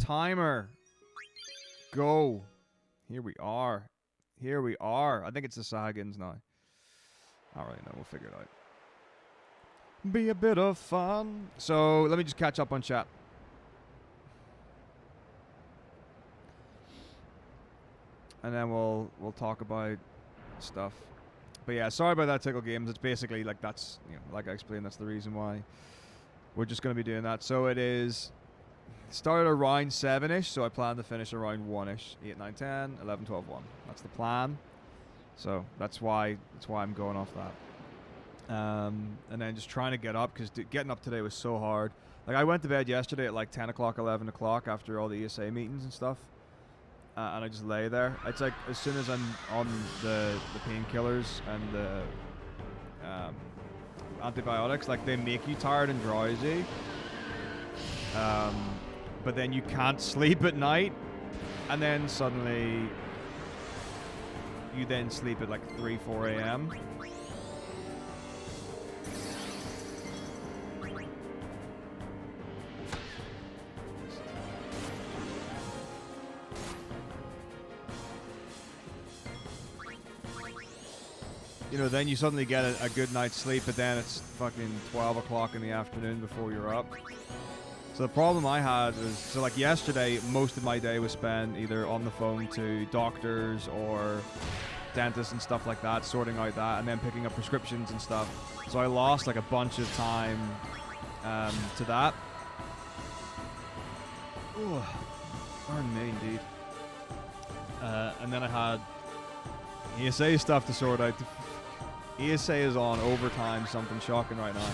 timer. Go. Here we are. Here we are. I think it's the Sahagins now. I don't really know. We'll figure it out. Be a bit of fun. So let me just catch up on chat. And then we'll talk about stuff. But yeah, sorry about that, Tickle Games. It's basically like that's, you know, like I explained, that's the reason why we're just going to be doing that. So it is started around 7-ish, so I plan to finish around 1-ish. 8, 9, 10, 11, 12, 1. That's the plan. So that's why I'm going off that. And then just trying to get up, because getting up today was so hard. Like, I went to bed yesterday at like 10 o'clock, 11 o'clock after all the ESA meetings and stuff. And I just lay there. It's like as soon as I'm on the painkillers and the antibiotics, like they make you tired and drowsy. But then you can't sleep at night, and then suddenly you then sleep at like 3, 4 a.m. You know, then you suddenly get a good night's sleep, but then it's fucking 12 o'clock in the afternoon before you're up. So the problem I had was, so like yesterday, most of my day was spent either on the phone to doctors or dentists and stuff like that, sorting out that, and then picking up prescriptions and stuff. So I lost like a bunch of time to that. Ooh, pardon me, indeed. And then I had ESA stuff to sort out. ESA is on overtime, something shocking right now.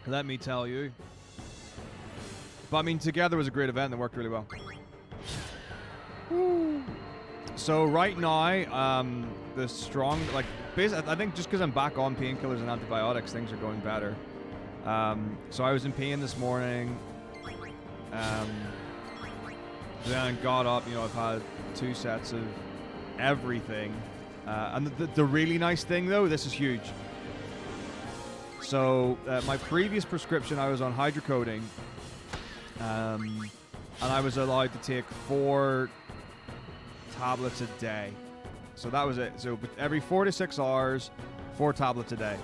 Let me tell you. But I mean, together was a great event that worked really well. Woo. So right now, the strong, like, basically, I think just because I'm back on painkillers and antibiotics, things are going better. So I was in pain this morning. Then I got up, you know, I've had 2 sets of everything. And the really nice thing, though, this is huge. So my previous prescription, I was on hydrocodone. And I was allowed to take 4 tablets a day. So that was it. So every 4 to 6 hours, 4 tablets a day.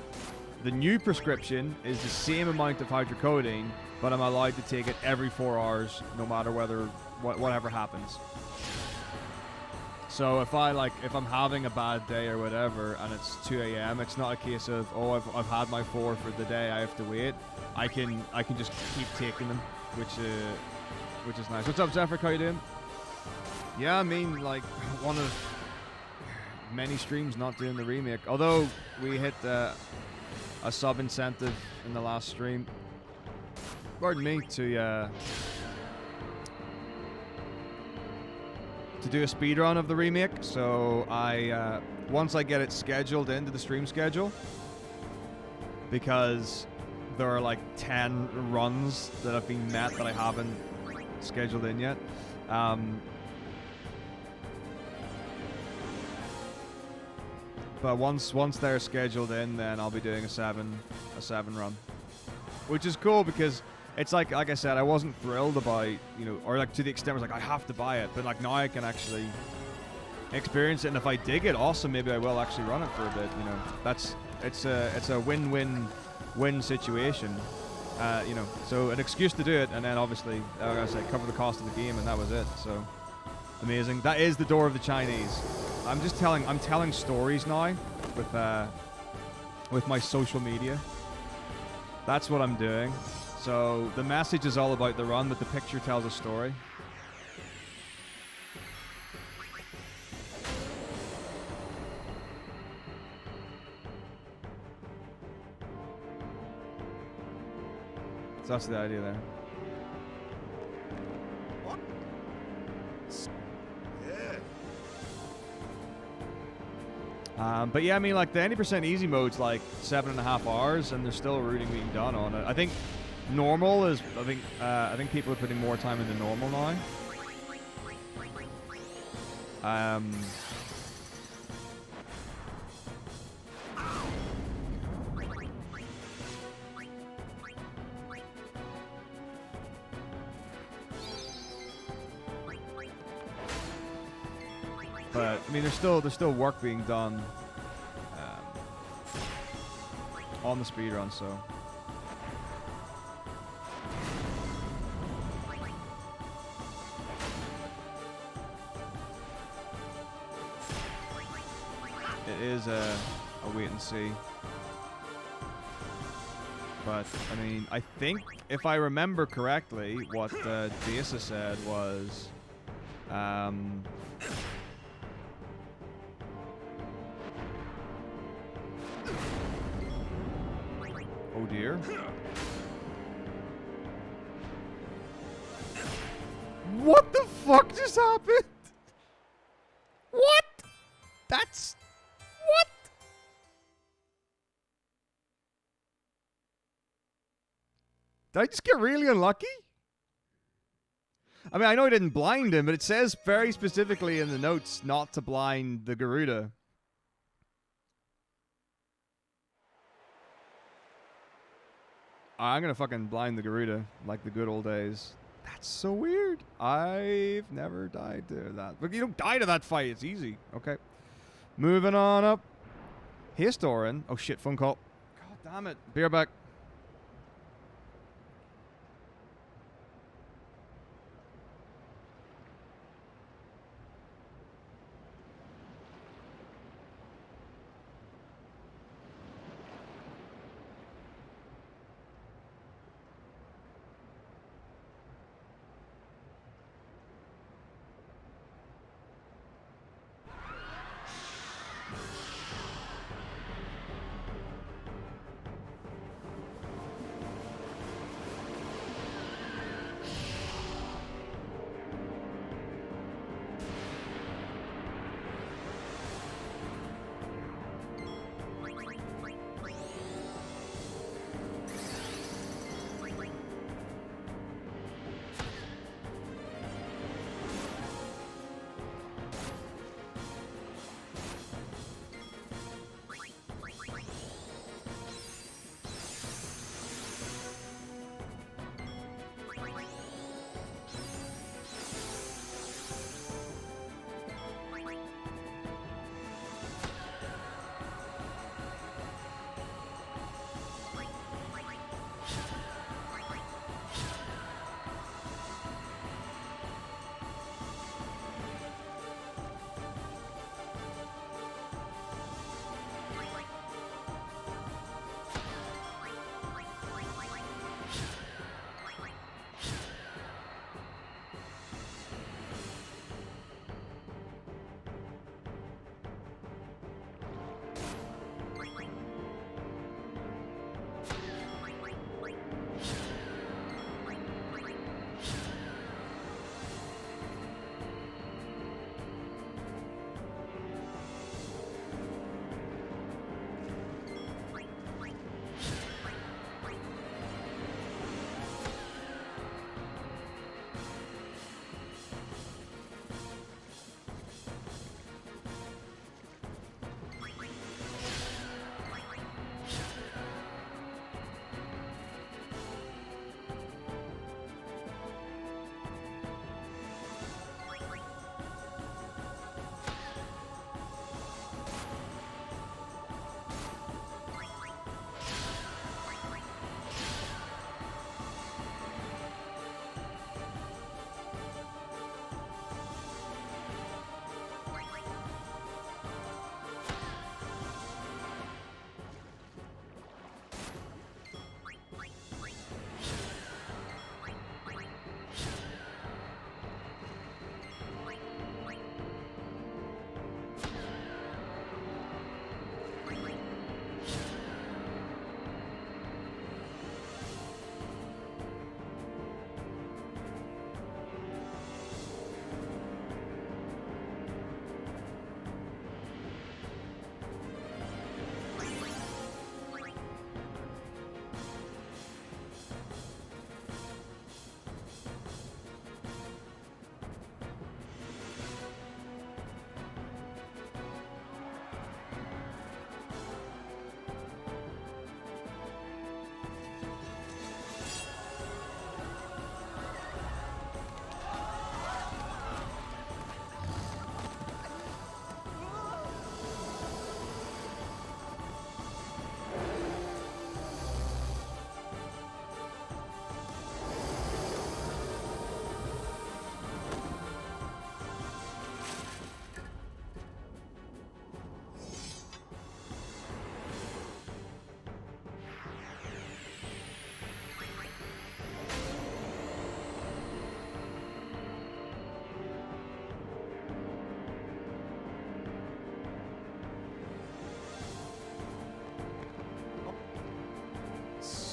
The new prescription is the same amount of hydrocodone, but I'm allowed to take it every 4 hours, no matter whatever happens. So if I'm having a bad day or whatever, and it's 2 a.m., it's not a case of, oh, I've had my 4 for the day, I have to wait. I can just keep taking them, which is nice. What's up, Zephyr? How you doing? Yeah, I mean, like, one of many streams not doing the remake. Although we hit a sub incentive in the last stream. Pardon me, to do a speedrun of the remake. So I once I get it scheduled into the stream schedule, because there are like 10 runs that have been met that I haven't scheduled in yet. But once they're scheduled in, then I'll be doing a 7 run, which is cool because it's like I said, I wasn't thrilled about, you know, or like to the extent where it's like I have to buy it, but like now I can actually experience it, and if I dig it, awesome, maybe I will actually run it for a bit. You know, it's a win-win-win situation. You know, so an excuse to do it, and then obviously like I said, cover the cost of the game, and that was it. So amazing. That is the door of the Chinese. I'm telling stories now with my social media. That's what I'm doing. So the message is all about the run, but the picture tells a story. So that's the idea there. What? Yeah. But yeah, I mean, like the 90% easy mode's like 7.5 hours, and there's still routing being done on it. I think normal is. I think people are putting more time into normal now. But I mean, there's still work being done on the speedrun, so. It is a wait and see. But, I mean, I think, if I remember correctly, what Dasa said was, oh dear. What the fuck just happened? What? That's... What? Did I just get really unlucky? I mean, I know I didn't blind him, but it says very specifically in the notes not to blind the Garuda. I'm gonna fucking blind the Garuda like the good old days. That's so weird. I've never died to that. But you don't die to that fight. It's easy. Okay. Moving on up. Hey, Storin. Oh, shit. Phone call. God damn it. Be right back.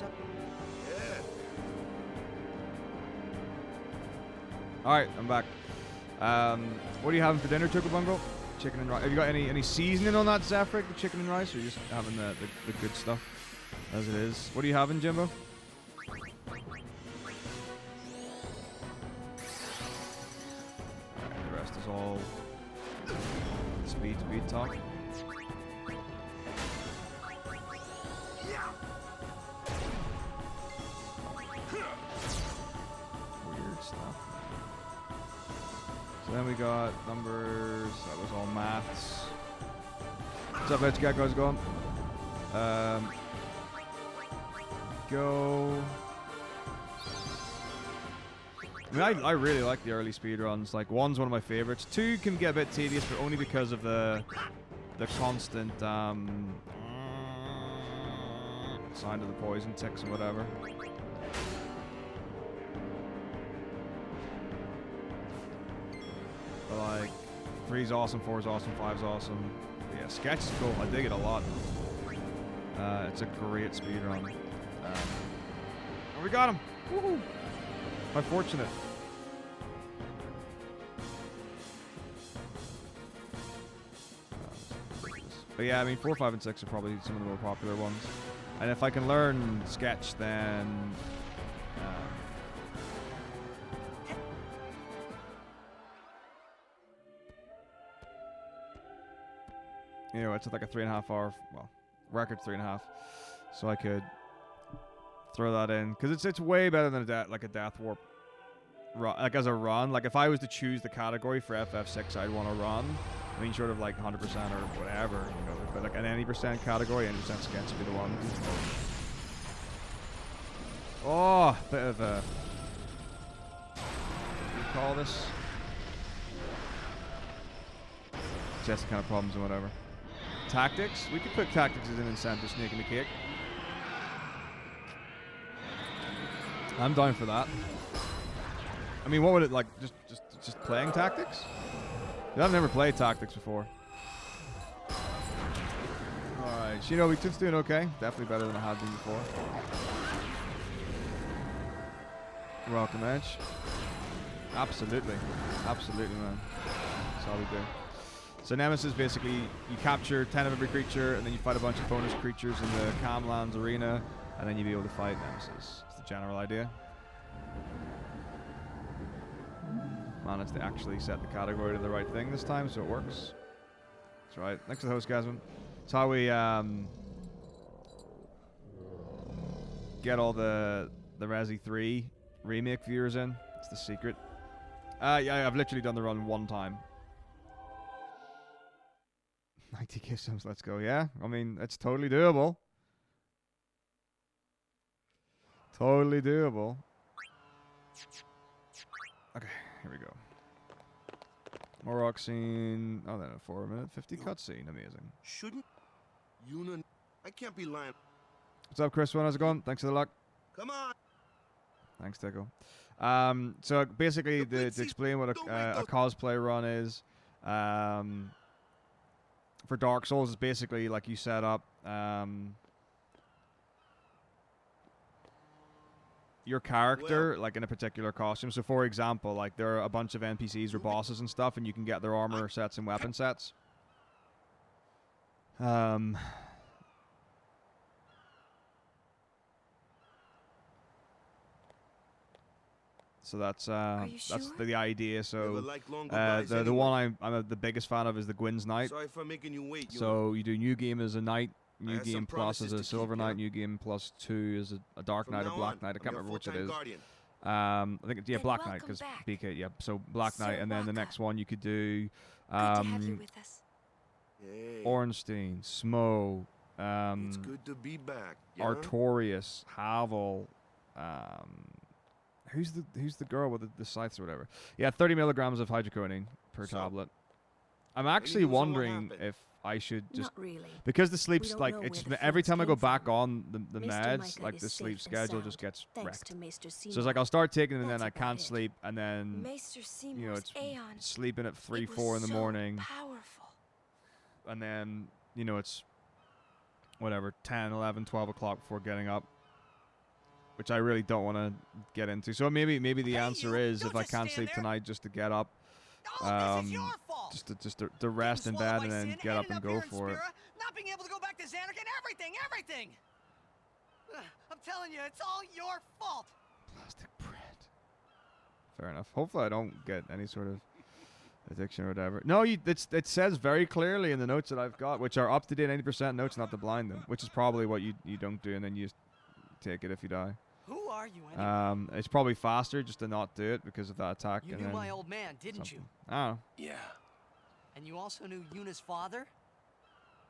up. Alright, I'm back. What are you having for dinner, Chocobungo? Chicken and rice. Have you got any seasoning on that, Zafric, the chicken and rice, or are you just having the good stuff as it is? What are you having, Jimbo? Alright, the rest is all speed talk. Weird stuff. So then we got numbers. That was all maths. What's up, Edge Gag? How's it going? Go. I mean, I really like the early speedruns. Like, 1's one of my favorites. 2 can get a bit tedious, but only because of the constant sound of the poison ticks and whatever. But like, 3's awesome, 4's awesome, 5's awesome. But yeah, Sketch is cool. I dig it a lot. It's a great speedrun. And we got him! Woohoo! How fortunate. But yeah, I mean, 4, 5, and 6 are probably some of the more popular ones. And if I can learn Sketch, then you know, it's like a 3.5 hour, well, record 3.5. So I could throw that in, because it's way better than a Death Warp run, like as a run. Like if I was to choose the category for FF6 I'd want to run, I mean, sort of like 100% or whatever, you know, but like an any percent category, any percent Sketch would be the one. Oh, bit of a, what do you call this? Just kind of problems and whatever. Tactics? We could put tactics as an incentive, sneaking the cake. I'm down for that. I mean, what would it like? Just playing tactics? I've never played tactics before. Alright, Shinobi Toot's doing okay. Definitely better than I had been before. Welcome, Edge. Absolutely. Absolutely, man. That's all we do. So Nemesis, basically, you capture 10 of every creature, and then you fight a bunch of bonus creatures in the Camlands arena, and then you'll be able to fight Nemesis. That's the general idea. Managed to actually set the category to the right thing this time, so it works. That's right. Thanks for the host, Gasman. That's how we get all the Resi 3 remake viewers in. It's the secret. Yeah, I've literally done the run one time. 90k subs, let's go. Yeah, I mean, it's totally doable. Totally doable. Okay, here we go. More rock scene. Oh, then a 4-minute 50 cutscene. Amazing. Shouldn't you? I can't be lying. What's up, Chris? How's it going? Thanks for the luck. Come on. Thanks, Tickle. So basically, to explain what a cosplay run is, for Dark Souls, is basically like you set up your character like in a particular costume. So for example, like there are a bunch of NPCs or bosses and stuff, and you can get their armor sets and weapon sets. So that's the idea. So the one I'm the biggest fan of is the Gwyn's Knight. Sorry for making you wait. So you do new game as a knight, new game plus as a silver knight, new game plus 2 as a dark knight or black knight. I can't remember which it is. I think it's black knight because BK. Yeah, so black knight, and then the next one you could do Ornstein, Smo, it's good to be back. Artorias, Havel. Who's the girl with the scythes or whatever? Yeah, 30 milligrams of hydrocodone per tablet. I'm actually wondering if I should just because the sleep's like it's every time I go back on the meds, like the sleep schedule just gets wrecked. So it's like I'll start taking them and then I can't sleep, and then you know it's sleeping at 3, 4 in the morning, and then you know it's whatever 10, 11, 12 o'clock before getting up. which I really don't want to get into. So maybe the answer is don't if I just can't stand sleep there. tonight, just to get up, All of this is your fault. just to rest in bed and then get up and go for it. Not being able to go back to Xanark and everything. I'm telling you, it's all your fault. Plastic bread. Fair enough. Hopefully I don't get any sort of addiction or whatever. No, it says very clearly in the notes that I've got, which are up to date 90% notes, not to blind them, which is probably what you don't do, and then you just take it if you die. Who are you anyway? It's probably faster just to not do it because of that attack. You and knew then my old man, didn't you? I don't know. Yeah, And you also knew Yuna's father?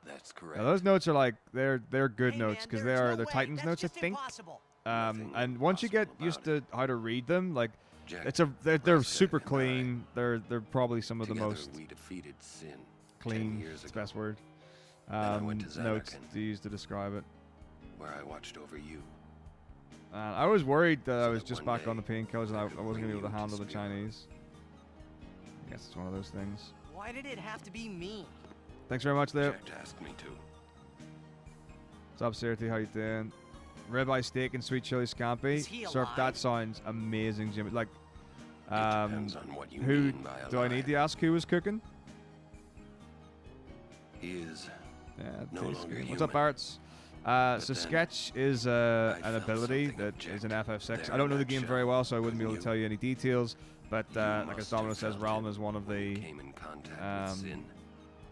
that's correct. Yeah, those notes are like they're good Hey, notes man, because there is no they're way. Titans That's notes, I just think. impossible. Nothing And once you get impossible used about to how to read them, like Jack, they're Rusted super and I, clean. They're probably some of the together most we defeated sin 10 clean. years It's the ago, best word. I went to Notes Xanark to use to describe it. where I watched over you. I was worried that I So was that just one back on the day painkillers and I I wasn't could going to be bring able to you handle to the Speedrun. Chinese. I guess it's one of those things. Why did it have to be me? Thanks very much, Lip. Jack asked me to. What's up, Sirty? How you doing? Ribeye steak and sweet chili scampi. Is he Surf, that alive? sounds amazing, Jimmy. Like, It depends on what you who mean by do I need alive. to ask who was cooking? He is. Yeah, No tasty. longer What's human. up, Barretts? But So then Sketch is I an felt ability something that is in object FF6. there I don't in know the that game shell. very well, so I wouldn't be able to You- tell you any details. But You like must as Domino have says, felt Realm it is one of when you the came in contact um, with sin.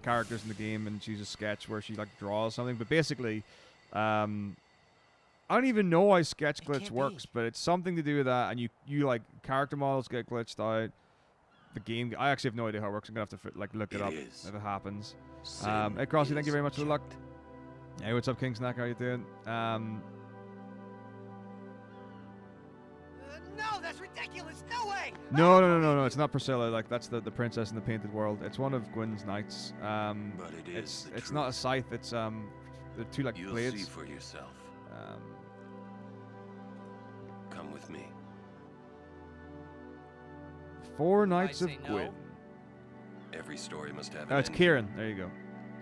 characters in the game, and she's a Sketch where she like draws something. But basically, I don't even know why Sketch It glitch can't works, be. but it's something to do with that. And you like character models get glitched out. The game, I actually have no idea how it works. I'm gonna have to like look it up is. if it happens. Sin Hey Crossy, thank you is very much for the luck. checked. Hey, what's up, King Snack? How you doing? No, that's ridiculous. No way. No. It's not Priscilla. Like that's the princess in the painted world. It's one of Gwyn's knights. But it is It's the it's not a truth. scythe. It's the two like You'll blades. see for yourself. Come with me. 4 Knights of say no? Gwyn. Every story must have Oh, an it's ending. Kieran. There you go.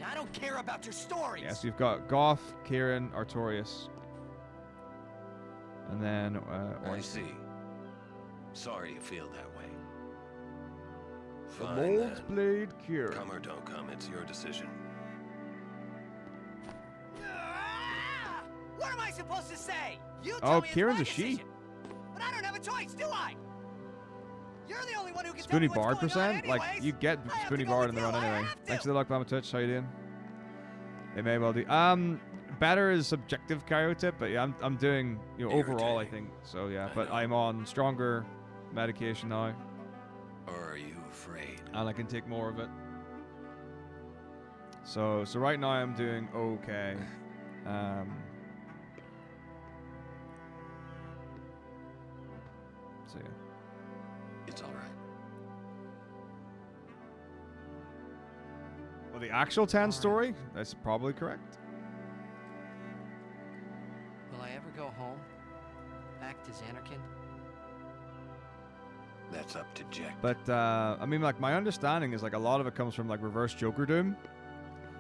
I don't care about your stories. Yes, you've got Goth, Kieran, Artorias, and then I Orson. see. Sorry you feel that way. The Fine Mold's then. Blade Kieran. Come or don't come, it's your decision. Ah! What am I supposed to say? You tell Oh, me it's Kieran's my a she. decision. But I don't have a choice, do I? You're the only one who can tell Spoony me what's Bard going on percent? Like, anyways. you get I have Spoony to go Bard in with the you, run I anyway. have Thanks to. for the luck, Mama Touch. How you doing? It may well do. Better is subjective karyotype, but yeah, I'm doing, overall, I Irritating. think. So yeah, I but know. I'm on stronger medication now, Or are you afraid? and I can take more of it. So right now I'm doing okay. So yeah. It's alright. Well, the actual 10 story, that's probably correct. Will I ever go home? Back to Xanarkin? That's up to Jack. But I mean, like my understanding is like a lot of it comes from like reverse Joker Doom.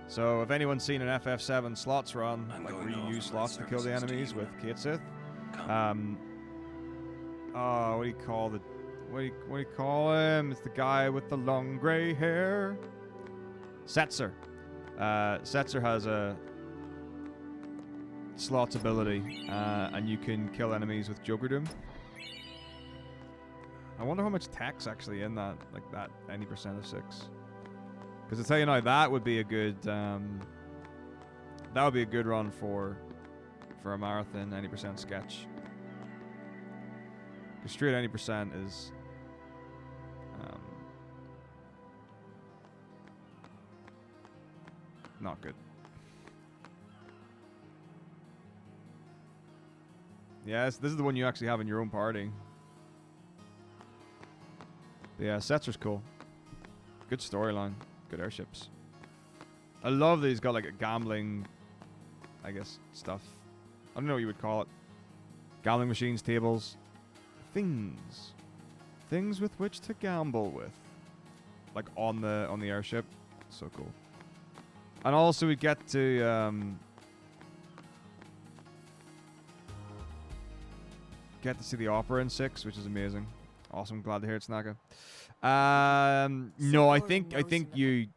So if anyone's seen an FF7 slots run, I'm like going where to you offer use my slots to kill the services to enemies you with now. Kate Sith. Come. What do you call the? What do you call him? It's the guy with the long gray hair. Setzer. Setzer has a slots ability, and you can kill enemies with Joker Doom. I wonder how much tech's actually in that, like that 90% of 6. Because I tell you now, that would be a good, that would be a good run for a marathon 90% sketch. Because straight 90% is, not good. Yes, this is the one you actually have in your own party. But yeah, Setzer's cool. Good storyline. Good airships. I love that he's got like a gambling, I guess, stuff. I don't know what you would call it. Gambling machines, tables, things. Things with which to gamble with. Like on the airship. So cool. And also we get to get to see the opera in 6, which is amazing. Awesome. Glad to hear it, Snaka. No, I think you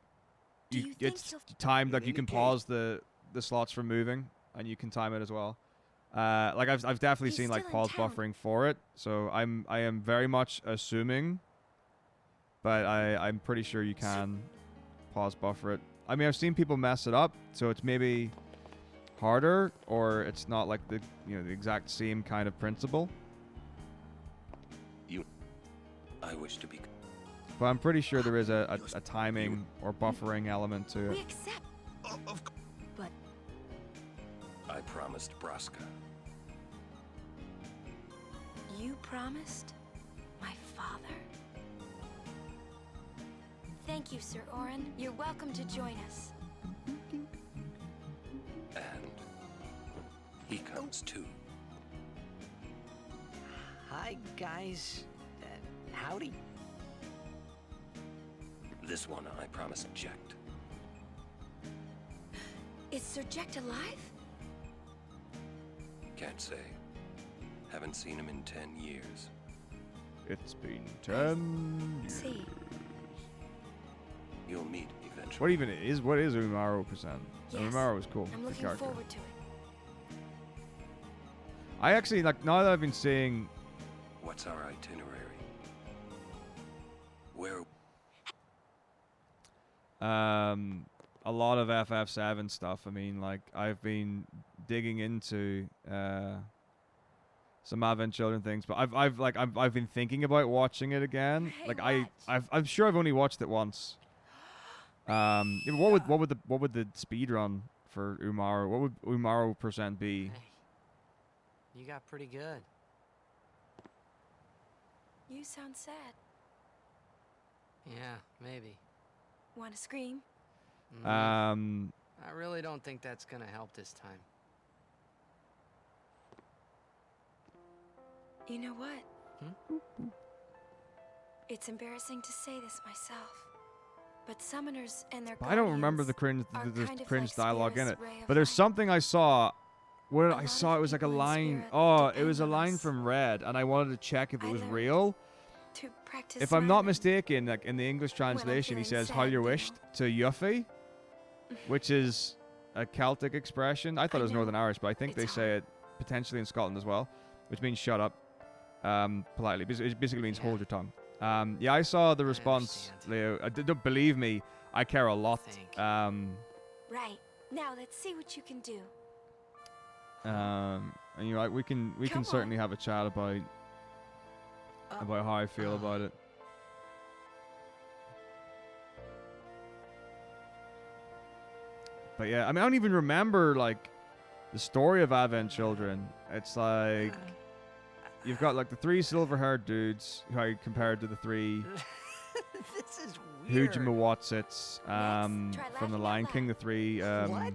it's timed. Like you can pause the slots for moving, and you can time it as well. Like I've definitely seen like pause buffering for it. So I am very much assuming, but I'm pretty sure you can pause buffer it. I mean, I've seen people mess it up, so it's maybe harder, or it's not like the the exact same kind of principle. I wish to be. But I'm pretty sure there is a timing or buffering element to We it. accept, but I promised Braska. you promised my father. Thank you, Sir Orin. You're welcome to join us. And he comes too. Hi, guys. Howdy. This one I promised Jekt. Is Sir Jekt alive? Can't say. Haven't seen him in 10 years. It's been 10 years. See. You'll meet eventually. What is Umaro percent? Yes. Umaro was cool. I'm Good looking character. forward to it. I actually like now that I've been seeing. What's our itinerary? Where? A lot of FF7 stuff. I mean, like I've been digging into some Advent Children things, but I've been thinking about watching it again. Hey, Like what? I'm sure I've only watched it once. Yeah, but what would the speed run for Umaro? What would Umaro percent be? Hey, you got pretty good. You sound sad. Yeah, maybe. Want to scream? I really don't think that's gonna help this time. You know what? Hmm? It's embarrassing to say this myself, but summoners and their I don't remember guardians the are cringe, kind the of cringe like dialogue in Spira's it. ray of But there's light. something I saw. Where A I lot saw of it was like a people in line. Spirit Oh, it depend was a on line us. from Red, and I wanted to check if it I was learned real. To practice If I'm not smiling. mistaken, like in the English I'm translation, he feeling says "How sad, you you wished" know. to Yuffie, which is a Celtic expression. I thought I it was know. Northern Irish, but I think It's they say hard. it potentially in Scotland as well, which means "shut up," politely. It basically means Yeah. "hold your tongue." Yeah, I saw the I response, understand. Leo. Don't believe me. I care a lot. Thank Right. Now let's see what you can do. And you know, like, we can Come certainly on. have a chat about how I feel about it. But yeah, I mean, I don't even remember like the story of Advent Children. It's like you've got like the 3 silver-haired dudes who I compared to the 3 This is weird. Hujima-Watsits try from laughing the out Lion loud. King. The 3 What? what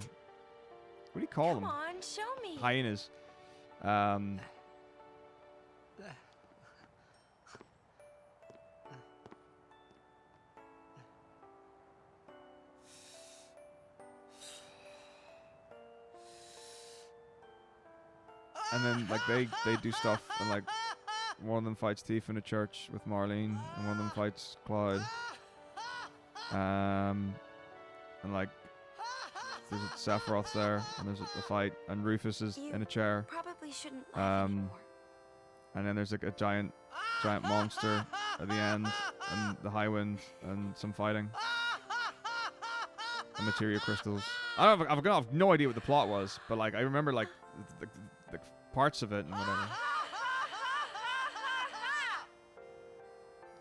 do you call Come them? on, show me. Hyenas. And then like they do stuff, and like one of them fights Tifa in a church with Marlene, and one of them fights Cloud. And like there's Sephiroth's there, and there's a fight, and Rufus is You in a chair, Probably shouldn't laugh anymore. and then there's like a giant monster at the end, and the High Wind, and some fighting, and materia crystals. I've no idea what the plot was, but like I remember like the parts of it and whatever.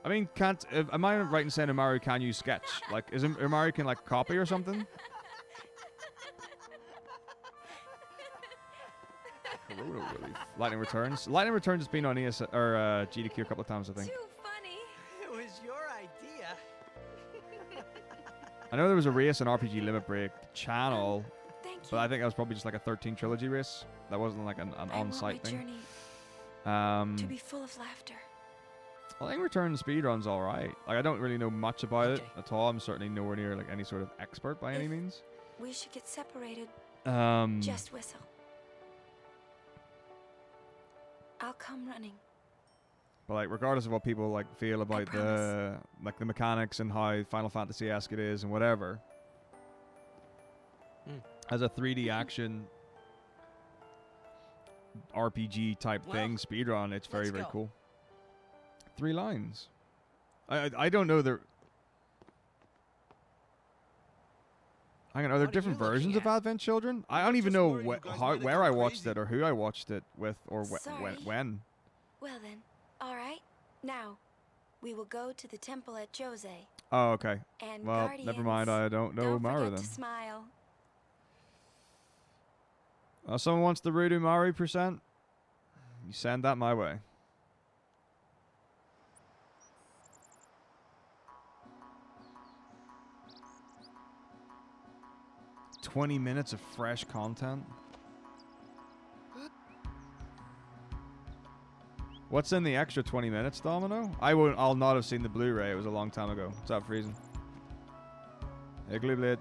I mean, am I right in saying Umaru can use sketch? Like, is Umaru can like copy or something? Corona relief. Lightning Returns. Lightning Returns has been on ES or GDQ a couple of times, I think. Too funny. It was your idea. I know there was a race on RPG Limit Break channel, Thank you. but I think that was probably just like a 13 trilogy race. That wasn't like an I want on-site my thing. journey to be full of laughter. Lightning Returns speedrun's alright. Like, I don't really know much about it Okay. at all. I'm certainly nowhere near like any sort of expert by any If- means. We should get separated. Um, Just whistle. I'll come running. But like, regardless of what people like feel about the promise. like the mechanics and how Final Fantasy-esque it is and whatever, as a 3D action RPG type thing, speedrun, it's very very cool. 3 lines. I don't know the. Hang on, are there different versions of Advent Children? I don't even know where I watched it or who I watched it with or when. Well then, all right. Now, we will go to the temple at Jose. Oh, okay. And well, never mind. I don't know Maru then. To smile. Someone wants the Rudu Maru %? You send that my way. $20 minutes of fresh content. What's in the extra 20 minutes, Domino? I'll not have seen the Blu-ray. It was a long time ago. What's up, Friesen? Igloo Blade.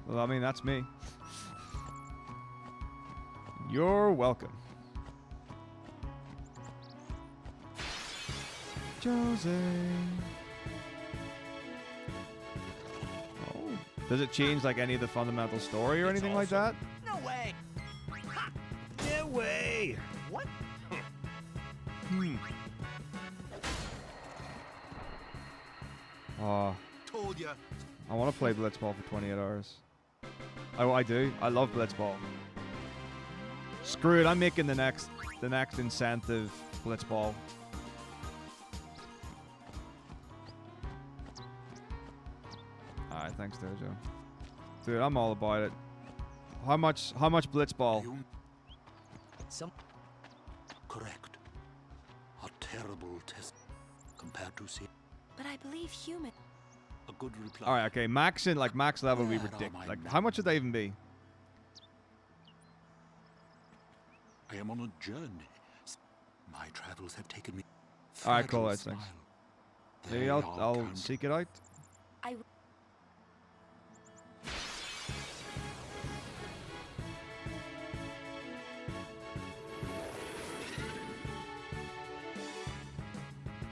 Well, I mean, that's me. You're welcome. Jose. Oh. Does it change like any of the fundamental story or anything like that? No way. Ha! No way. What? Told ya. I want to play Blitzball for 28 hours. Oh, I do. I love Blitzball. Screw it. I'm making the next incentive Blitzball. Alright, thanks, Dojo. Dude, I'm all about it. How much Blitzball? Correct. A terrible test compared to see. But I believe human. A good reply. Alright, okay. Max level would be Where are ridiculous. my Like, how much would they even be? I am on a journey. My travels have taken me. Alright, cool. Fragile That's thanks. smile. Maybe They I'll are kind. seek it out.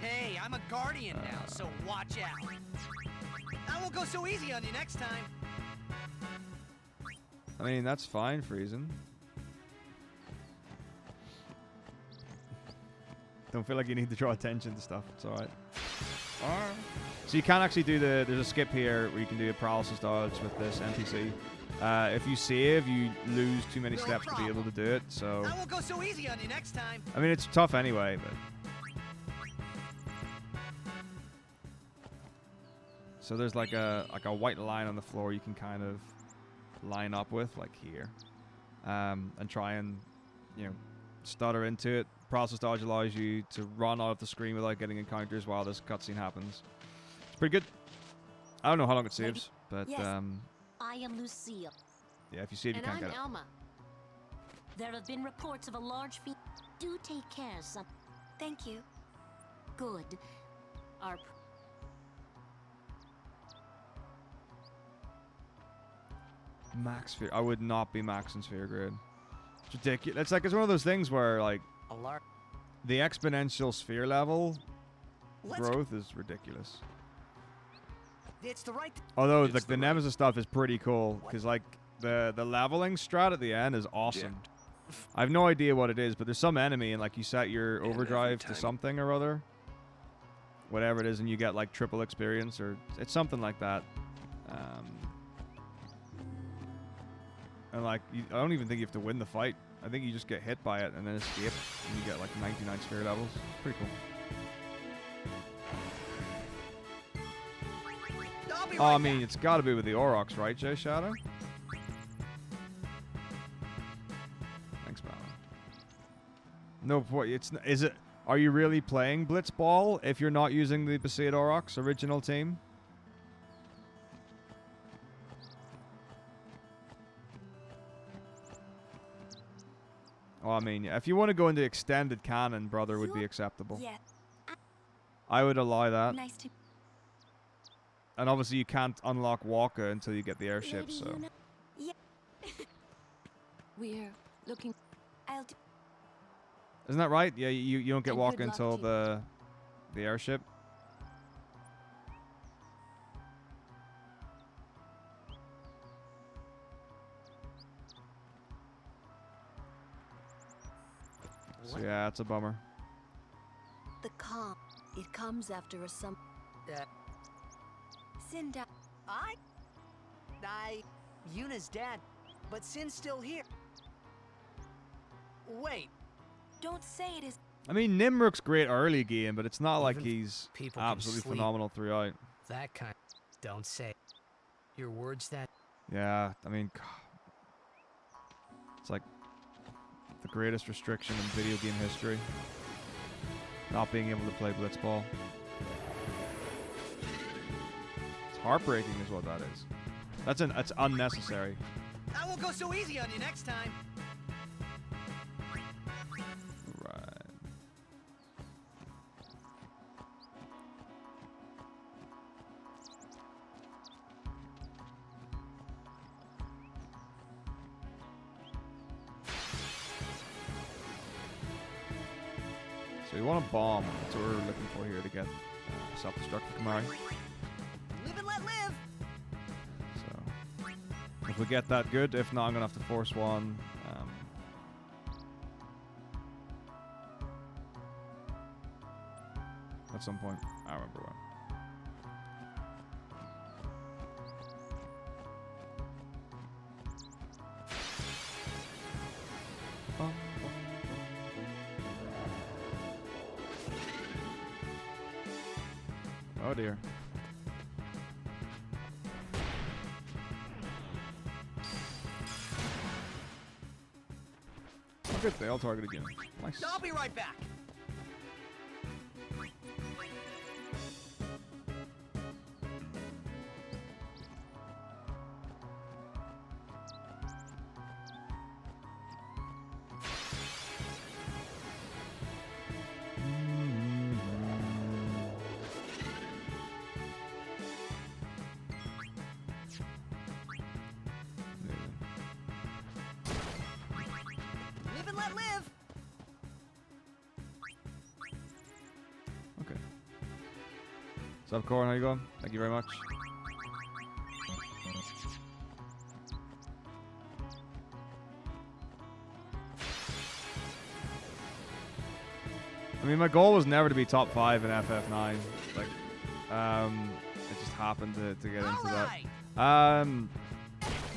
Hey, I'm a guardian now, so watch out. I won't go so easy on you next time. I mean, that's fine, Friesen. Don't feel like you need to draw attention to stuff. It's alright. So you can actually do there's a skip here where you can do a paralysis dodge with this NPC. If you save, you lose too many steps to be able to do it. So I won't go so easy on you next time. I mean, it's tough anyway, but. So there's like a white line on the floor you can kind of line up with, like here, and try and, you know, stutter into it. Process dodge allows you to run out of the screen without getting encounters while this cutscene happens. It's pretty good. I don't know how long it saves, but Yes. I am Lucille. yeah, if you save, you And can't I'm get it. Alma. There have been reports of a large fee. Do take care, son. Thank you. Good. Our Max sphere. I would not be maxing sphere grid. It's ridiculous. It's one of those things where like Alert. the exponential sphere level Let's growth is ridiculous. It's the right. Although like the Nemesis stuff is pretty cool because like the leveling strat at the end is awesome. I have no idea what it is, but there's some enemy and like you set your And overdrive to every time- something or other, whatever it is, and you get like triple experience or it's something like that. And like I don't even think you have to win the fight. I think you just get hit by it and then escape, and you get like 99 sphere levels. Pretty cool. I'll be Oh, right I mean, back. it's got to be with the Aurochs, right, Jay Shadow? Thanks, man. No point. Is it? Are you really playing Blitzball if you're not using the Besaid Aurochs original team? Oh, I mean, if you want to go into extended canon, brother would be acceptable. Yeah. I would allow that. Nice to. And obviously you can't unlock Walker until you get the airship, Lady so. Yuna. Yeah. We're looking. I'll do. Isn't that right? Yeah, you don't get And Walker good luck until to the airship. So yeah, it's a bummer. The calm. It comes after a some. Sin down. Yuna's dead, but Sin's still here. Wait, Don't say it is. I mean, Nimruk's great early game, but it's not like Even he's people can absolutely sleep. phenomenal throughout. that kind. Don't say. Your words that. Yeah, I mean, it's like the greatest restriction in video game history. Not being able to play Blitzball. It's heartbreaking is what that is. That's unnecessary. I won't go so easy on you next time. Right. So you want a bomb. That's what we're looking for here to get self-destruct for Kamari. Live and let live. So if we get that, good. If not, I'm gonna have to force one. At some point, I don't remember when. Oh dear. Oh, good, they all target again. Nice. I'll be right back. Live and let live. Okay. What's up, Corin? How you going? Thank you very much. I mean, my goal was never to be top 5 in FF9. Like, it just happened to get into that.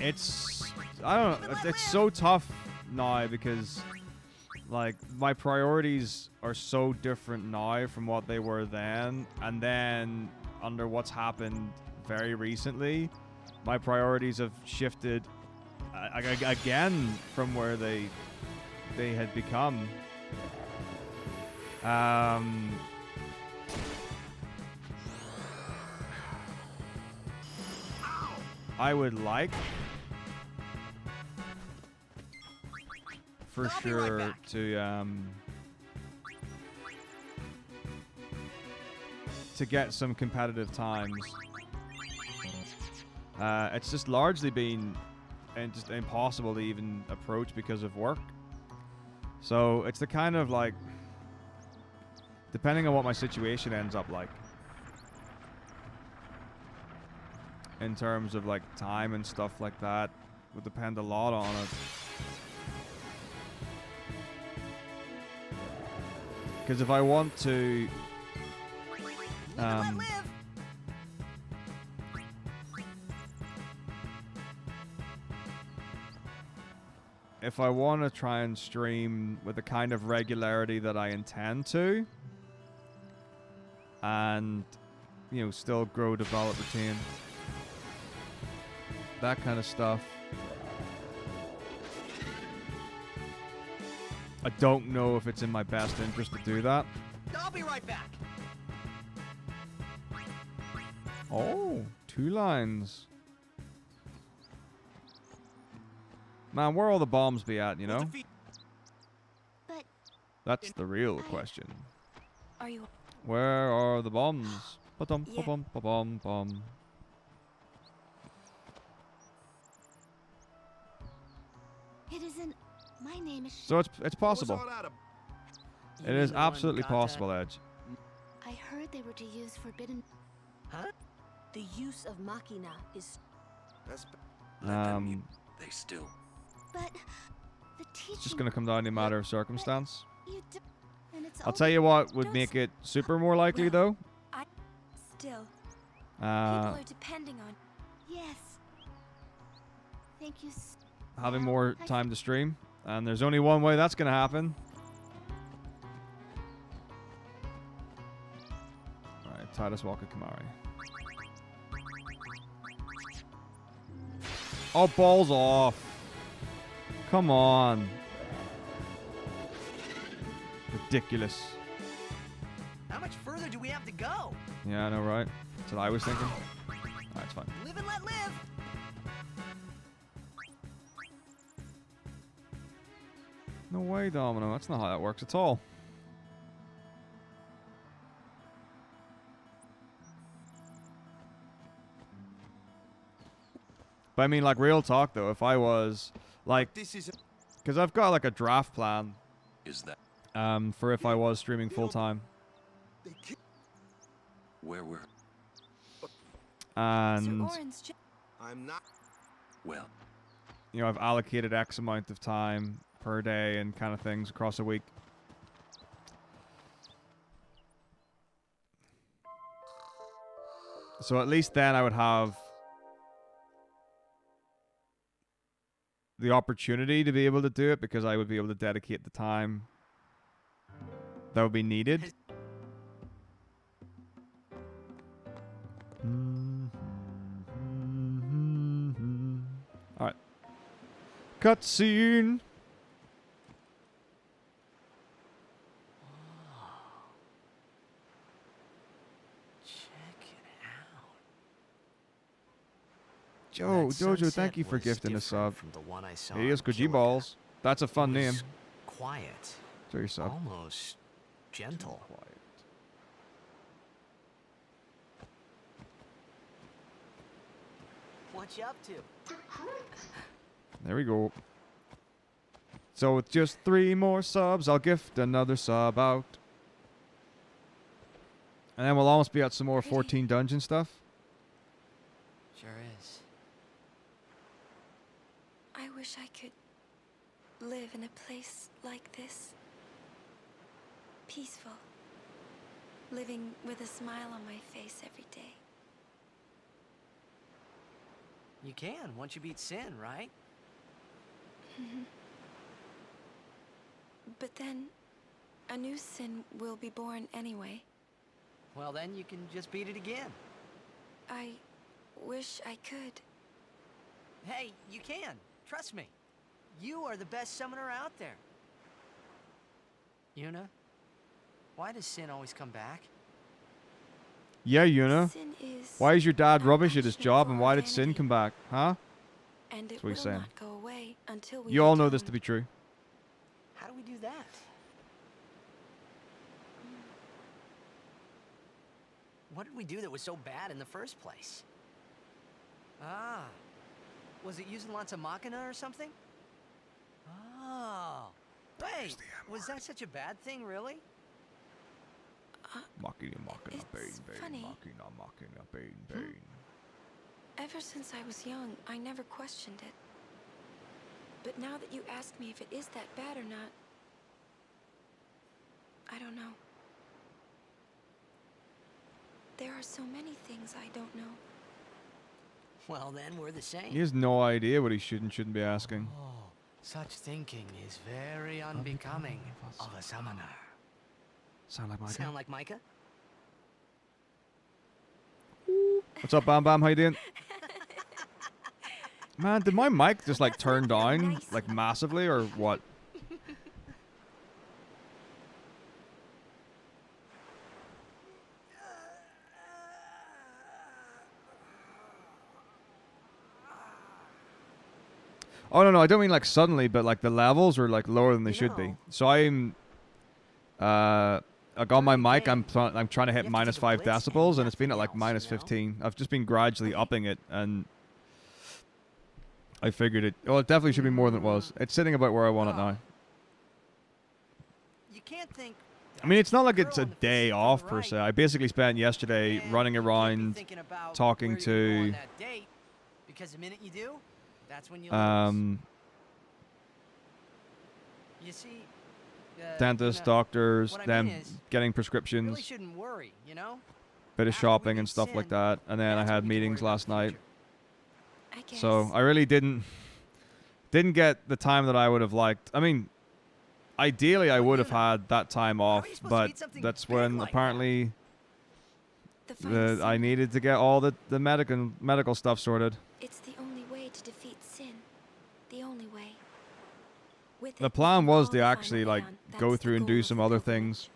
It's, I don't know, it's so tough now because, like, my priorities are so different now from what they were then, and then under what's happened very recently, my priorities have shifted again from where they had become. I would like, for I'll be right sure, back. to get some competitive times. It's just largely been just impossible to even approach because of work. So it's the kind of like, depending on what my situation ends up like, in terms of like time and stuff like that, would depend a lot on it. Because if I want to, Live and let live. if I want to try and stream with the kind of regularity that I intend to, and, you know, still grow, develop, retain, that kind of stuff, I don't know if it's in my best interest to do that. I'll be right back. Oh, 2 lines. Man, where all the bombs be at, you know? Defeat- That's the real question. Are you? Where are the bombs? Ba-dum, Yeah. ba-bum, ba-bum, bum. It isn't. My name is. So it's What's possible. all that It is absolutely possible, Edge. I heard they were to use forbidden. Huh? The use of machina is. That's Let them they still. But the teaching. It's just gonna come down to a matter of circumstance. You do, and it's I'll tell you what would Don't make s- it super more likely, though. Still, people Uh, are depending on. Yes. Thank you. having more time to stream. And there's only one way that's gonna happen. Alright, Titus Walker Kamari. Oh, balls off. Come on. Ridiculous. How much further do we have to go? Yeah, I know, right? That's what I was thinking. Alright, it's fine. Live and let live. No way, Domino. That's not how that works at all. But I mean, like, real talk, though, if I was, like, this is because I've got, like, a draft plan, Is that for if I was streaming full-time. they can't. where we're? Sir And, Orin's I'm not. Well, you know, I've allocated X amount of time per day and kind of things across a week. So at least then I would have the opportunity to be able to do it because I would be able to dedicate the time that would be needed. Alright. Cutscene. Check it out. Jojo, thank you for gifting a sub. From the one I saw He is in Koji Balls. That's a fun It name. was Quiet. Show your sub. Almost gentle. What you up to? There we go. So with just 3 more subs, I'll gift another sub out. And then we'll almost be at some more 14 dungeon stuff. Sure is. I wish I could live in a place like this. Peaceful. Living with a smile on my face every day. You can once you beat sin, right? But then, a new sin will be born anyway. Well, then you can just beat it again. I wish I could. Hey, you can. Trust me. You are the best summoner out there. Yuna, why does sin always come back? Yeah, Yuna. Sin is Why is your dad our rubbish at his punishment job for and our why did Sin vanity. come back? Huh? And it what will he's saying. not go away until we You all know atone. this to be true. How do we do that? What did we do that was so bad in the first place? Ah. Was it using lots of machina or something? Oh. Wait, was that such a bad thing, really? Machina, machina, bane, It's bane, funny. machina, machina, bane, bane. Ever since I was young, I never questioned it. But now that you ask me if it is that bad or not, I don't know. There are so many things I don't know. Well, then we're the same. He has no idea what he should and shouldn't be asking. Oh, such thinking is very unbecoming of a summoner. Sound like Micah? Sound like Micah? What's up, Bam Bam? How you doing? Man, did my mic just like turn down like massively or what? Oh no, I don't mean like suddenly, but like the levels are like lower than they should be. know. So I'm Like on my mic, I'm trying to hit You have to minus take a 5 blitz and decibels, and it's been at nothing like minus else, you know? 15. I've just been gradually upping it, and I figured it. Well, it definitely should be more than it was. It's sitting about where I want it now. You can't think. I mean, it's not like Girl it's a on the day facade on off the per right. se. I basically spent yesterday And running you can't be around, thinking about talking where you're gonna go on to that date, because the minute you do, that's when you lose. You see, dentists, you know, doctors, what I them mean is, getting you prescriptions, really shouldn't worry, you know? bit of After we shopping and beat stuff like sin, that. And then I that's when had we can meetings worry about last the night. future. I guess. So I really didn't get the time that I would have liked. I mean, ideally I Well, would you have know, had that time how are off, you supposed to but beat something that's big when like that? apparently The final I sin. needed to get all the medical stuff sorted. It's the only way to defeat sin. The only way. With The it, we plan can was call to the actually final like Aeon. go That's the through and goal do of some the other pilgrimage.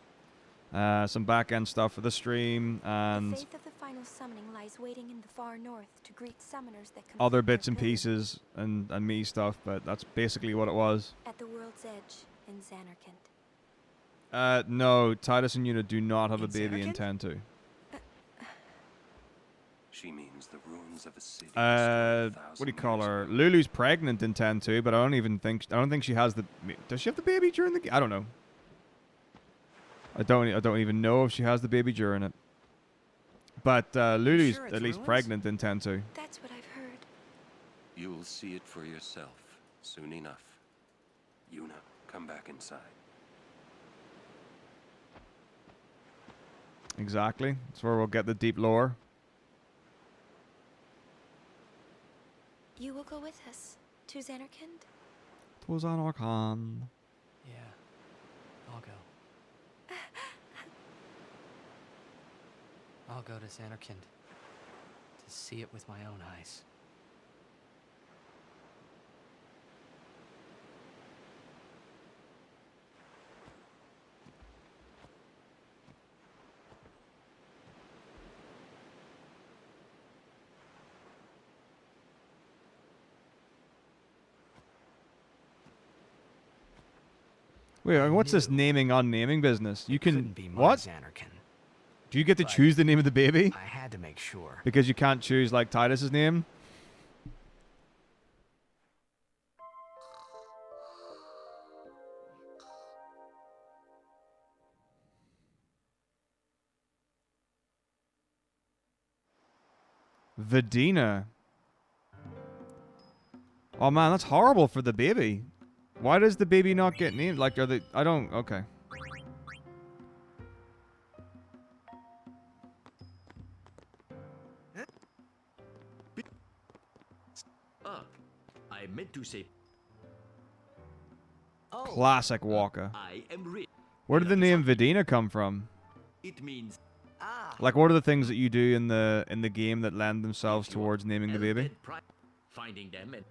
things, some back end stuff for the stream The and faith of the final summoning lies waiting in the far north to greet summoners that other complete their bits and pilgrimage. pieces and me stuff, but that's basically what it was. At the world's edge in Xanarkand. No, Titus and Una do not have In a baby in Xanarkand? 10-2. She means the ruins of a city. What do you call her? Lulu's pregnant in 10-2, but I don't think she has the. Does she have the baby during the? I don't know. I don't even know if she has the baby during it. But Lulu's sure it's at least ruins? pregnant in 10-2. That's what I've heard. You'll see it for yourself soon enough. Yuna, come back inside. Exactly. That's where we'll get the deep lore. You will go with us to Xanarkand? Twas on Archon. Yeah, I'll go. I'll go to Xanarkand to see it with my own eyes. Wait, what's this naming unnaming business? You can Couldn't be my what? Xanarkand. Do you get to but choose the name of the baby? I had to make sure. Because you can't choose like Titus's name. Vidina. Oh man, that's horrible for the baby. Why does the baby not get named? Like, are they? I don't. Okay. I meant to say Oh, Classic Walker. I am rich. Where did the name Vidina come from? It means Like, what are the things that you do in the game that lend themselves if you towards naming the baby? elevated finding them and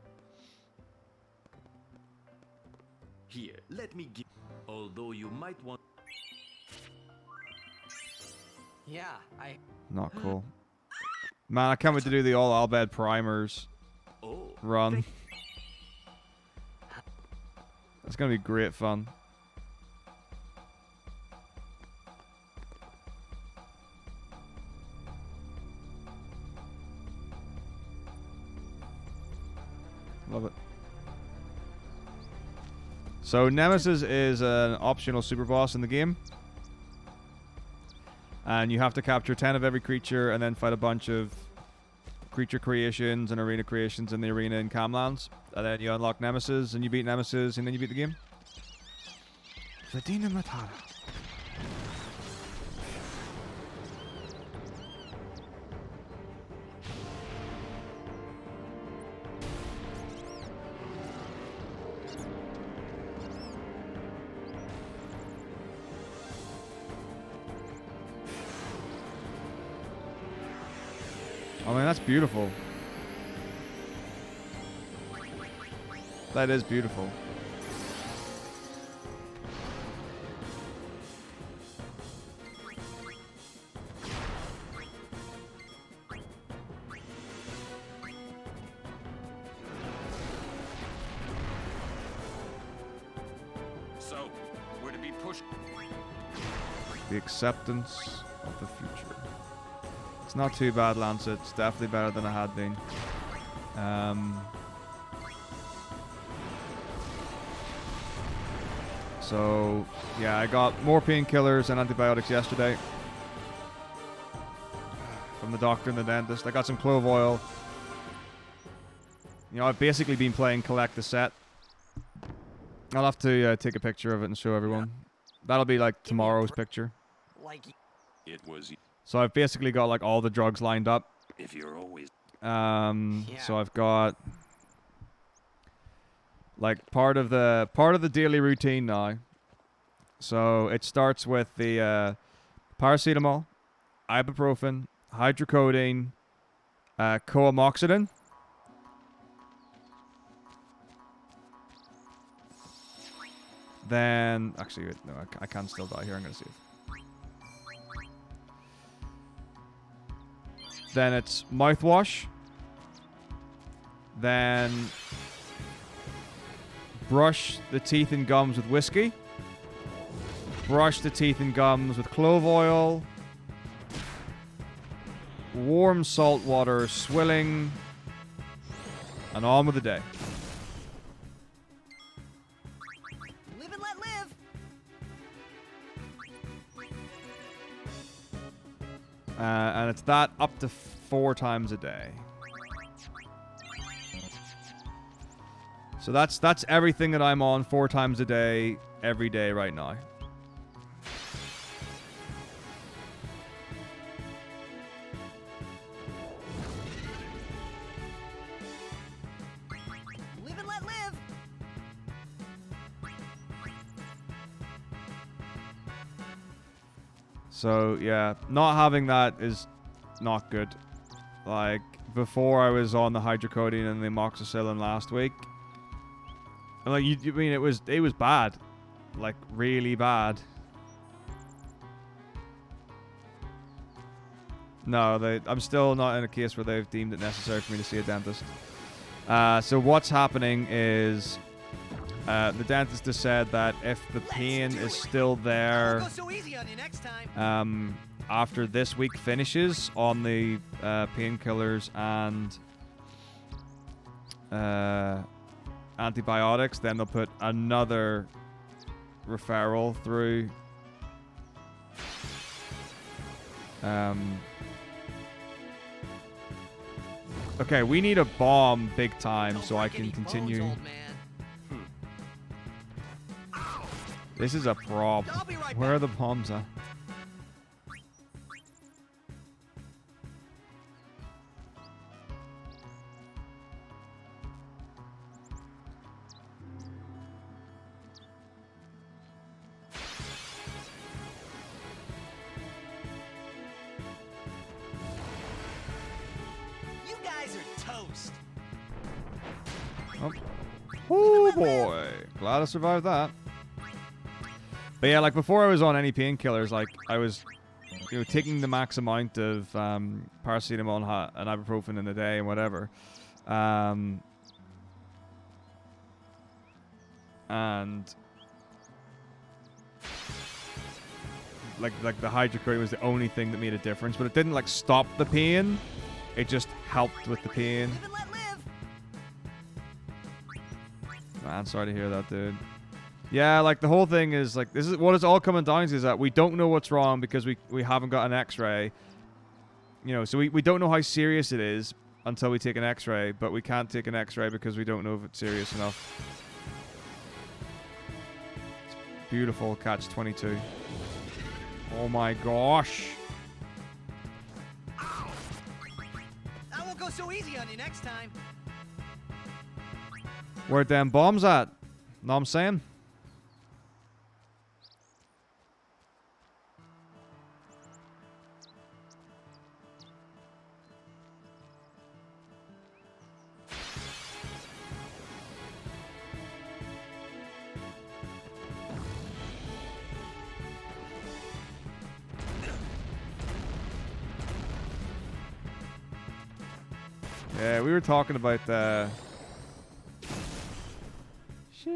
here, let me give. Although you might want. yeah, Not cool. Man, I can't wait to do the all Albed primers Oh, run. thank- It's gonna be great fun. Love it. So Nemesis is an optional super boss in the game. And you have to capture 10 of every creature and then fight a bunch of creature creations and arena creations in the arena in Camlands. And then you unlock Nemesis and you beat Nemesis and then you beat the game. Vidina Matara. I mean, that's beautiful. That is beautiful. So, we're to be pushed. The acceptance of the future. It's not too bad, Lancet. It's definitely better than it had been. So, yeah, I got more painkillers and antibiotics yesterday from the doctor and the dentist. I got some clove oil. You know, I've basically been playing Collect the Set. I'll have to take a picture of it and show everyone. That'll be like tomorrow's picture. Like, It was So I've basically got like all the drugs lined up. if you're always So I've got like part of the daily routine now. So it starts with the paracetamol, ibuprofen, hydrocodone, coamoxidine. Then, actually, wait, no, I can still die here. I'm going to save. Then it's mouthwash. Then brush the teeth and gums with whiskey. Brush the teeth and gums with clove oil. Warm salt water swilling. And on with the day. live and let live. And it's that up to 4 times a day. So that's everything that I'm on 4 times a day, every day right now. Live and let live. So yeah, not having that is not good. Like before, I was on the hydrocodone and the amoxicillin last week. And like you mean it was bad, like really bad. No, I'm still not in a case where they've deemed it necessary for me to see a dentist. So what's happening is the dentist has said that if the pain is still there Go so easy on you next time. after this week finishes on the painkillers and antibiotics, then they'll put another referral through. Okay, we need a bomb big time Don't so I break can any continue. bones, old man. This is a problem. I'll be right Where are back. the bombs at? You guys are toast. Oh, oh boy. Glad I survived that. But yeah, like before I was on any painkillers, like I was, taking the max amount of paracetamol and ibuprofen in a day and whatever. And like the hydrocodone was the only thing that made a difference, but it didn't like stop the pain. It just helped with the pain. Live and let live. Man, sorry to hear that, dude. Yeah, like the whole thing is like this is what it's all coming down to is that we don't know what's wrong because we haven't got an X-ray. So we don't know how serious it is until we take an X-ray, but we can't take an X-ray because we don't know if it's serious enough. It's beautiful, catch-22. Oh my gosh. I won't go so easy on you next time. Where them bombs at? Know what I'm saying? Yeah, we were talking about shit.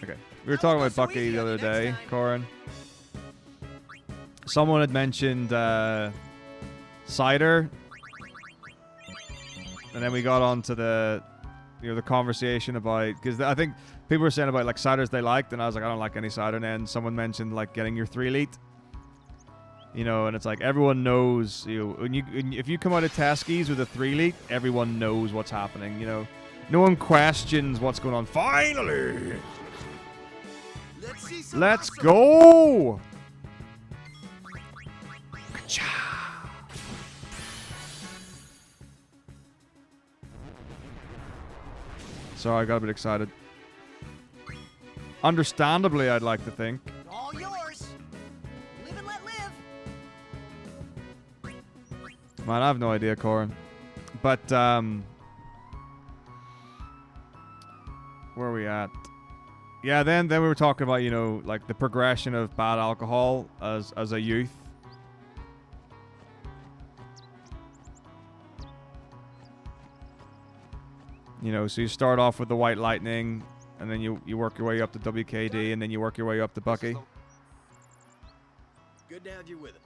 Okay, we were talking about Bucky the other day, Corin. someone had mentioned cider, and then we got on to the the conversation about, because I think people were saying about like ciders they liked, and I was like, I don't like any cider. And then someone mentioned like getting your 3-liter. And it's like everyone knows, if you come out of Teskey's with a 3-liter, everyone knows what's happening. No one questions what's going on. Finally, let's go. Sorry, I got a bit excited. Understandably, I'd like to think. All yours. Live and let live. Man, I have no idea, Corin. But, where are we at? Yeah, then we were talking about, like the progression of bad alcohol as a youth. So you start off with the White Lightning, and then you work your way up to WKD, and then you work your way up to Bucky. Good to have you with it.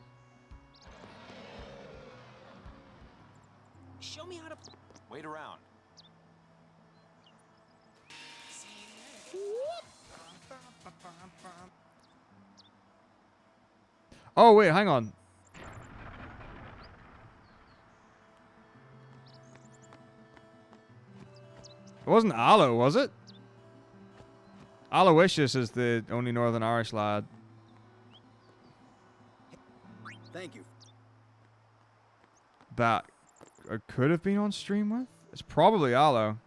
Show me how to. Wait around. Oh, wait, hang on. It wasn't Aloe, was it? Aloysius is the only Northern Irish lad. Thank you. That I could have been on stream with? It's probably Aloe.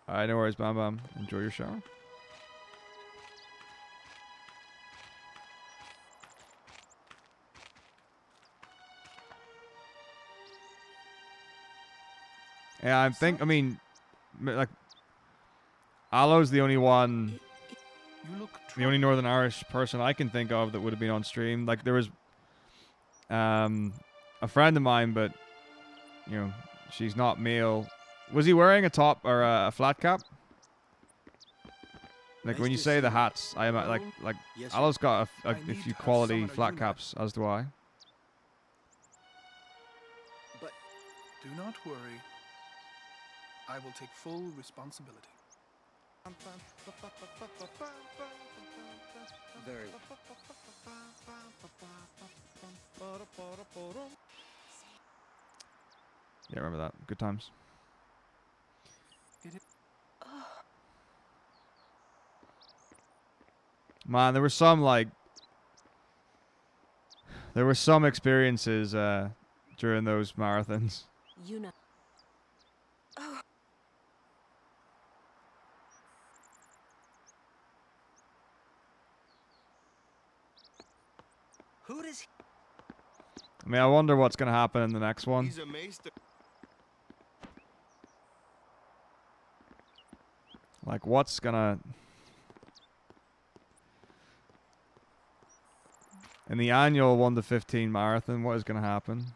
Alright, no worries, Bam Bam. Enjoy your shower. Yeah, I mean, like, Aloe's the only one, the only Northern Irish person I can think of that would have been on stream. Like, there was a friend of mine, but, she's not male. Was he wearing a top or a flat cap? Like, when you say the hats, I am like Yes, Aloe's got a few quality flat caps, as do I. But do not worry. I will take full responsibility. very. Yeah, remember that. Good times. Man, there were some experiences during those marathons. Who does? I mean, I wonder what's gonna happen in the next one. He's a maester. Like, what's gonna... In the annual 1 to 15 marathon, what is gonna happen?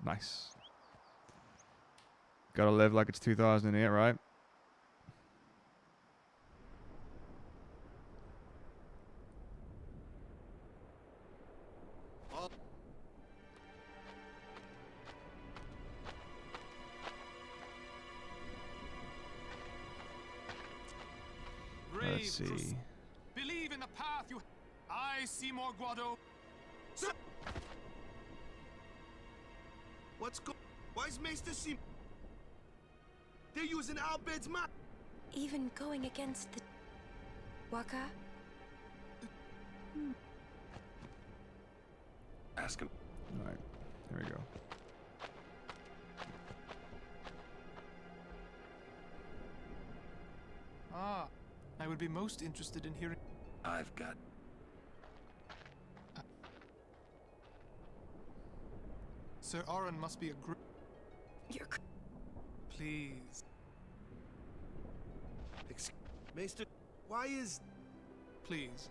Nice. Gotta live like it's 2008, right? Let's see. Believe in the path you. I see more Guado. What's go? Why is Maester see? They're using Albed's map. Even going against the Waka? Ask him. All right, there we go. Ah, I would be most interested in hearing. I've got. Sir Oren must be a great. You're... Please. Maester, why is Please.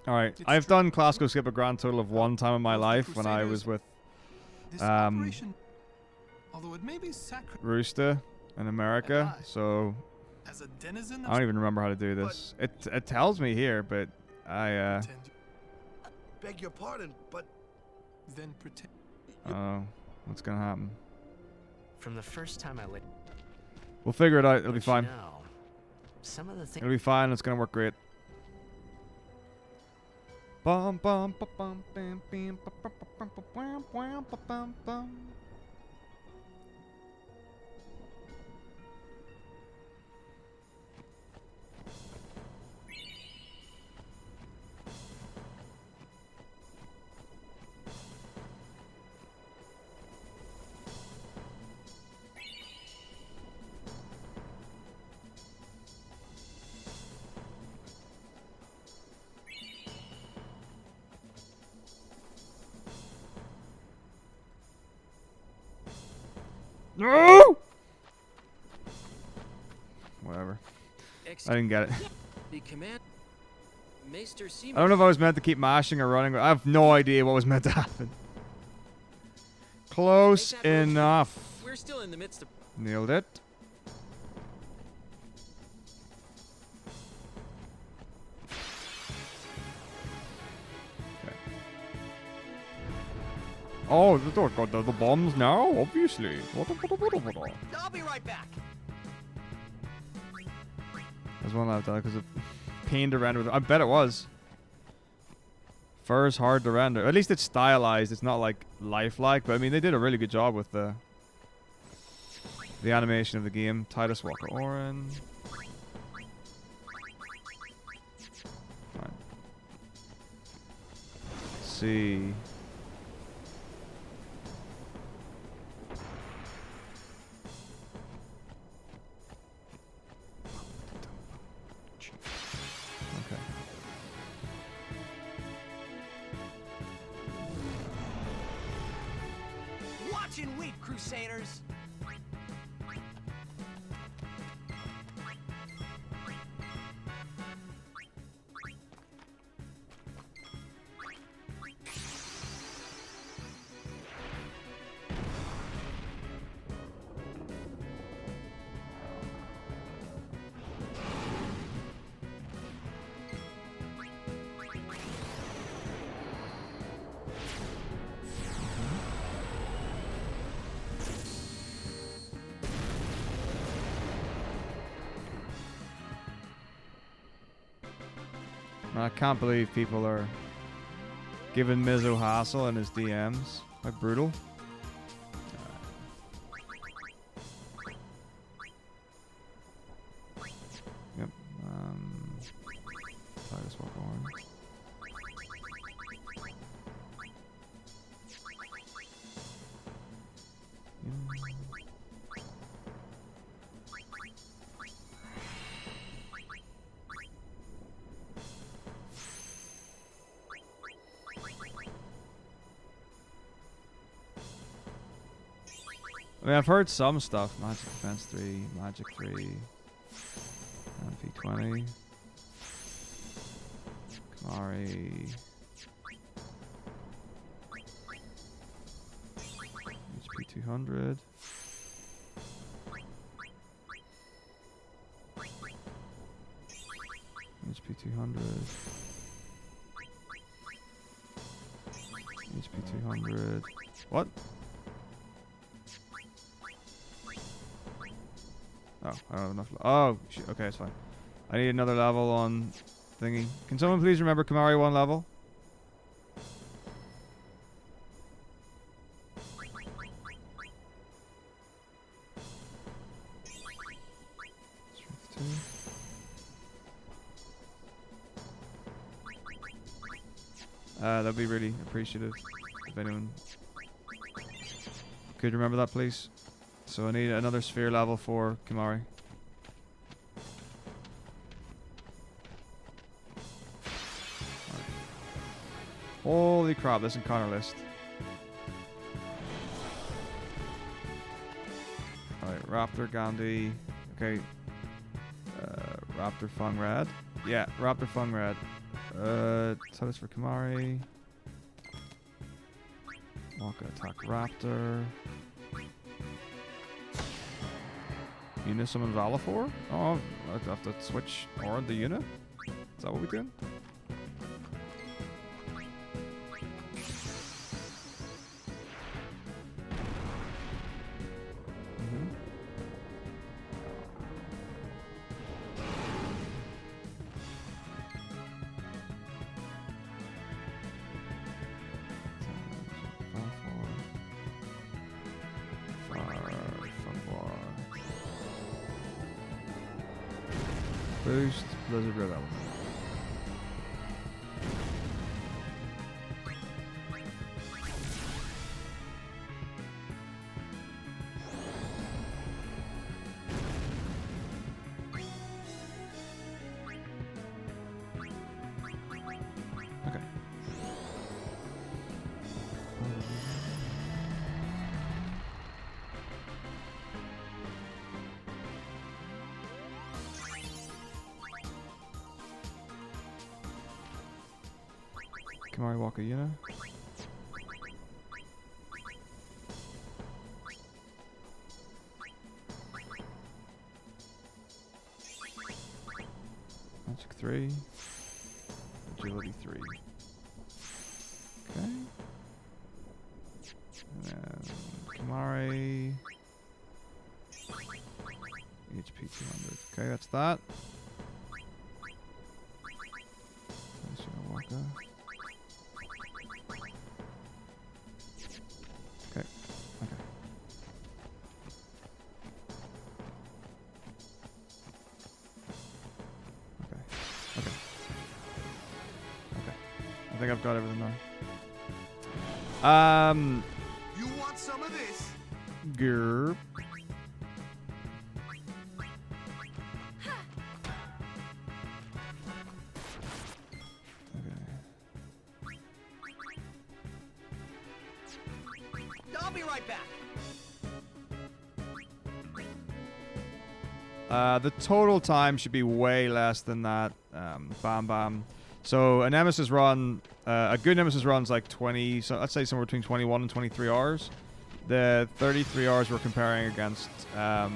Alright, It's I've true. done classical skip a grand total of one time in my Those life when I Crusaders- was with This Um, operation, although it may be sacred Rooster in America, And I- so as a denizen I of don't even remember how to do this. It tells me here, but I pretend, Beg your pardon, but then pretend. don't know what's gonna happen. From the first time I lit. We'll figure it out. It'll be But you fine. know, some of the things. It'll be fine. It's gonna work great. Bum bum ba bum bam bam ba bum ba bum ba wham wham ba bum bum. No! Whatever. I didn't get it. The command. Maester I don't know if I was meant to keep mashing or running. I have no idea what was meant to happen. Close enough. We're still in the midst of. Nailed it. Okay. Oh, the bombs now, obviously. I'll be right back. There's one left because of pain to render with. I bet it was. Fur's hard to render. At least it's stylized. It's not like lifelike, but I mean they did a really good job with the animation of the game. Titus Walker Oren. Right. Let's see. Okay. Watch and weep, Crusaders. I can't believe people are giving Mizzo hassle in his DMs. How brutal. Yep. Titus Walker Oren. I mean, I've heard some stuff. Magic Defense 3, Magic 3, MP20, Kamari, HP 200. HP 200. HP 200. What? Oh, I don't have enough. Oh, shit. Okay, it's fine. I need another level on thingy. Can someone please remember Kamari 1 level? Strength 2. That'd be really appreciative if anyone could remember that, please. So I need another sphere level for Kamari. Right. Holy crap, this encounter list. Alright, Raptor, Gandhi. Okay. Raptor, Fung Rad. Yeah, Raptor Fun Red. Toast for Kamari. Waka attack Raptor. Una summon Valafor? Oh, I'd have to switch Aura to Una? Is that what we're doing? Boost, Blizzard Red Element. Okay. Kamari Waka Una. Magic 3. Agility 3. Okay. And then Kamari. HP 200. Okay, that's that. Waka. Okay. Okay. Okay. Okay. Okay. I think I've got everything done. You want some of this? Grr. I'll be right back. The total time should be way less than that. Bam bam. So a Nemesis run, a good Nemesis run's like 20, so I'd say somewhere between 21 and 23 hours. The 33 hours we're comparing against Oh,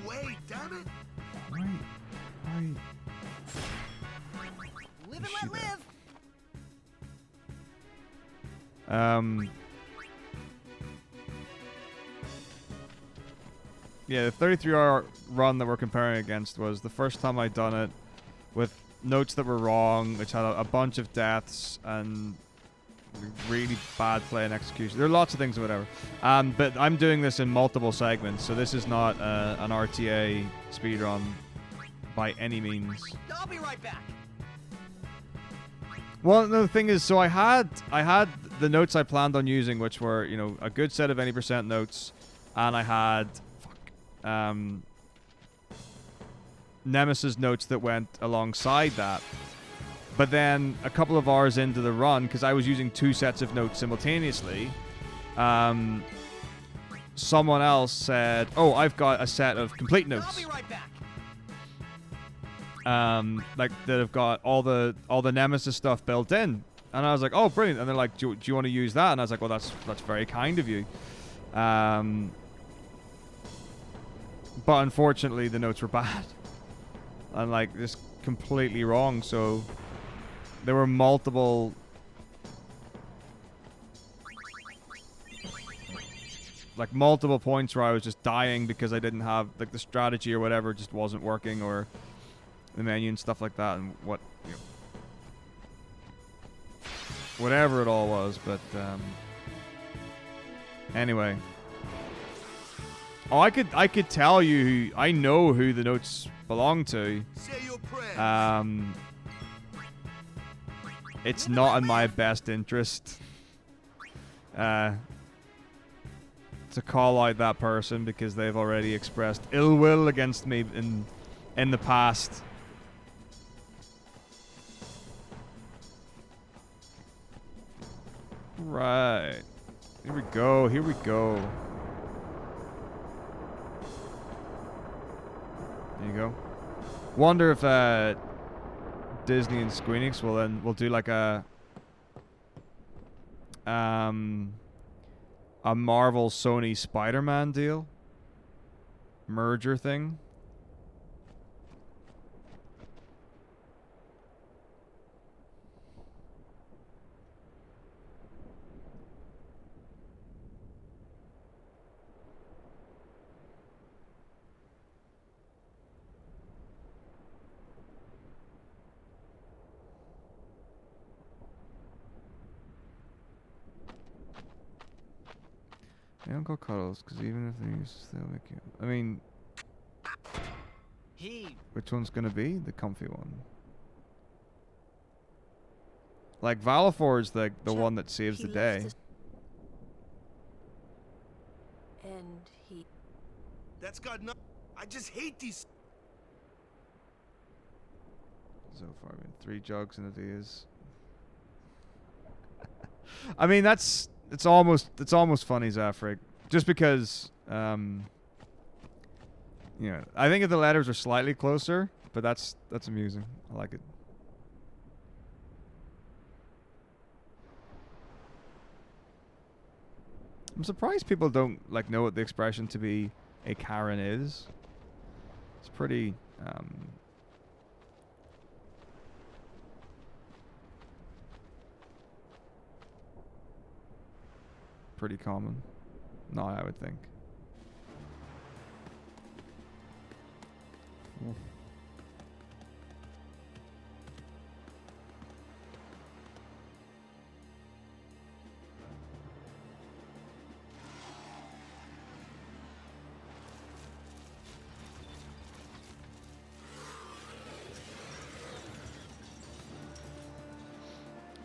wait, damn it! Wait. Live and let live. Yeah, the 33-hour run that we're comparing against was the first time I'd done it with notes that were wrong, which had a bunch of deaths and really bad play and execution. There are lots of things or whatever. But I'm doing this in multiple segments, so this is not an RTA speedrun by any means. I'll be right back. Well, no, the thing is, so I had the notes I planned on using, which were, you know, a good set of any percent notes, and I had Nemesis notes that went alongside that. But then a couple of hours into the run, because I was using two sets of notes simultaneously, someone else said, "Oh, I've got a set of complete notes." I'll be right back. Like that have got all the Nemesis stuff built in, and I was like, "Oh, brilliant!" And they're like, "Do you want to use that?" And I was like, "Well, that's very kind of you." But unfortunately, the notes were bad, and like just completely wrong. So there were multiple points where I was just dying because I didn't have like the strategy or whatever just wasn't working, or the menu and stuff like that, and whatever it all was. But anyway, I could tell you I know who the notes belong to. Say your prayers. It's not in my best interest to call out that person because they've already expressed ill will against me in the past. Right. Here we go. Here we go. There you go. Wonder if Disney and Square-Enix will do like a Marvel Sony Spider-Man deal merger thing. They don't go cuddles, because even if they use, they'll make you. I mean, which one's gonna be the comfy one? Like Valifor is the one that saves the day. And he. That's got no. I just hate these. So far, I've been 3 jugs and it is. I mean, it's almost funny, Zafrig, just because you know, I think if the letters are slightly closer, but that's amusing. I like it. I'm surprised people don't like know what the expression to be a Karen is. It's pretty pretty common. No, I would think. Oof.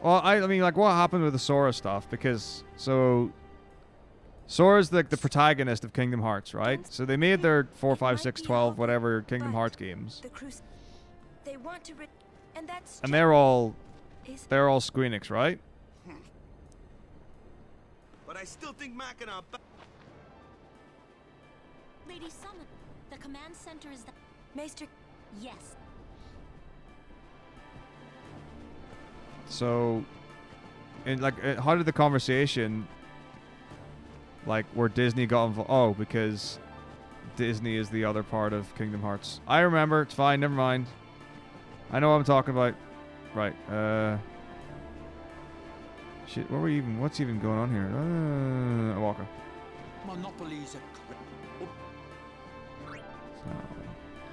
Well, I mean, like, what happened with the Sora stuff? Because, so, Sora's the protagonist of Kingdom Hearts, right? So they made their 4, 5, 6, 12, whatever Kingdom Hearts games. They want to And they're all Square-Enix, right? But I still think Machina. Lady Summon, the command center is the... Maester. Yes. So, and like, how did the conversation, like, where Disney got involved? Oh, because Disney is the other part of Kingdom Hearts. I remember. It's fine. Never mind. I know what I'm talking about. Right. Shit. What's even going on here? Walker. Monopolies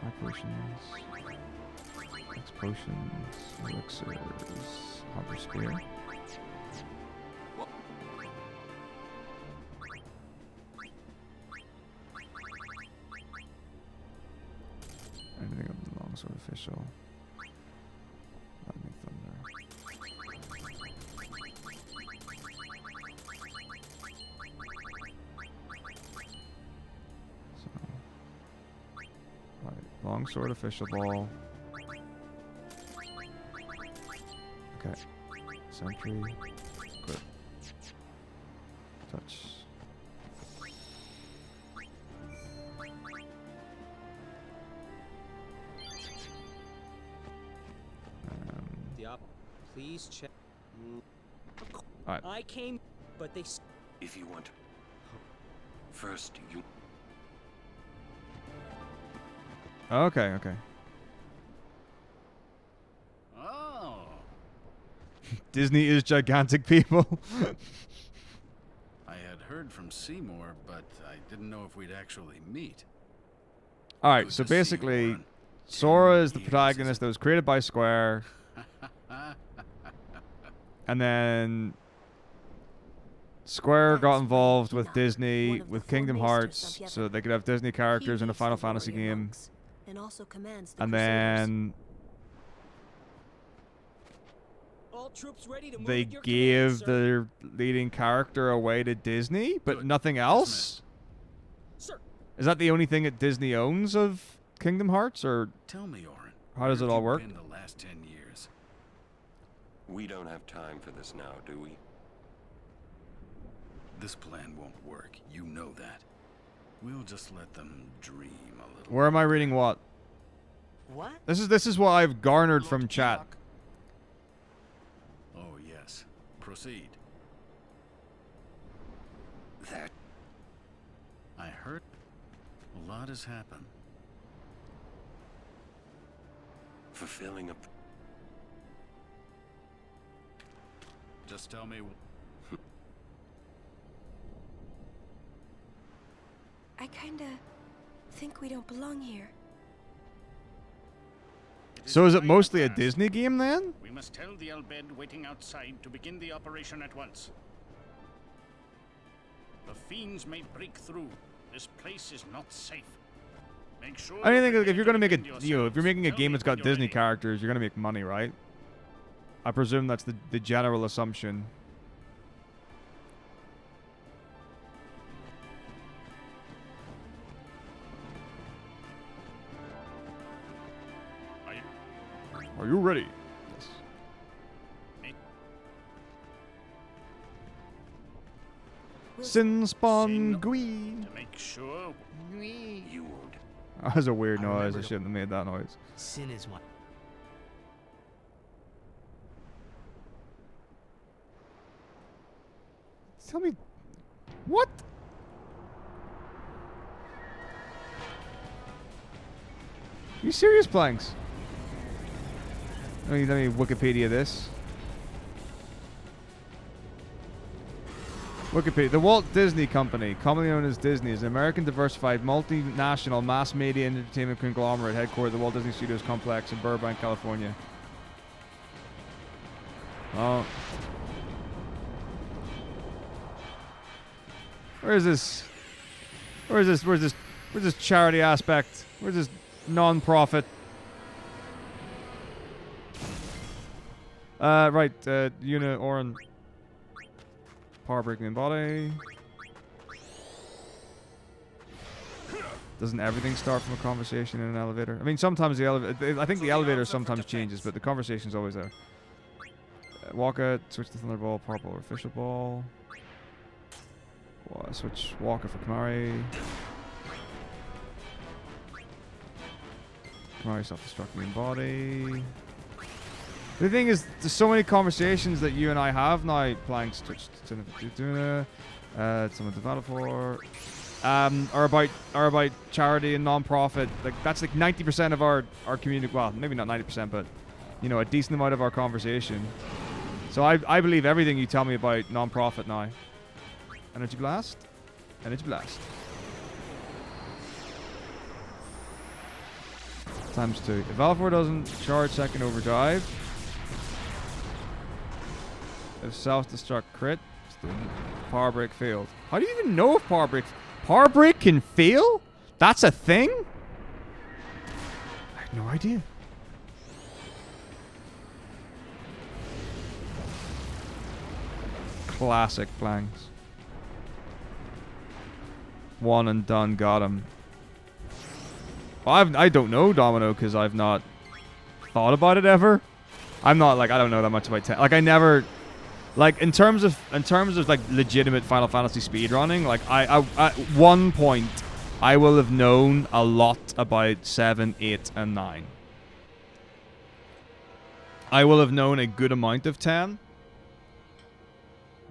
High potions. X potions. Elixirs. Hopper Spear. Anything of the longsword official. Lightning Thunder. So, right, longsword official ball. Okay. Sentry. Good. Touch. Please check. Alright. I came, but they... If you want to. First, you... Okay, okay. Oh. Disney is gigantic, people. I had heard from Seymour, but I didn't know if we'd actually meet. Alright, so basically, Sora is the protagonist that was created by Square. And then Square got involved with Disney, with Kingdom Hearts, so they could have Disney characters in a Final Fantasy game. And then they gave their leading character away to Disney, but nothing else? Is that the only thing that Disney owns of Kingdom Hearts, or tell me, Orin, how does it all work? In the last 10 years. We don't have time for this now, do we? This plan won't work. You know that. We'll just let them dream a little. Where am I reading what? What? This is what I've garnered from chat. Oh, yes. Proceed. That I heard a lot has happened. fulfilling a... Just tell me... I kinda think we don't belong here. So is it mostly a Disney game then? We must tell the Elbed waiting outside to begin the operation at once. The fiends may break through. This place is not safe. Make sure. I think if you're gonna make defend a yourselves. if you're making a Tell game me that's when got you're Disney ready. characters, you're gonna make money, right? I presume that's the general assumption. Are you ready? Yes. Sin spawn gui. To make sure. You won't. That was a weird I noise. I remember shouldn't have made that noise. Sin is what. Tell me, what? Are you serious, Planks? Let me Wikipedia this. Wikipedia. The Walt Disney Company, commonly known as Disney, is an American diversified multinational mass media and entertainment conglomerate headquartered at the Walt Disney Studios complex in Burbank, California. Oh. Where's this charity aspect? Where's this non-profit? Right, Una Oren. Power breaking in body. Doesn't everything start from a conversation in an elevator? I mean, sometimes the elevator... I think the elevator sometimes changes, but the conversation's always there. Walker, switch to Thunderball, power ball, official ball. Switch Walker for Kamari. Kamari self-destructing in body. The thing is, there's so many conversations that you and I have now. Planks, switch to some of the battle for. Are about charity and non-profit. Like that's like 90% of our community. Well, maybe not 90%, but you know, a decent amount of our conversation. So I believe everything you tell me about non-profit now. Energy blast. Energy blast. Times 2. If Valfor doesn't charge second overdrive. If self-destruct crit. Power break failed. How do you even know if power break can fail? That's a thing? I have no idea. Classic Planks. One and done, got him. Well, I don't know Domino because I've not thought about it ever. I'm not like I don't know that much about like I never like in terms of like legitimate Final Fantasy speedrunning. Like I at one point I will have known a lot about 7, 8, and 9. I will have known a good amount of 10.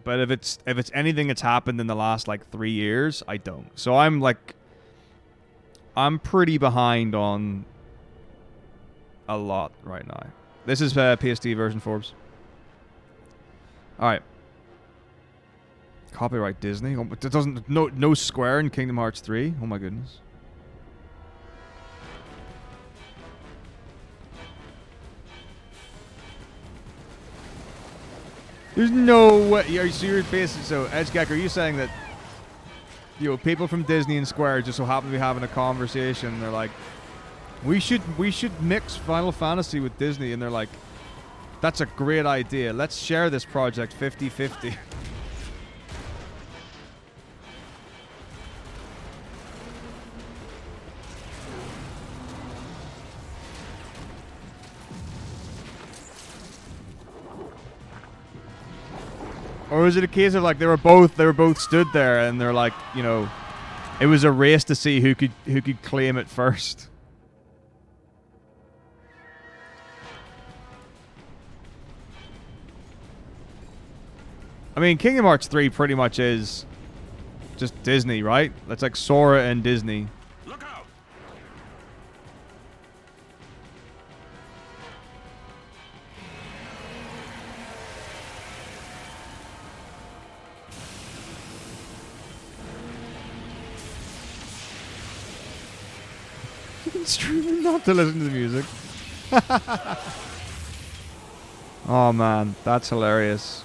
But if it's anything that's happened in the last like 3 years, I don't. So I'm pretty behind on a lot right now. This is PSD version Forbes. All right. Copyright Disney. Oh, it doesn't no Square in Kingdom Hearts 3. Oh my goodness. There's no way. So you're basically Edgegeck, are you saying that people from Disney and Square just so happen to be having a conversation? They're like, we should mix Final Fantasy with Disney, and they're like, that's a great idea. Let's share this project 50-50. Or was it a case of like they were both stood there and they're like, you know, it was a race to see who could claim it first. I mean, Kingdom Hearts 3 pretty much is just Disney, right? That's like Sora and Disney. Look out! Streaming not to listen to the music. Oh man, that's hilarious.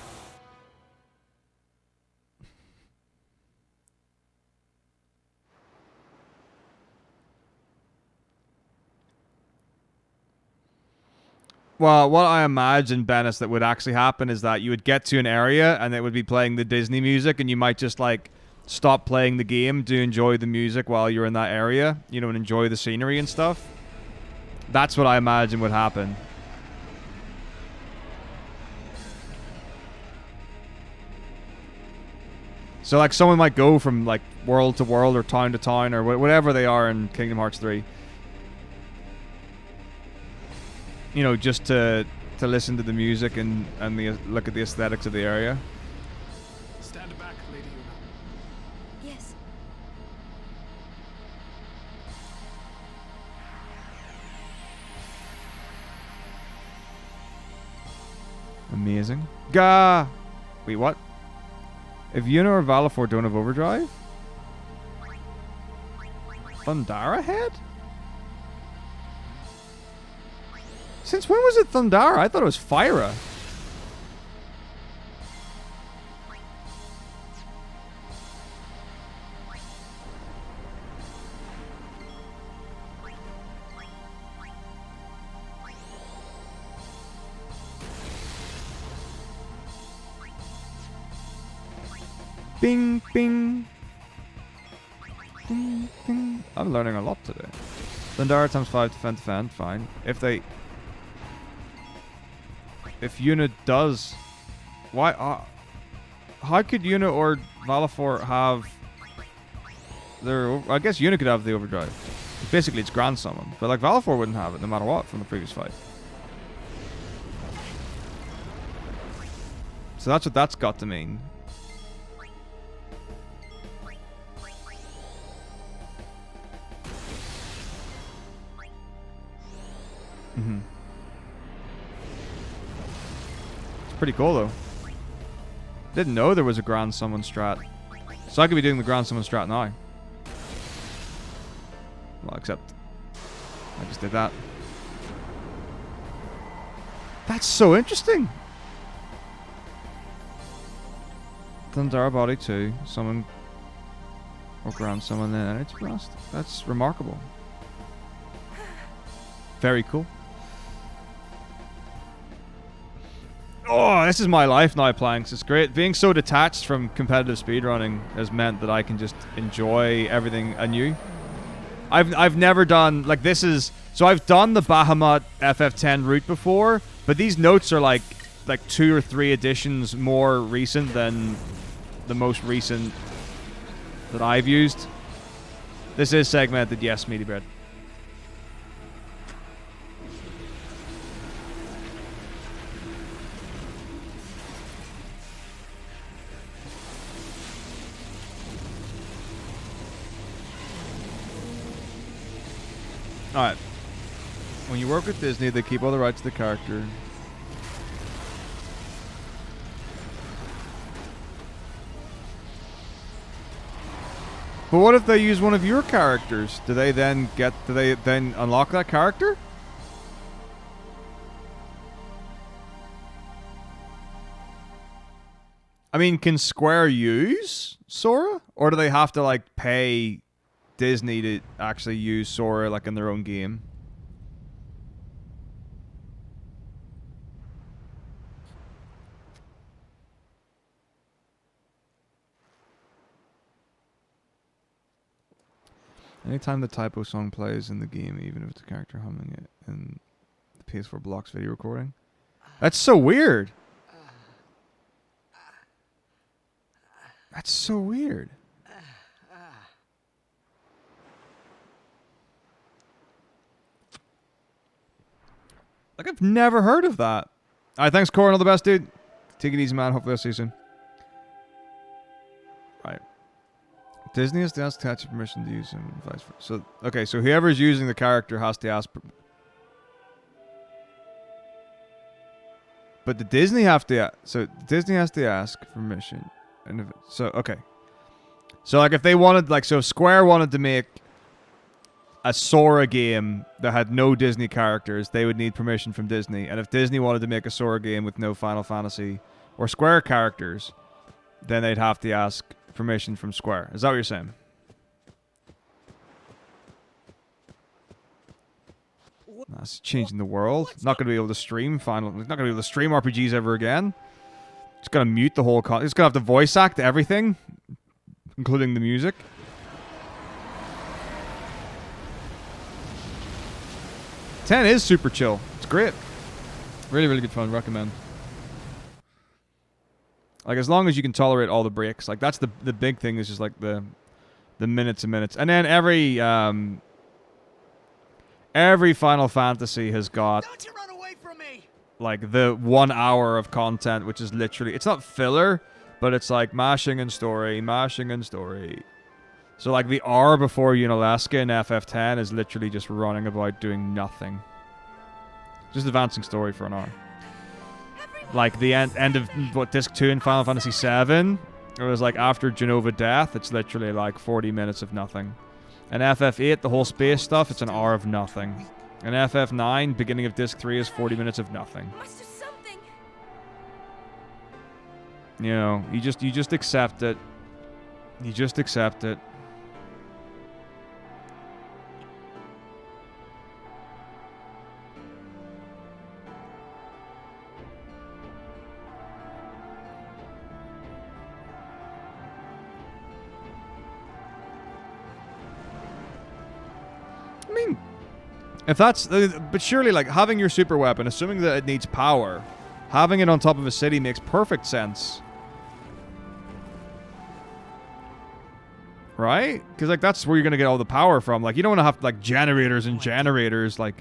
Well, what I imagine, Bennis, that would actually happen is that you would get to an area and it would be playing the Disney music and you might just like stop playing the game to enjoy the music while you're in that area, you know, and enjoy the scenery and stuff. That's what I imagine would happen. So like someone might go from like world to world or town to town or whatever they are in Kingdom Hearts 3. You know, just to listen to the music and look at the aesthetics of the area. Stand back, Lady Yuna. Yes. Amazing. Gah! Wait, what? If Yuna or Valifor don't have overdrive? Thundara head? Since when was it Thundara? I thought it was Fyra. Bing, bing. Bing, bing. I'm learning a lot today. Thundara times 5 defend, fine. If Yuna does... Why... how could Yuna or Valifor have their... I guess Yuna could have the overdrive. Basically, it's Grand Summon. But like Valifor wouldn't have it no matter what from the previous fight. So that's what that's got to mean. Mm-hmm. It's pretty cool though. Didn't know there was a Grand Summon strat. So I could be doing the Grand Summon strat now. Well, except I just did that. That's so interesting. Thundara Body 2, Summon or Grand Summon, then Energy Blast. That's remarkable. Very cool. Oh, this is my life now playing. It's great. Being so detached from competitive speedrunning has meant that I can just enjoy everything anew. I've never done like this is so I've done the Bahamut FF10 route before, but these notes are like 2 or 3 editions more recent than the most recent that I've used. This is segmented, yes, meaty bread. Alright. When you work with Disney, they keep all the rights to the character. But what if they use one of your characters? Do they then unlock that character? I mean, can Square use Sora? Or do they have to like pay Disney to actually use Sora like in their own game? Anytime the typo song plays in the game, even if it's a character humming it and the PS4 blocks video recording. That's so weird. That's so weird. Like, I've never heard of that. All right, thanks, Corin. All the best, dude. Take it easy, man. Hopefully I'll see you soon. Right. Disney has to ask to catch permission to use him. Vice versa. So, okay, so whoever's using the character has to ask. But the Disney have to. So Disney has to ask permission. And if, so okay. So like if they wanted, like, so if Square wanted to make a Sora game that had no Disney characters, they would need permission from Disney. And if Disney wanted to make a Sora game with no Final Fantasy or Square characters, then they'd have to ask permission from Square. Is that what you're saying? That's changing the world. Not going to be able to stream Final. Not going to be able to stream RPGs ever again. It's going to mute the whole. It's going to have to voice act everything, including the music. Ten is super chill. It's great. Really, really good fun. Recommend. Like, as long as you can tolerate all the breaks. Like, that's the big thing, is just like the minutes and minutes. And then every Final Fantasy has got, Don't you run away from me! like, the 1 hour of content, which is literally, it's not filler, but it's like mashing and story, mashing and story. So, like, the hour before Unalaska in FF10 is literally just running about doing nothing. Just advancing story for an hour. Like, the end of, what, Disc 2 in Final Fantasy 7, it was like, after Genova Death, it's literally like 40 minutes of nothing. And FF8, the whole space stuff, it's an hour of nothing. And FF9, beginning of Disc 3, is 40 minutes of nothing. You know, you just accept it. You just accept it. I mean, if that's, but surely, like, having your super weapon, assuming that it needs power, having it on top of a city makes perfect sense. Right? Because, like, that's where you're going to get all the power from. Like, you don't want to have, like, generators and generators, like,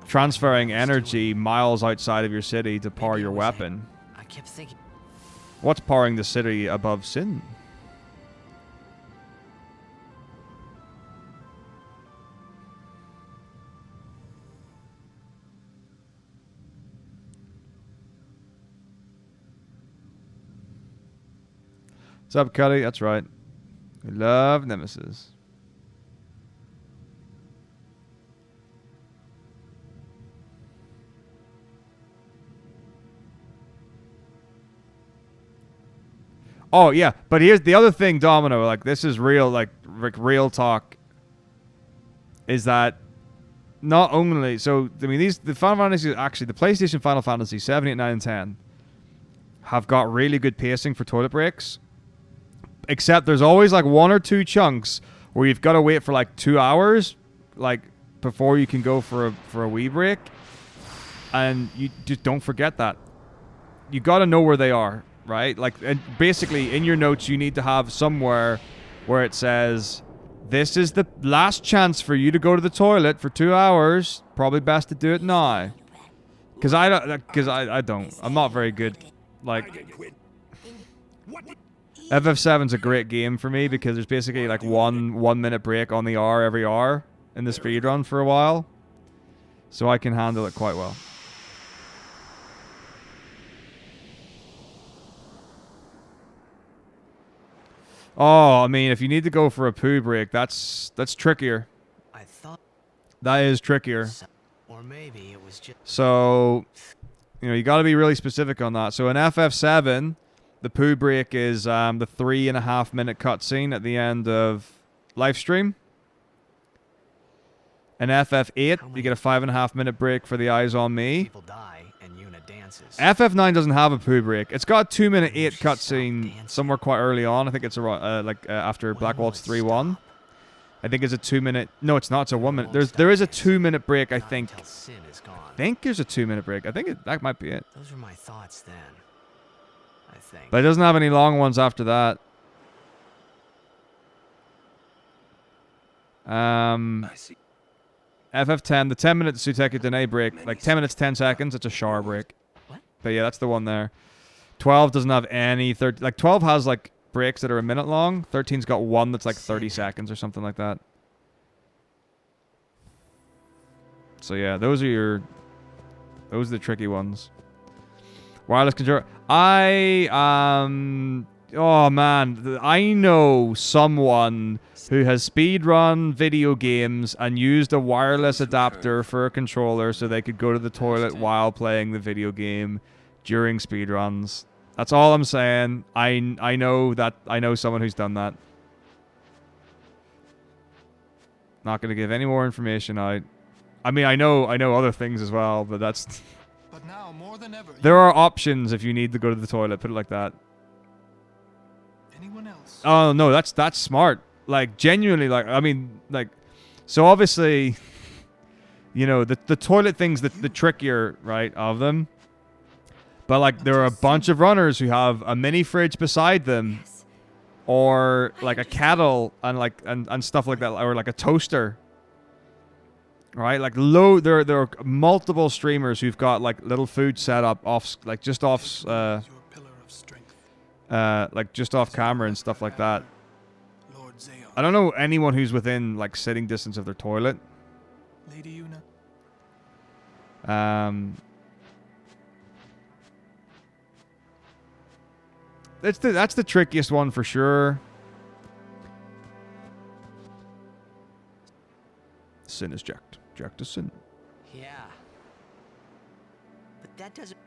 transferring energy miles outside of your city to power your weapon. I kept thinking. What's powering the city above Sin? What's up, Cuddy? That's right. We love Nemesis. Oh, yeah. But here's the other thing, Domino. Like, this is real, like, real talk. Is that not only... So, I mean, the Final Fantasy... Actually, the PlayStation Final Fantasy 7, 8, 9, and 10 have got really good pacing for toilet breaks. Except there's always, like, 1 or 2 chunks where you've got to wait for, like, 2 hours, like, before you can go for a wee break. And you just don't forget that. You got to know where they are, right? Like, and basically, in your notes, you need to have somewhere where it says, this is the last chance for you to go to the toilet for 2 hours. Probably best to do it now. Because I don't. I'm not very good. Like... FF7's a great game for me because there's basically like one minute break on the hour every hour in the speedrun for a while. So I can handle it quite well. Oh, I mean, if you need to go for a poo break, that's trickier. I thought that is trickier. Or maybe it was just... So, you know, you got to be really specific on that. So in FF7... the poo break is the 3.5 minute cutscene at the end of Livestream. In FF8, you get a 5.5 minute break for the Eyes on Me. People die and Yuna dances. FF9 doesn't have a poo break. It's got a 2-minute 8 cutscene somewhere quite early on. I think it's around, after Black Waltz 3-1. I think it's a 2-minute. No, it's not. It's a 1 minute. There is a 2-minute break. I think. I think there's a 2-minute break. I think that might be it. Those were my thoughts then. I think. But it doesn't have any long ones after that. I see. FF10, the 10-minute Suteki Dene break, like 10 minutes, 10 seconds, it's a shower break. What? But yeah, that's the one there. 12 doesn't have any, like 12 has like breaks that are a minute long. 13's got one that's like 30 seconds or something like that. So yeah, those are the tricky ones. Wireless controller. Oh man, I know someone who has speedrun video games and used a wireless adapter for a controller so they could go to the toilet while playing the video game during speedruns. That's all I'm saying. I know someone who's done that. Not gonna give any more information out. I mean, I know other things as well, but that's. But now more than ever. There are options if you need to go to the toilet. Put it like that. Anyone else? Oh no, that's smart. Like genuinely, like I mean, like, so obviously, you know, the toilet thing's the trickier, right, of them. But like, there are a bunch of runners who have a mini fridge beside them, or like a kettle and like and stuff like that, or like a toaster. Right, like there are multiple streamers who've got like little food set up off, like just off, like just off camera and stuff like that. I don't know anyone who's within like sitting distance of their toilet. Lady Una. That's the trickiest one for sure. Sin is jacked. Jacked is sin. Yeah. But that doesn't...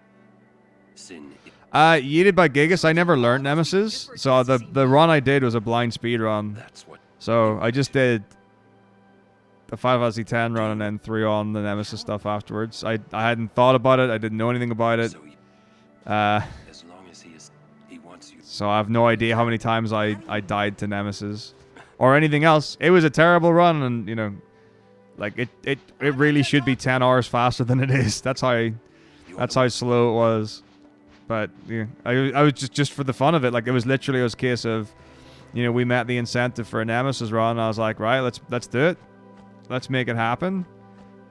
Sin. Yeeted by Gigas. I never learned Nemesis, so the run I did was a blind speed run. That's what. So I just did the 5Z10 run and then 3 on the Nemesis stuff afterwards. I hadn't thought about it. I didn't know anything about it. As long as he wants you. So I have no idea how many times I died to Nemesis or anything else. It was a terrible run, and you know, like it really should be 10 hours faster than it is. That's how slow it was. But yeah, I was just for the fun of it. Like it was literally a case of, you know, we met the incentive for a Nemesis run. And I was like, right, let's do it. Let's make it happen.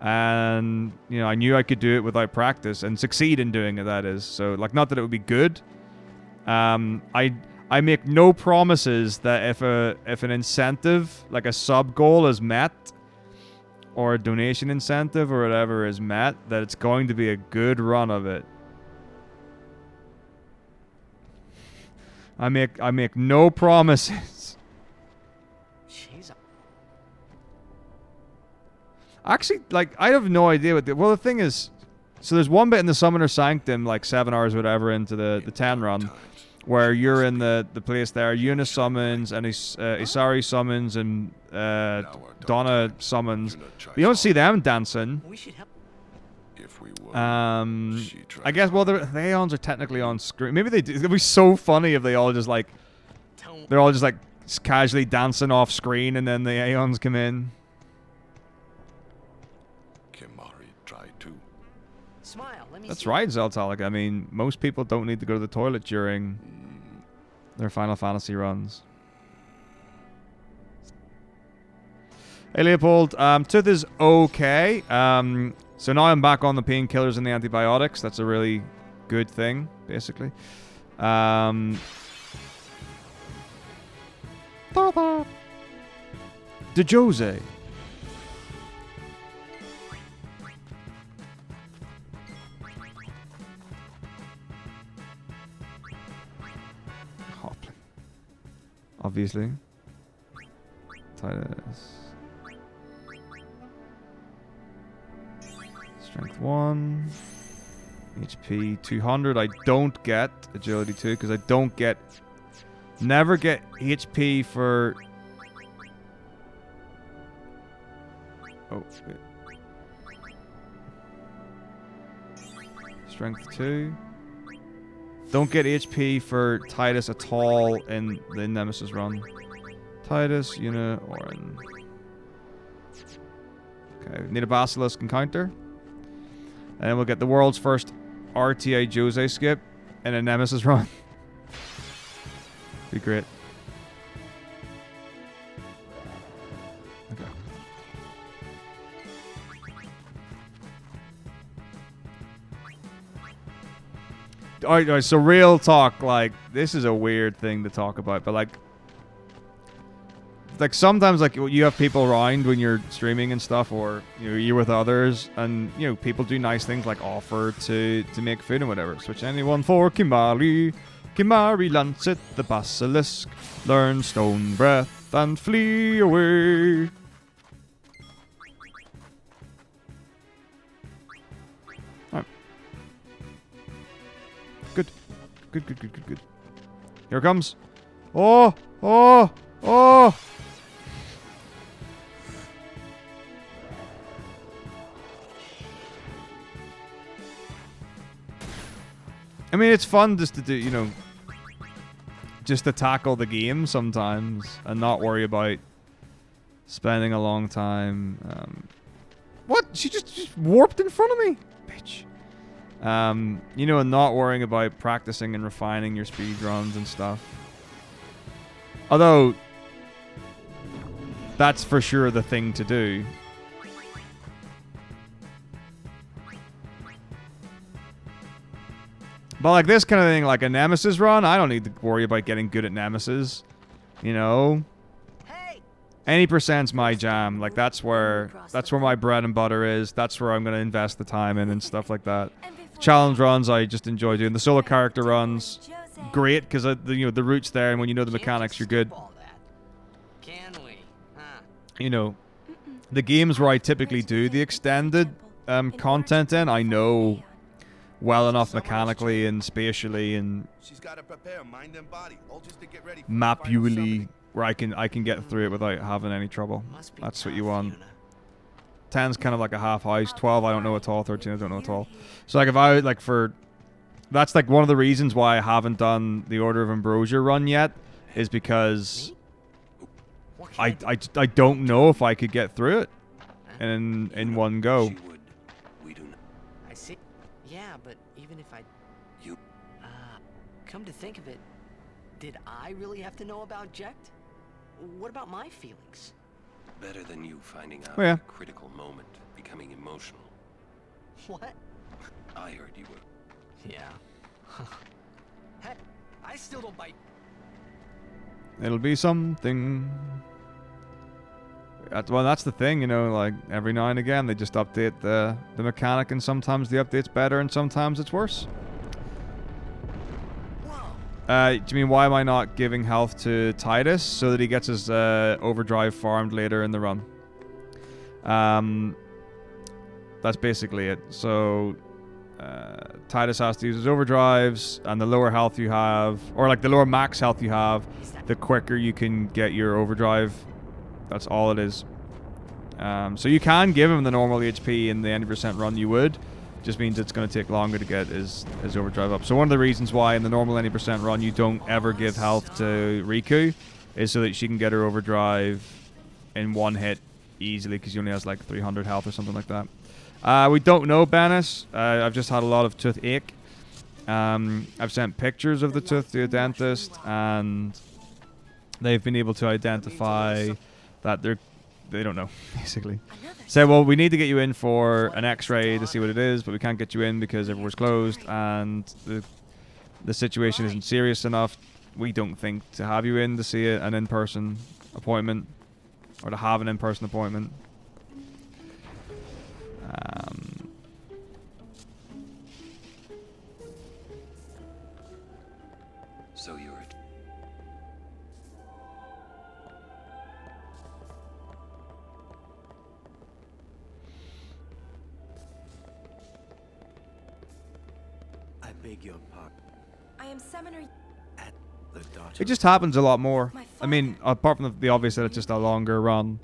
And you know, I knew I could do it without practice and succeed in doing it. That is, so like, not that it would be good. I make no promises that if an incentive, like a sub goal, is met, or a donation incentive or whatever is met, that it's going to be a good run of it. I make no promises. Jeez. Actually, like, I have no idea what the thing is. So there's one bit in the Summoner Sanctum, like 7 hours or whatever into the 10 run, where you're in the place there. Yuna summons, and Isari summons, and Donna summons. But you don't see them dancing. We should help. I guess, well, the Aeons are technically on screen. Maybe they do. It'd be so funny if they all just like, they're all just like casually dancing off screen, and then the Aeons come in. Smile. Let me That's see. right, Zeltalic. I mean, most people don't need to go to the toilet during their Final Fantasy runs. Hey, Leopold. Tooth is okay. So now I'm back on the painkillers and the antibiotics. That's a really good thing, basically. De Jose. Hoplin. Obviously. Titus. Strength 1. HP 200. I don't get agility 2 because I don't get... Never get HP for... Oh, wait. Strength 2. Don't get HP for Titus at all in the Nemesis run. Titus, Una, Orin. Okay, need a Basilisk encounter. And then we'll get the world's first RTA Jose skip in a Nemesis run. Be great. Okay. Alright, so real talk, like, this is a weird thing to talk about, but like sometimes like you have people around when you're streaming and stuff, or you're with others, and people do nice things like offer to make food and whatever. Switch anyone for Kimari. Kimari Lancet, the basilisk, learn stone breath and flee away. Alright. Good. Good. Here it comes. Oh! I mean, it's fun just to do, just to tackle the game sometimes and not worry about spending a long time. What? She just warped in front of me? Bitch. And not worrying about practicing and refining your speedruns and stuff. Although, that's for sure the thing to do. But like this kind of thing, like a Nemesis run, I don't need to worry about getting good at Nemesis. Any percent's my jam. Like that's where my bread and butter is. That's where I'm gonna invest the time in and stuff like that. Challenge runs, I just enjoy doing. The solo character runs, great because the route's there, and when you know the mechanics, you're good. The games where I typically do the extended content in, I know well enough mechanically and spatially and mapually where I can get through it without having any trouble. That's what you want. 10's kind of like a half house. 12 I don't know at all. 13 I don't know at all. So like if I that's like one of the reasons why I haven't done the Order of Ambrosia run yet, is because I don't know if I could get through it in one go. I see. Yeah, but even if I... come to think of it, did I really have to know about Jekt? What about my feelings? Better than you finding out Oh, yeah. at a critical moment, becoming emotional. What? I heard you were. Yeah. Heck, I still don't bite. It'll be something. Well, that's the thing, like every now and again they just update the mechanic, and sometimes the update's better and sometimes it's worse. Do you mean why am I not giving health to Titus so that he gets his overdrive farmed later in the run? That's basically it. So Titus has to use his overdrives, and the lower health you have, or like the lower max health you have, the quicker you can get your overdrive. That's all it is. So you can give him the normal HP in the 90% run you would. Just means it's going to take longer to get his overdrive up. So one of the reasons why in the normal 90% run you don't ever give health to Riku is so that she can get her overdrive in one hit easily, because she only has like 300 health or something like that. We don't know Bennis. I've just had a lot of toothache. I've sent pictures of the tooth to a dentist, and they've been able to identify that they don't know, basically. Say, well, we need to get you in for an x-ray to see what it is, but we can't get you in because everywhere's closed and the situation isn't serious enough. We don't think to have you in to see an in-person appointment, or to have an in-person appointment. So you're... I beg your pardon. I am summoner. At the daughter. It just happens a lot more. I mean, apart from the obvious that it's just a longer run.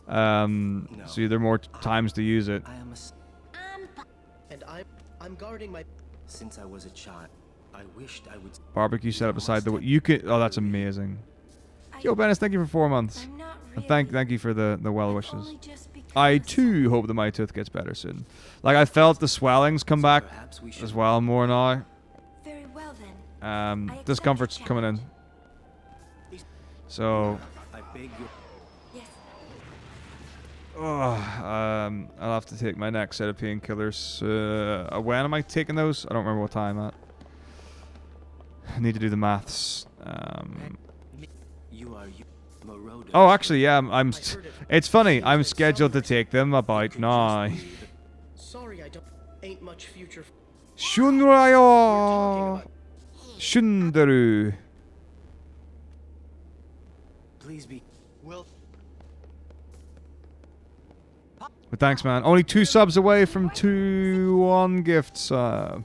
So there are more times to use it. I am and I'm guarding my... Since I was a child, I wished I would... Barbecue set up beside the... You could... Oh, that's amazing. Yo, Bennis, thank you for 4 months. And thank you for the well wishes. I, too, hope that my tooth gets better soon. Like, I felt the swellings come back as well more now. Very well then. Discomfort's coming in. So... I beg your... I'll have to take my next set of painkillers. When am I taking those? I don't remember what time at. I need to do the maths. You are Moroder. Oh, actually, yeah. It's funny. I'm scheduled to take them about now. Sorry, I don't. Ain't much future. Shunrayo. Shundaru. Please be. Well. But thanks, man. Only 2 subs away from 1 gift sub.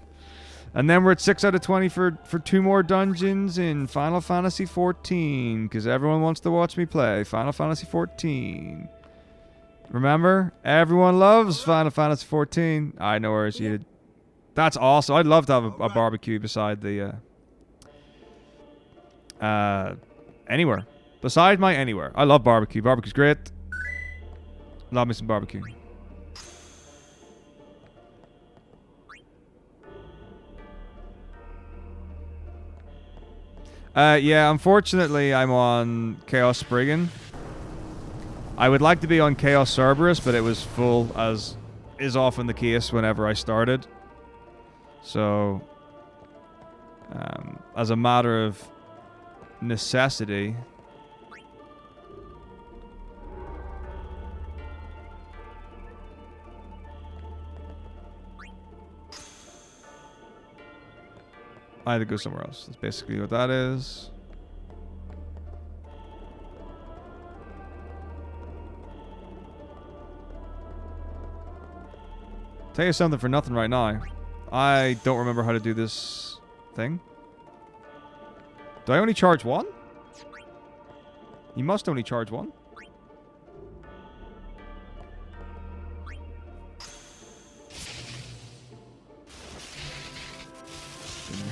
And then we're at 6 out of 20 for 2 more dungeons in Final Fantasy 14. Because everyone wants to watch me play Final Fantasy 14. Remember? Everyone loves Final Fantasy 14. I know where it's heated. That's awesome. I'd love to have a barbecue beside the... anywhere. Beside my anywhere. I love barbecue. Barbecue's great. Love me some barbecue. Yeah, unfortunately, I'm on Chaos Spriggan. I would like to be on Chaos Cerberus, but it was full, as is often the case whenever I started. So, as a matter of necessity... I had to go somewhere else. That's basically what that is. Tell you something for nothing right now. I don't remember how to do this thing. Do I only charge 1? You must only charge 1.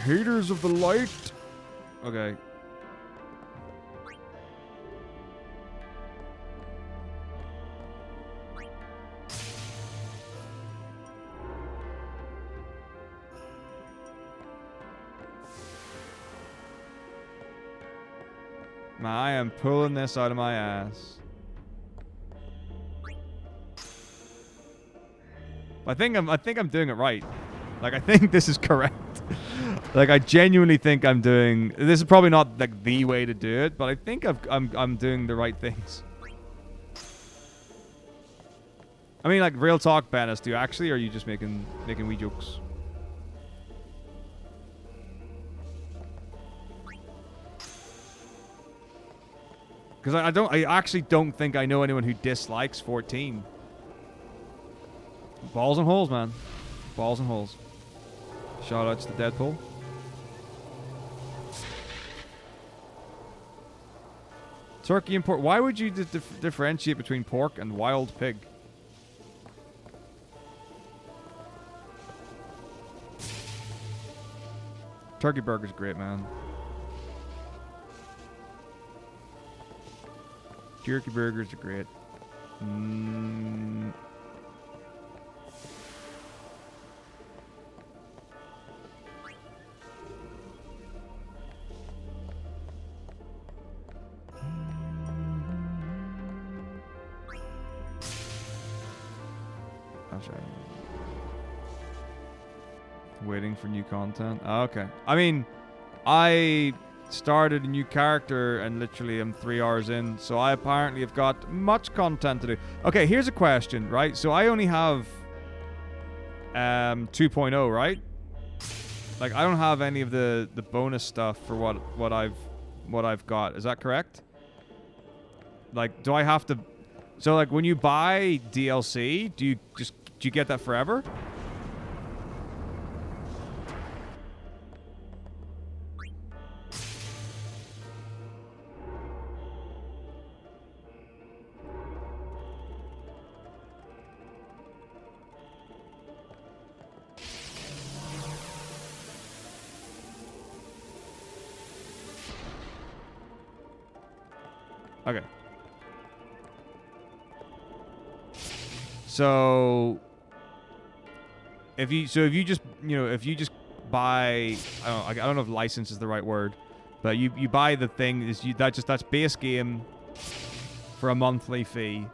Haters of the light. Okay. Man, I am pulling this out of my ass. I think I'm doing it right. Like, I think this is correct. Like, I genuinely think I'm doing... This is probably not, like, the way to do it, but I think I'm doing the right things. I mean, like, real talk, Bennis, do you actually, or are you just making wee jokes? Because I actually don't think I know anyone who dislikes 14. Balls and holes, man. Balls and holes. Shout outs to Deadpool. Turkey and pork. Why would you differentiate between pork and wild pig? Turkey burger's great, man. Turkey burgers are great. Waiting for new content. Oh, okay. I mean, I started a new character and literally I'm 3 hours in, so I apparently have got much content to do. Okay, here's a question, right? So I only have 2.0, right? Like, I don't have any of the bonus stuff for what I've got. Is that correct? Like, do I have to... So, like, when you buy DLC, do you get that forever? Okay. So if you just buy, I don't know if license is the right word, but you buy the thing, that's base game for a monthly fee.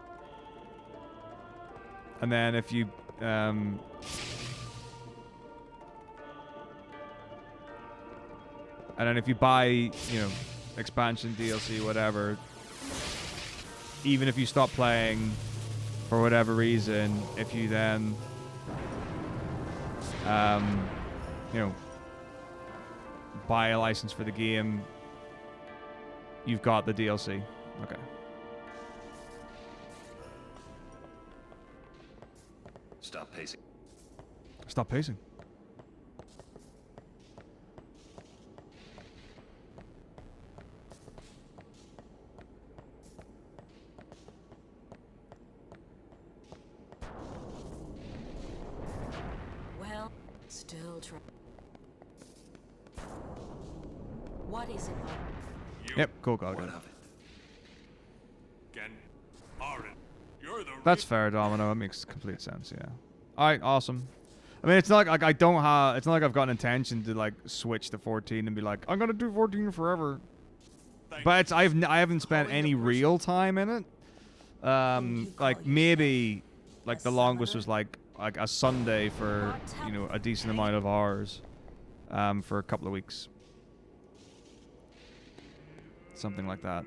And then if you And then if you buy, you know, expansion, DLC, whatever, even if you stop playing for whatever reason, if you then, you know, buy a license for the game, you've got the DLC. Okay. Stop pacing. Stop pacing. Well, still try. What is it? Yep, cool, got it. What of it? That's fair, Domino. That makes complete sense, yeah. Alright, awesome. I mean, it's not like I don't have... It's not like I've got an intention to, like, switch to 14 and be like, I'm gonna do 14 forever. But it's, I haven't spent any real time in it. Like, maybe, like, the longest was, like a Sunday for, you know, a decent amount of hours. For a couple of weeks. Something like that.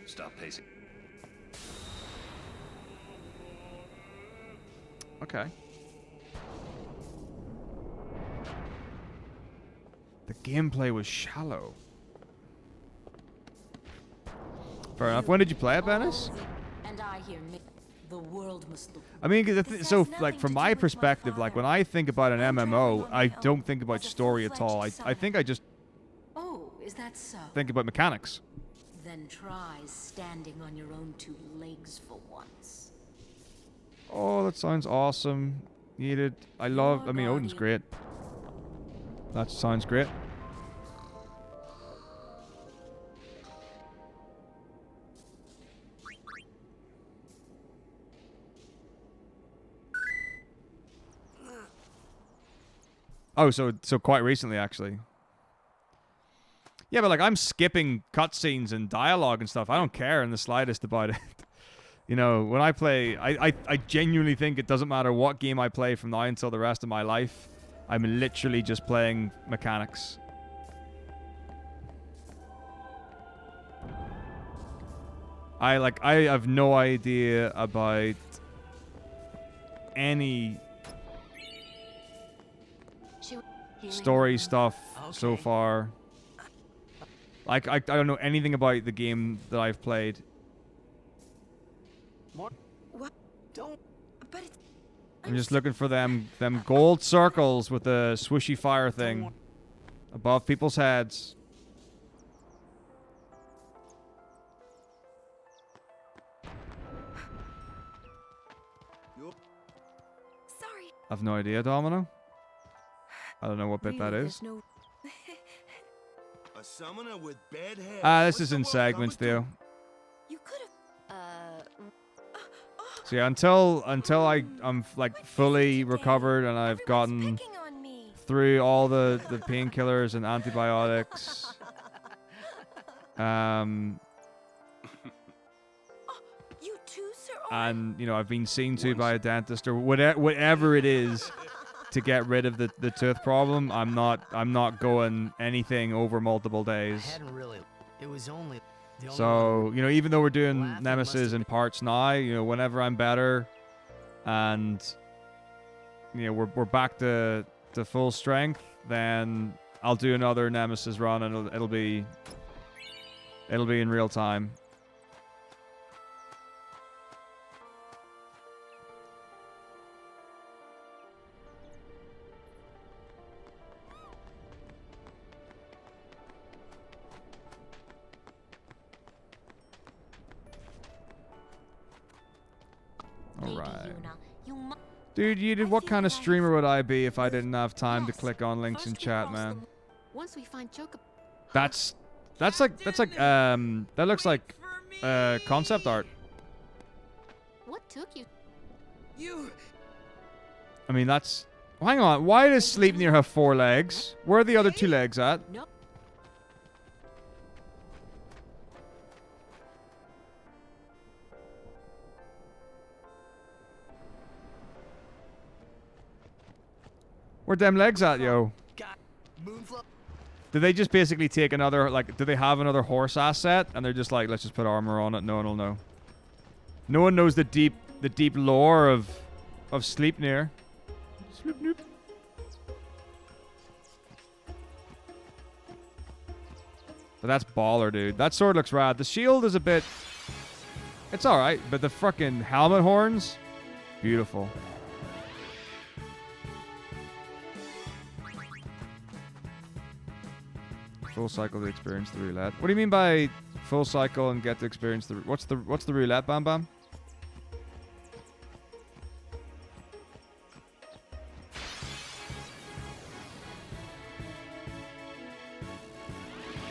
Stop pacing. Okay. The gameplay was shallow. Fair enough. When did you play it, Bennis? And I hear the world must look. I mean, so like from my perspective, like when I think about an MMO, I don't think about story at all. I think I just Oh, is that so? think about mechanics. Then try standing on your own two legs for once. Oh, that sounds awesome. Needed. I mean, Odin's great. That sounds great. Oh, so quite recently, actually. Yeah, but like I'm skipping cutscenes and dialogue and stuff. I don't care in the slightest about it. You know, when I play, I genuinely think it doesn't matter what game I play from now until the rest of my life. I'm literally just playing mechanics. I have no idea about any story stuff so far. Like I don't know anything about the game that I've played. What? Don't. But it's... I'm just looking for them gold circles with the swishy fire thing above people's heads. Sorry. I've no idea, Domino. I don't know what bit that is. No... A summoner with bad hair. This is in segments, Theo. You could have... So yeah, until I'm like fully recovered and I've gotten through all the painkillers and antibiotics, You too, Sir Owen? and you know I've been seen to by a dentist or whatever it is to get rid of the tooth problem. I'm not going anything over multiple days. I hadn't really. It was only. So, you know, even though we're doing Nemesis in parts now, you know, whenever I'm better and, you know, we're back to full strength, then I'll do another Nemesis run and it'll be in real time. Alright. Dude, what kind of streamer would I be if I didn't have time to click on links in chat, man? Once we find Choco. That looks like concept art. What took you? I mean, that's... Hang on, why does Sleipnir have 4 legs? Where are the other 2 legs at? No. Where them legs at, yo? Moonflow. Do they just basically take another, like, do they have another horse asset? And they're just like, let's just put armor on it. No one will know. No one knows the deep lore of Sleipnir. Sleipnir. But that's baller, dude. That sword looks rad. The shield is a bit... It's alright, but the fucking helmet horns... Beautiful. Full cycle to experience the roulette. What do you mean by full cycle and get to experience the... What's the roulette, Bam Bam?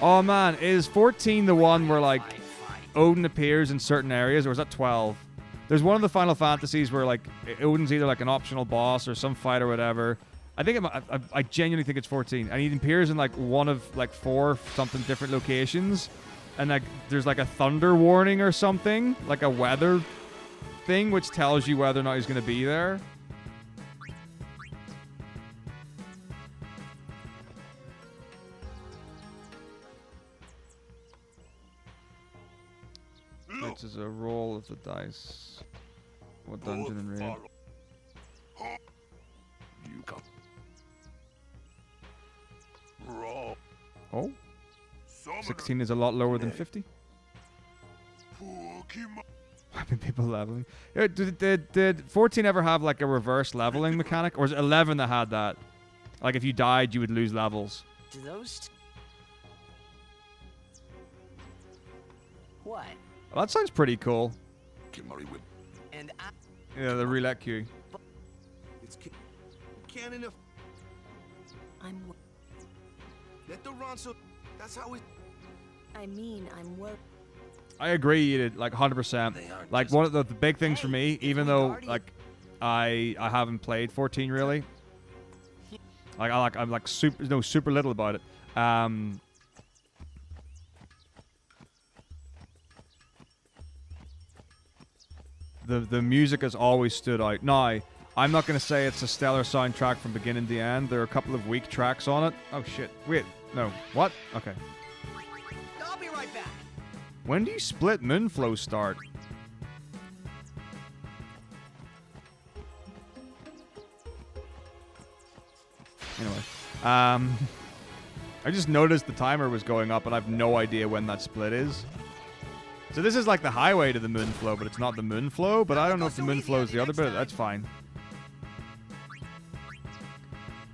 Oh man, is 14 the one where like Odin appears in certain areas, or is that 12? There's one of the Final Fantasies where like Odin's either like an optional boss or some fight or whatever. I think I genuinely think it's 14, and he appears in like one of like 4 something different locations, and like there's like a thunder warning or something, like a weather thing, which tells you whether or not he's gonna be there. Which is a roll of the dice. What dungeon and raid? You come. Raw. Oh? 16 is a lot lower than 50. Why been people leveling? Did 14 ever have like a reverse leveling mechanic? Or is it 11 that had that? Like if you died, you would lose levels. Do those... What? Well, that sounds pretty cool. And I... Yeah, the roulette queue. It's canon of... I'm... Let the Ronso... That's how we... I mean, I'm worried. I agree, you did, like 100%. Like one of the big things for me, even though like I haven't played 14 really. Like I'm like super little about it. The music has always stood out. Now, I'm not going to say it's a stellar soundtrack from beginning to end. There are a couple of weak tracks on it. Oh shit. Wait. No. What? Okay. I'll be right back. When do you split Moonflow start? Anyway. I just noticed the timer was going up and I have no idea when that split is. So this is like the highway to the Moonflow, but it's not the Moonflow. But I don't know if the Moonflow is the other bit. That's fine.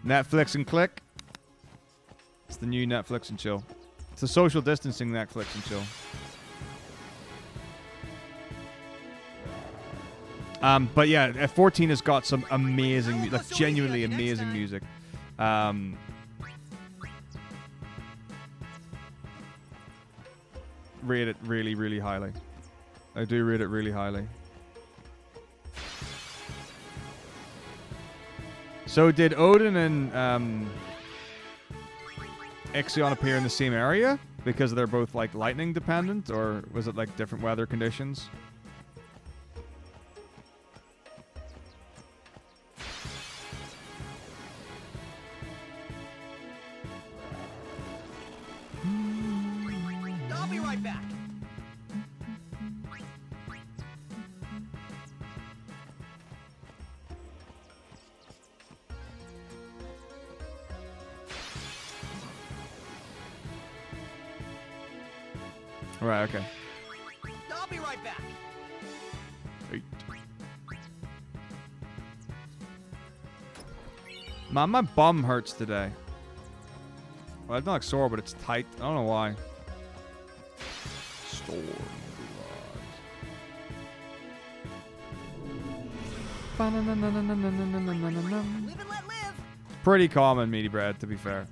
Netflix and click. It's the new Netflix and chill. It's the social distancing Netflix and chill. But yeah, 14 has got some amazing, like genuinely amazing music. Rate it really, really highly. I do rate it really highly. So did Odin and Ixion appear in the same area because they're both like lightning dependent, or was it like different weather conditions? I'll be right back. Right, okay. I'll be right back. Eight. Man, my bum hurts today. Well, it's not like sore, but it's tight. I don't know why. Storm Live and let live. Pretty common, meaty bread, to be fair.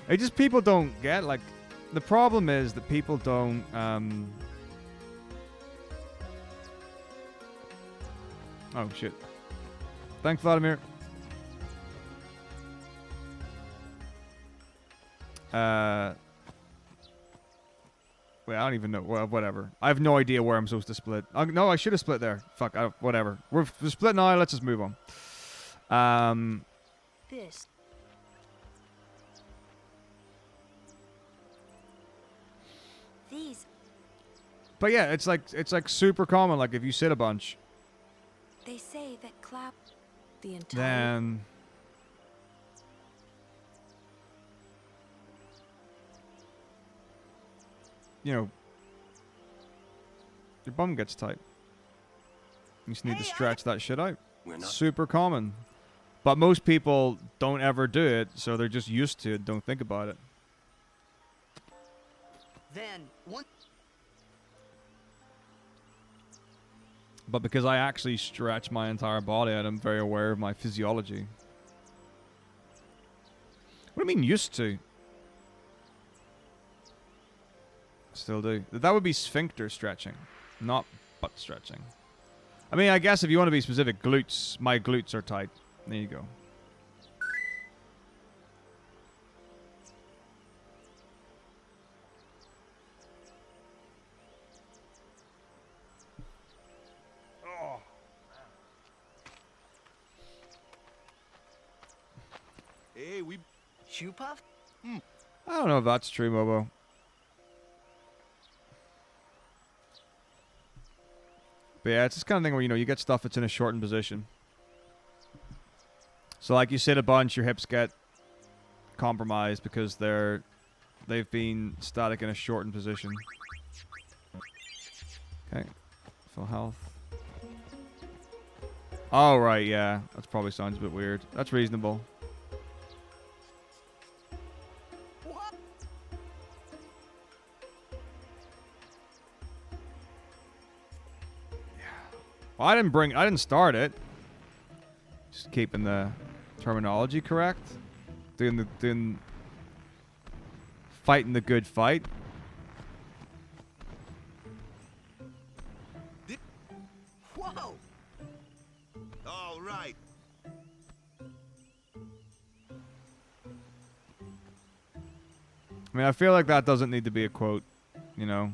It just people don't get, like, the problem is that people don't, oh, shit. Thanks, Vladimir. Wait, I don't even know. Well, whatever. I have no idea where I'm supposed to split. No, I should have split there. Fuck, whatever. We're split now. Let's just move on. This. But yeah, it's like super common. Like if you sit a bunch, They say that clap the entire. then you know your bum gets tight. You just need to stretch that shit out. We're not. Super common. But most people don't ever do it, so they're just used to it, don't think about it. Then, one. But because I actually stretch my entire body out, I'm very aware of my physiology. What do you mean used to? Still do. That would be sphincter stretching, not butt stretching. I mean, I guess if you want to be specific, glutes. My glutes are tight. There you go. Hey, we... Shoe puff? I don't know if that's true, Mobo. But yeah, it's this kind of thing where, you know, you get stuff that's in a shortened position. So like you sit a bunch, your hips get compromised because they've been static in a shortened position. Okay. Full health. Oh, right, yeah. That probably sounds a bit weird. That's reasonable. Well, I didn't start it. Just keeping the terminology correct. Fighting the good fight. Whoa! All right. I mean, I feel like that doesn't need to be a quote, you know.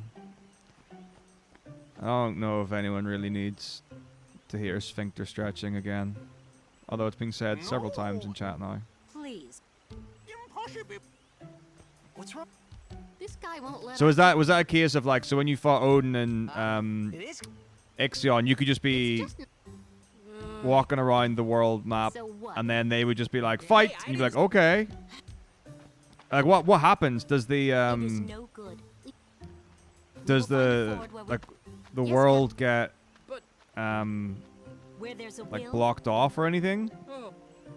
I don't know if anyone really needs to hear sphincter stretching again. Although it's being said several times in chat now. Please. Impossible. What's wrong? This guy won't let So us. was that a case of like, so when you fought Odin and It is. Ixion, you could just be walking around the world map, So what? and then they would just be like, fight! And you'd be like, okay. Like, what happens? Does the, It is no good. does We'll find a the, forward where we- like, the Yes, world get, But where there's a like, will, blocked off or anything?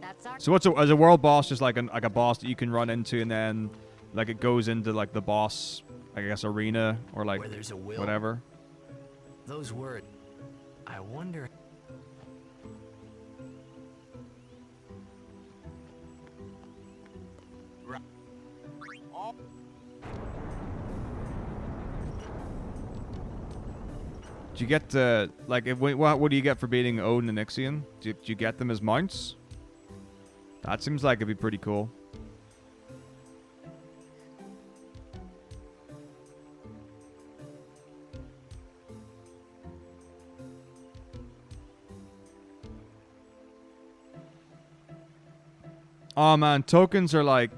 that's our. So is a world boss just like a boss that you can run into and then like it goes into like the boss, I guess, arena or like Where there's a will. whatever? Those words. I wonder. Do you get like what do you get for beating Odin and Ixion? Do you get them as mounts? That seems like it'd be pretty cool. Oh man, tokens are like...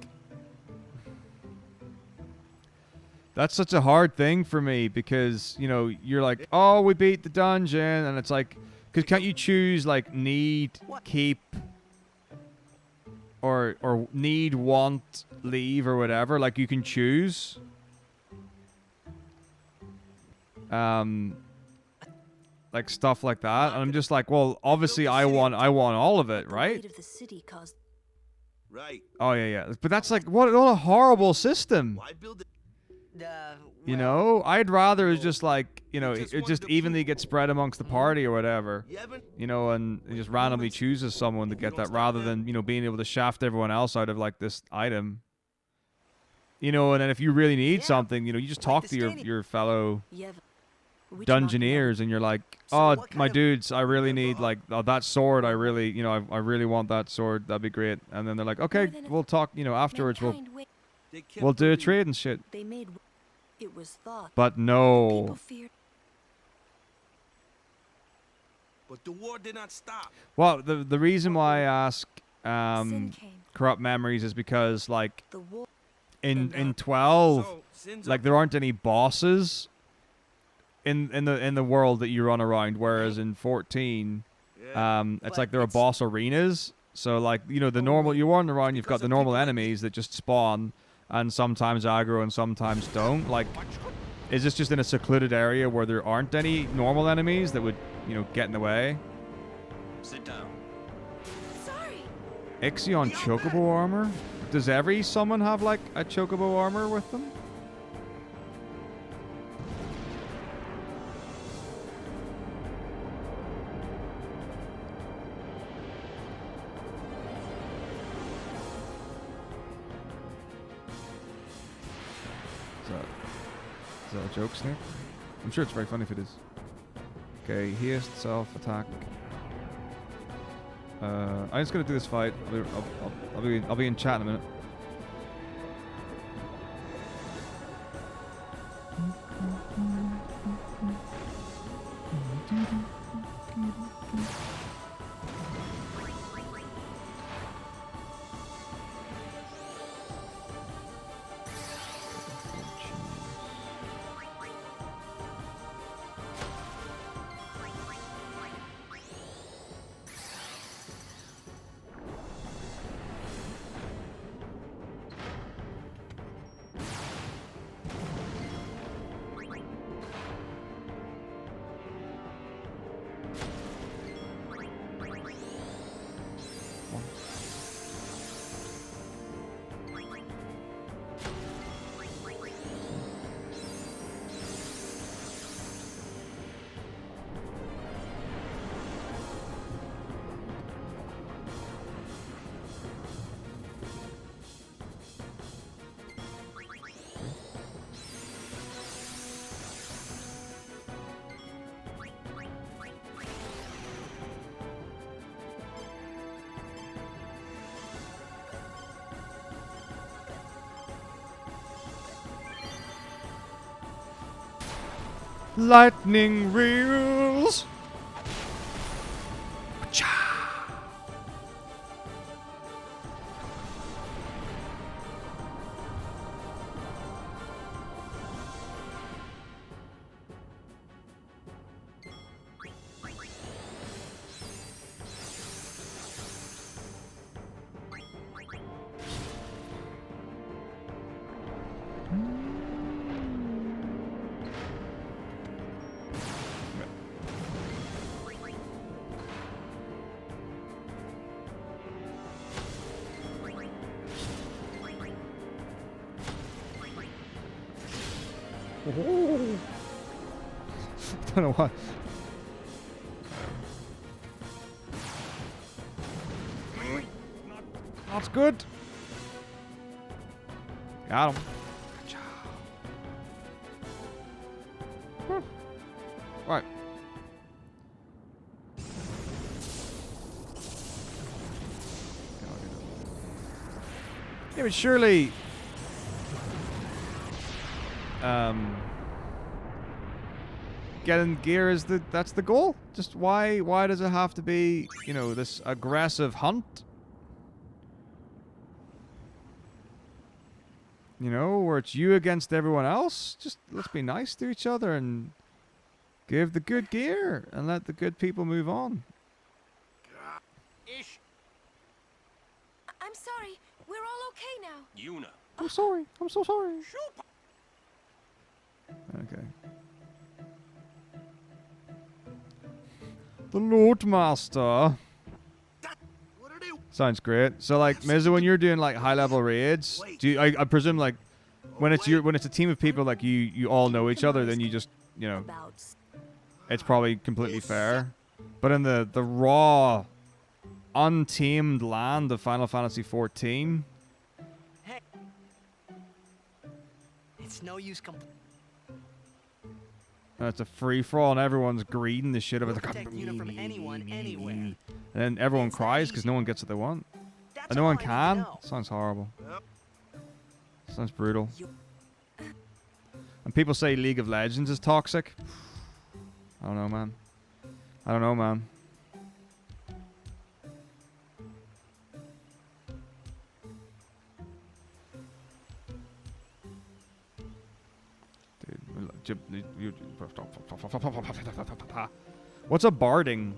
That's such a hard thing for me because, you know, you're like, oh, we beat the dungeon, and it's like, because can't you choose, like, need, keep, or need, want, leave, or whatever? Like, you can choose. Like, stuff like that. And I'm just like, well, obviously I want all of it, right? Of the city caused. Right. Oh, yeah. But that's like, what a horrible system. Why build it? You know, I'd rather it's just like, you know, it just evenly gets spread amongst the party or whatever. You know, and it just randomly chooses someone to get that rather than, you know, being able to shaft everyone else out of like this item. You know, and then if you really need something, you know, you just talk to your fellow dungeoneers and you're like, oh, my dudes, I really need like that sword. I really, you know, I really want that sword. That'd be great. And then they're like, okay, we'll talk, you know, afterwards. We'll do a trade and shit. They made. It was thought. But no. People feared. But the war did not stop. Well, the reason why I ask corrupt memories is because like in 12, like there aren't any bosses in the world that you run around, whereas in 14, it's like there are boss arenas. So like, you know, the normal, you run around, you've got the normal enemies that just spawn and sometimes aggro and sometimes don't. Like, is this just in a secluded area where there aren't any normal enemies that would, you know, get in the way? Sit down. Sorry. Ixion chocobo armor? Does every summon have like a chocobo armor with them? Is that a joke, Snake? I'm sure it's very funny if it is. Okay, haste, self, attack. I'm just gonna do this fight. I'll be in chat in a minute. Lightning reels. I don't know why. That's good. Got him. Right. Yeah, but surely getting gear is that's the goal. Just why does it have to be, you know, this aggressive hunt? You know, where it's you against everyone else. Just let's be nice to each other and give the good gear and let the good people move on. I'm sorry. We're all okay now. Yuna. I'm sorry. I'm so sorry. Okay. The Lord Master. Sounds great. So like, Mizu, when you're doing like high level raids, do you, I presume like when it's a team of people like you all know each other, then you just, you know, it's probably completely fair. But in the raw, untamed land of Final Fantasy 14, Hey, it's no use it's a free for all, and everyone's greeding the shit out of the. protect Yuna from anyone, anywhere. And then everyone cries because no one gets what they want, That's and no all one I need to can. know. Sounds horrible. Sounds brutal. And people say League of Legends is toxic. I don't know, man. I don't know, man. Dude, What's a barding?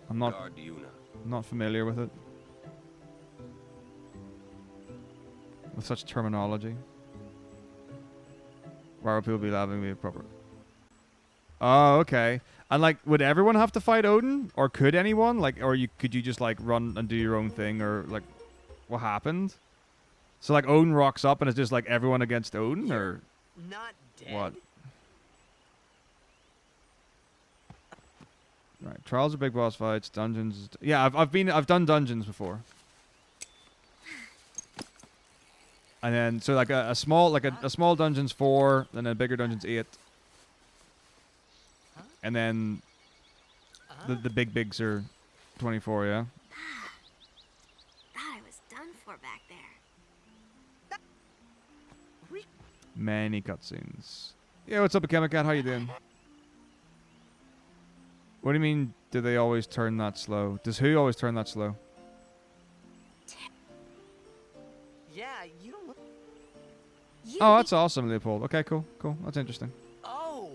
I'm not Guard Yuna. not familiar with it. With such terminology. Why would people be laughing me proper? Oh, okay. And like, would everyone have to fight Odin, or could anyone? Like, or could you just like run and do your own thing, or like, what happened? So like, Odin rocks up and it's just like everyone against Odin, or Not dead. what? Right, trials are big boss fights, dungeons. Yeah, I've done dungeons before. And then so like a small a small dungeon's 4, then a bigger dungeon's 8. And then the big bigs are 24, yeah. Thought I was done for back there. Many cutscenes. Yeah, what's up, Chemicat? How you doing? What do you mean, do they always turn that slow? Does who always turn that slow? Yeah, you don't look. Oh, that's awesome, Leopold. Okay, cool. That's interesting. Oh.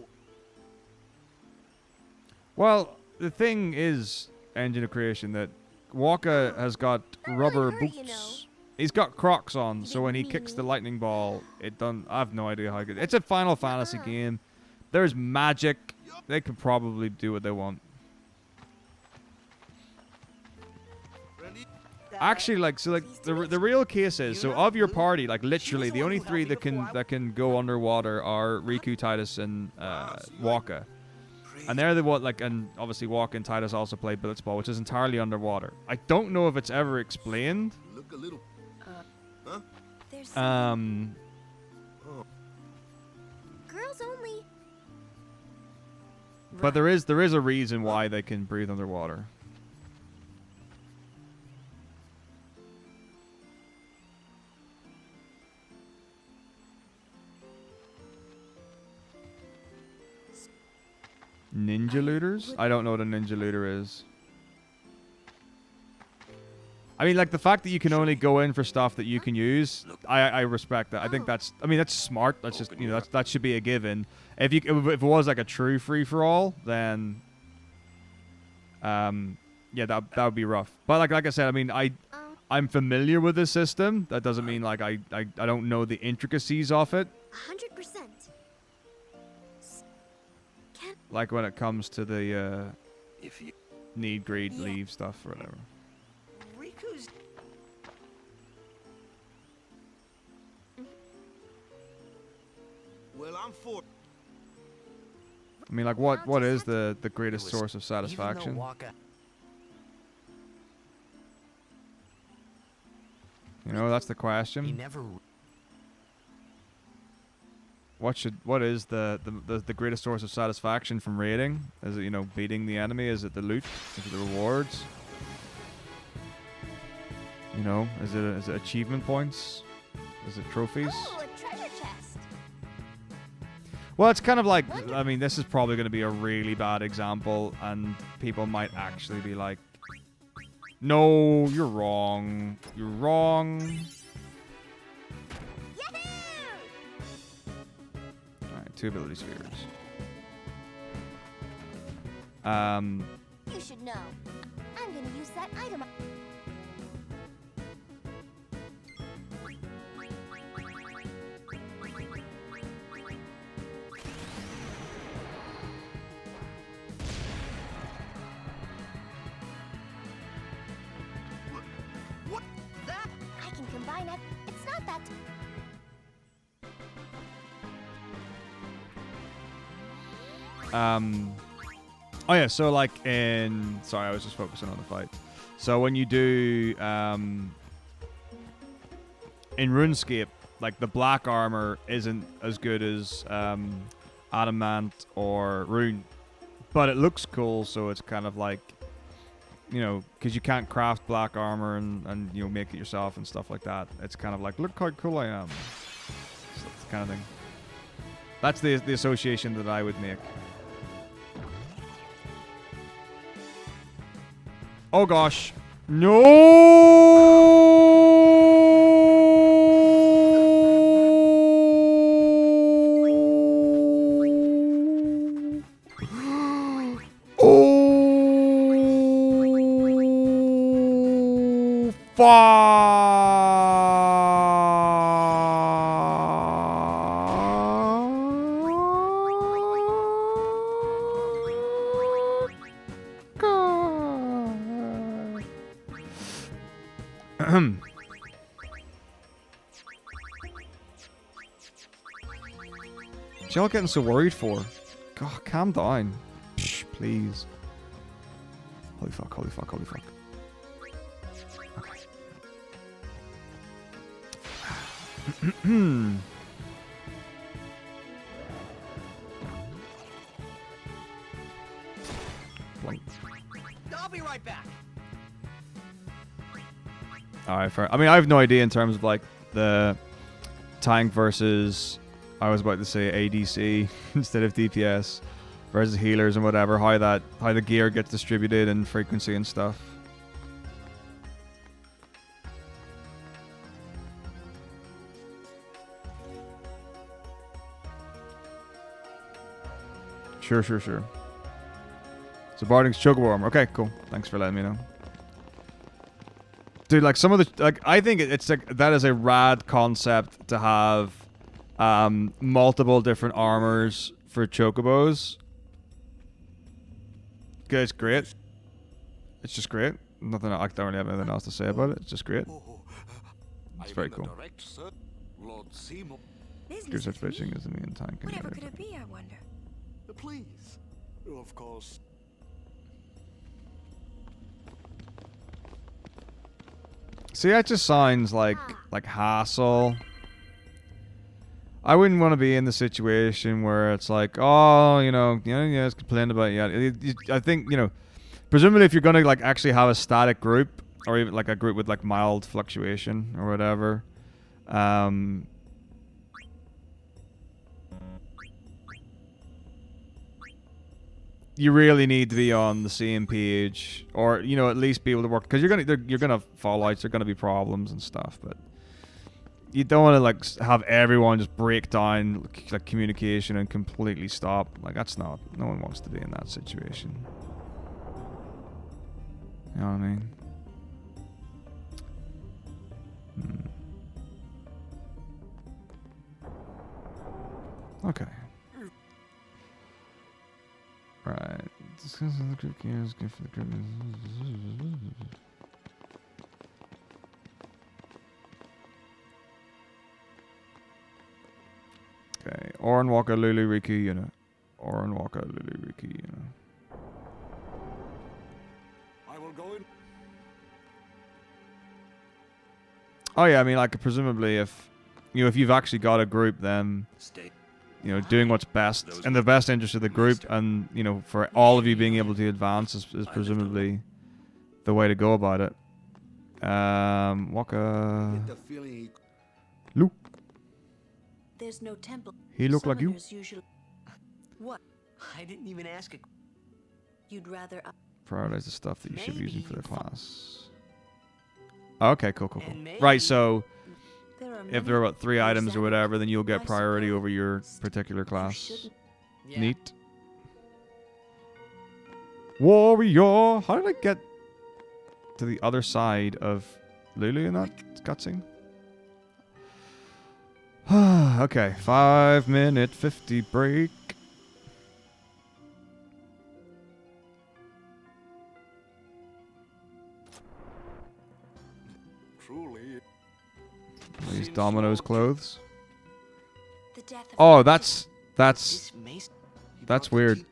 Well, the thing is, Engine of Creation, that Waka has got rubber boots. He's got Crocs on, so when he kicks the lightning ball, it done. I have no idea how good. It's a Final Fantasy game. There's magic. They could probably do what they want. Actually, like, so like the real case is, so of your party, like literally the only 3 that can go underwater are Riku, Titus, and Waka. And they're the what, like, and obviously Waka and Titus also play Blitzball, which is entirely underwater. I don't know if it's ever explained. Look a little. Girls only. But there is a reason why they can breathe underwater. Ninja looters? I don't know what a ninja looter is. I mean, like, the fact that you can only go in for stuff that you can use, I respect that. I think that's smart. That's just, you know, that should be a given. If it was like a true free-for-all, then yeah, that would be rough. But like I said, I mean, I'm familiar with this system. That doesn't mean like I don't know the intricacies of it. 100%. Like when it comes to the If you need, greed, leave stuff or whatever. Riku's. Well, I'm for. I mean, like, what is the greatest source of Even satisfaction? though Waka. You know, that's the He question. never. What is the greatest source of satisfaction from raiding? Is it, you know, beating the enemy? Is it the loot? Is it the rewards? You know, is it achievement points? Is it trophies? Oh, a treasure chest. Well, it's kind of like, I mean, this is probably going to be a really bad example, and people might actually be like, no, you're wrong. You're wrong. Alright, 2 ability spheres. You should know. I'm gonna use that item. What? That? I can combine it. It's not that. Oh yeah, so like sorry, I was just focusing on the fight. So when you do in RuneScape, like the black armor isn't as good as Adamant or Rune, but it looks cool, so it's kind of like, you know, because you can't craft black armor and you know, make it yourself and stuff like that. It's kind of like, look how cool I am. So that's the kind of thing. That's the association that I would make. Oh gosh. No! What y'all getting so worried for? God, calm down. Psh, please. Holy fuck, holy fuck, holy fuck. Okay. I'll be right back. Alright, fair. I mean, I have no idea in terms of like the tank versus, I was about to say ADC instead of DPS versus healers and whatever, how the gear gets distributed and frequency and stuff. Sure. So Barding's Chocobo. Okay, cool. Thanks for letting me know. Dude, like some of the I think it's like that is a rad concept to have multiple different armors for Chocobos. Okay, it's great. It's just great. Nothing. I don't really have anything else to say about it. It's just great. It's very cool. Gear such bitching is the main tank. Whatever could it be, I wonder? Please. Of course. See, that just sounds like hassle. I wouldn't want to be in the situation where it's like, oh, it's complained about. Yeah, I think presumably if you're gonna like actually have a static group or even like a group with like mild fluctuation or whatever, you really need to be on the same page, or at least be able to work, because you're gonna fallouts, there're gonna be problems and stuff, but you don't want to like have everyone just break down like communication and completely stop. Like that's not. No one wants to be in that situation. You know what I mean? Okay. Right. Discussing the group gears, good for the group. Okay. Oren Walker, Lulu, Riku, unit. Oren Walker, Lulu, Riku, unit. I will go in. Oh yeah, I mean, like presumably if you've actually got a group, then doing what's best in the best interest of the group, and for all of you being able to advance is presumably the way to go about it. Walker. Luke. There's no temple. He look like you. What? I didn't even ask a... You'd rather... Prioritize the stuff that you should be using for the class. Okay, cool. Right, so if there are about 3 items or whatever, then you'll get priority over your particular class. Yeah. Neat. Warrior! How did I get to the other side of Lulu in that cutscene? Okay, 5-minute 50 break. Truly. These Domino's clothes. Oh, that's weird.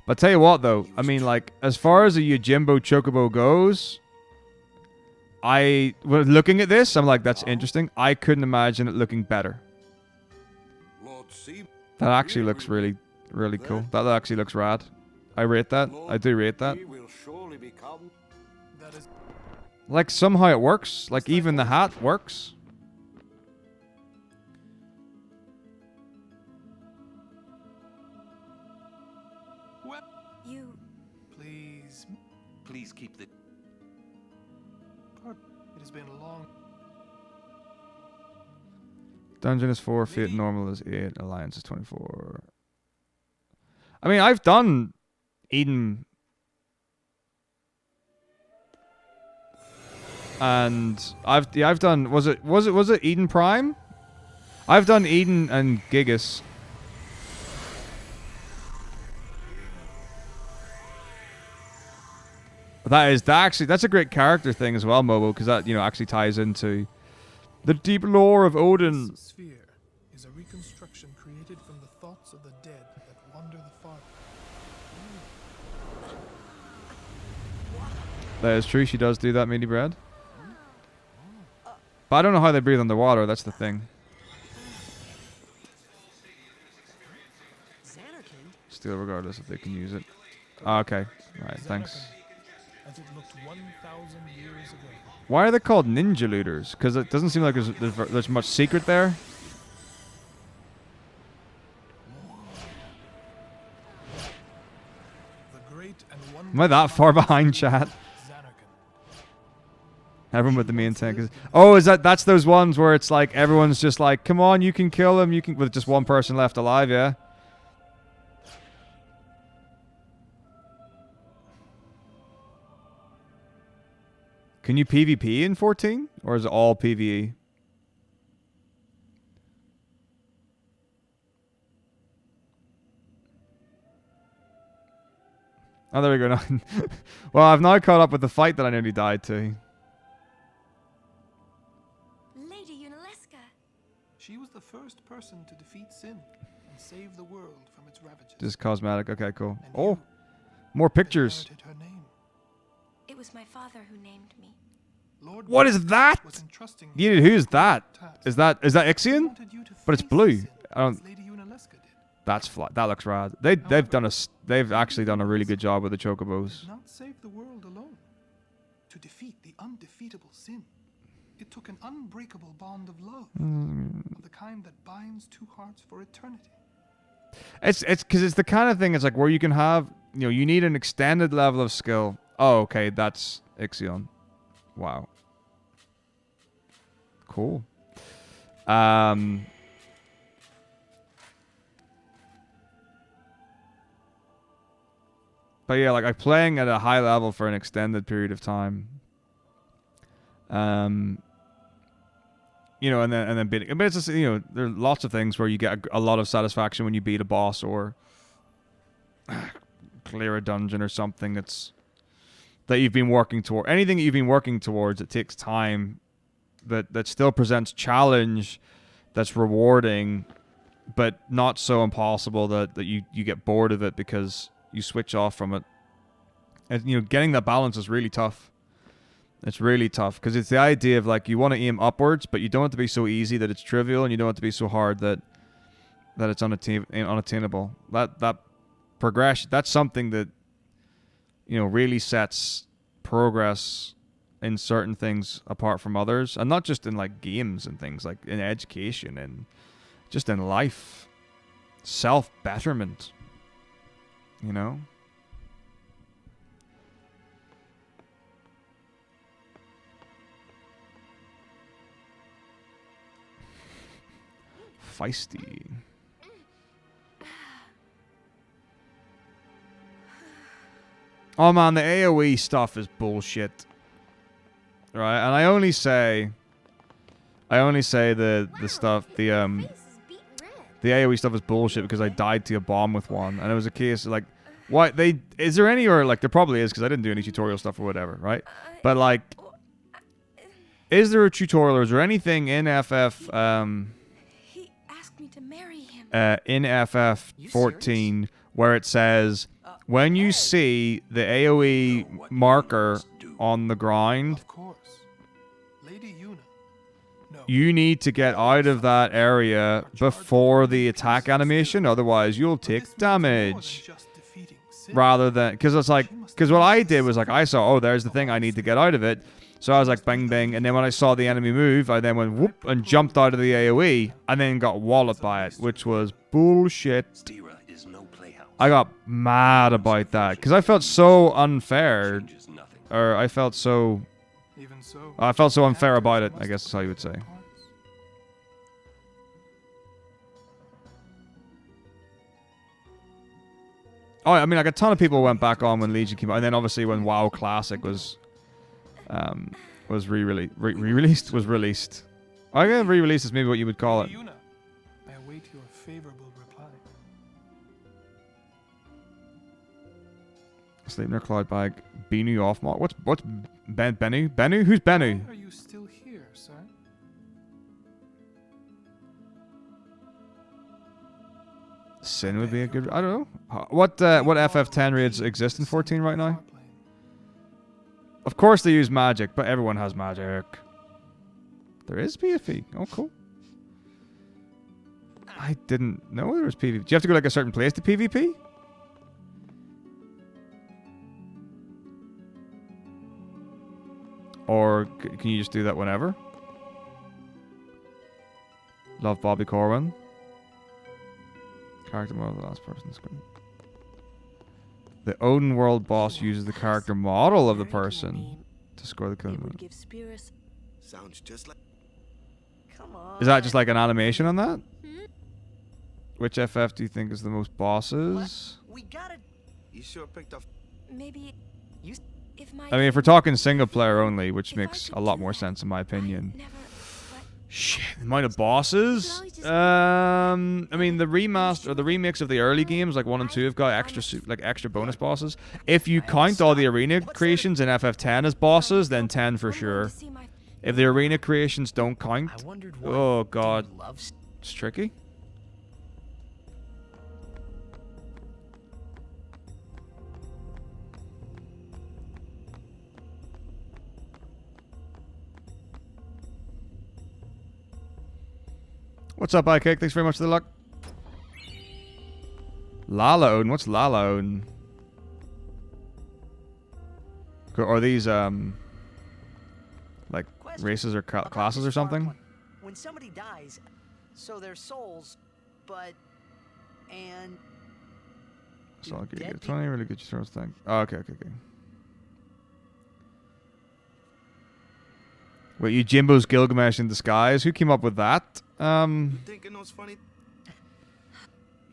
But tell you what, though, I mean, like, as far as a Yojimbo Chocobo goes, looking at this, I'm like, that's interesting. I couldn't imagine it looking better. That actually looks really, really cool. That actually looks rad. I rate that. I do rate that. Like, somehow it works. Like, even the hat works. Please keep the... It has been a long... Dungeon is 4, Fate normal is 8, Alliance is 24. I mean, I've done Eden. and I've done. Was it Eden Prime? I've done Eden and Gigas. That's a great character thing as well, Mobo, because that actually ties into the deep lore of Odin. This sphere is a reconstruction created from the thoughts of the dead that wander the far. That is true. She does do that, meaty bread. But I don't know how they breathe underwater. That's the thing. Still, regardless if they can use it. Oh, okay. Right. Thanks. As it looked 1,000 years ago. Why are they called ninja looters? Because it doesn't seem like there's much secret there. Am I that far behind, chat? Everyone with the main tank is... Oh, that's those ones where it's like everyone's just like, come on, you can kill him, you can... With just one person left alive, yeah? Can you PvP in 14? Or is it all PvE? Oh, there we go. Well, I've now caught up with the fight that I nearly died to. Lady Unalesca. She was the first person to defeat sin and save the world from its ravages. Just cosmetic. Okay, cool. And Oh, more pictures. Her name. It was my father who named me. Lord What is that? Yeah, who's that? Is that Ixion? But it's blue. I don't. That's flat. That looks rad. They've actually done a really good job with the chocobos. Not save the world alone. To defeat the undefeatable sin, it took an unbreakable bond of love, of the kind that binds two hearts for eternity. It's because it's the kind of thing. It's like where you can have, you need an extended level of skill. Oh, okay, that's Ixion. Wow. Cool. But yeah, like playing at a high level for an extended period of time. And then beating. But it's just, there are lots of things where you get a lot of satisfaction when you beat a boss or clear a dungeon or something that you've been working toward. Anything that you've been working towards, it takes time. That still presents challenge, that's rewarding, but not so impossible that you get bored of it because you switch off from it. And getting that balance is really tough. It's really tough because it's the idea of like you want to aim upwards, but you don't want it to be so easy that it's trivial, and you don't want it to be so hard that it's unattainable. That progression, that's something that really sets progress in certain things apart from others, and not just in like games and things, like in education and just in life. Self-betterment. Feisty. Oh man, the AoE stuff is bullshit. Right, and I only say the stuff, the AoE stuff is bullshit because I died to a bomb with one, and it was a case of like, why is there any, or like there probably is because I didn't do any tutorial stuff or whatever, right? But like, is there a tutorial or is there anything in FF He asked me to marry him. In FF 14 where it says when you see the AoE marker on the ground, Of course. Lady Una. No. you need to get out of that area before the attack animation, otherwise you'll take damage. Rather than, because it's like, because what I did was like, I saw, oh, there's the thing, I need to get out of it. So I was like, bang, bang, and then when I saw the enemy move, I then went whoop and jumped out of the AoE, and then got walloped by it, which was bullshit. I got mad about that because I felt so unfair, or I felt so unfair about it, I guess is how you would say. Oh, I mean, like a ton of people went back on when Legion came out, and then obviously when WoW Classic was was re-released. Was released. I guess re-released is maybe what you would call it. Yuna, I await your favorable reply. Sleeping in a cloud bag. Benu off mark. What's Benu? Benu? Who's Benu? Why are you still here, sir? Sin would be a good. I don't know. What FF10 raids exist in 14 right now? Of course they use magic, but everyone has magic. There is PvP. Oh, cool. I didn't know there was PvP. Do you have to go like a certain place to PvP? Or can you just do that whenever? Love Bobby Corwin. Character model of the last person screen. The Odin World boss uses the character model of the person to score the kill. Sounds just like. Come on. Is that just like an animation on that? Which FF do you think is the most bosses? We gotta. You sure picked up. Maybe You. if my I mean, if we're talking single player only, which makes a lot more sense in my opinion. Shit, the amount of bosses. I mean, the remaster or the remix of the early games, like 1 and 2, have got extra bonus bosses. If you count all the arena creations in FF10 as bosses, then 10 for sure. If the arena creations don't count, oh god, it's tricky. What's up, iCake? Thanks very much for the luck. Lala Odin. What's Lala Odin? Are these, like, races or classes or something? When somebody dies, so their souls, but... and... So I'll give you 20, really good your thing. Oh, okay. Wait, you Jimbo's Gilgamesh in disguise? Who came up with that? Thinking those funny.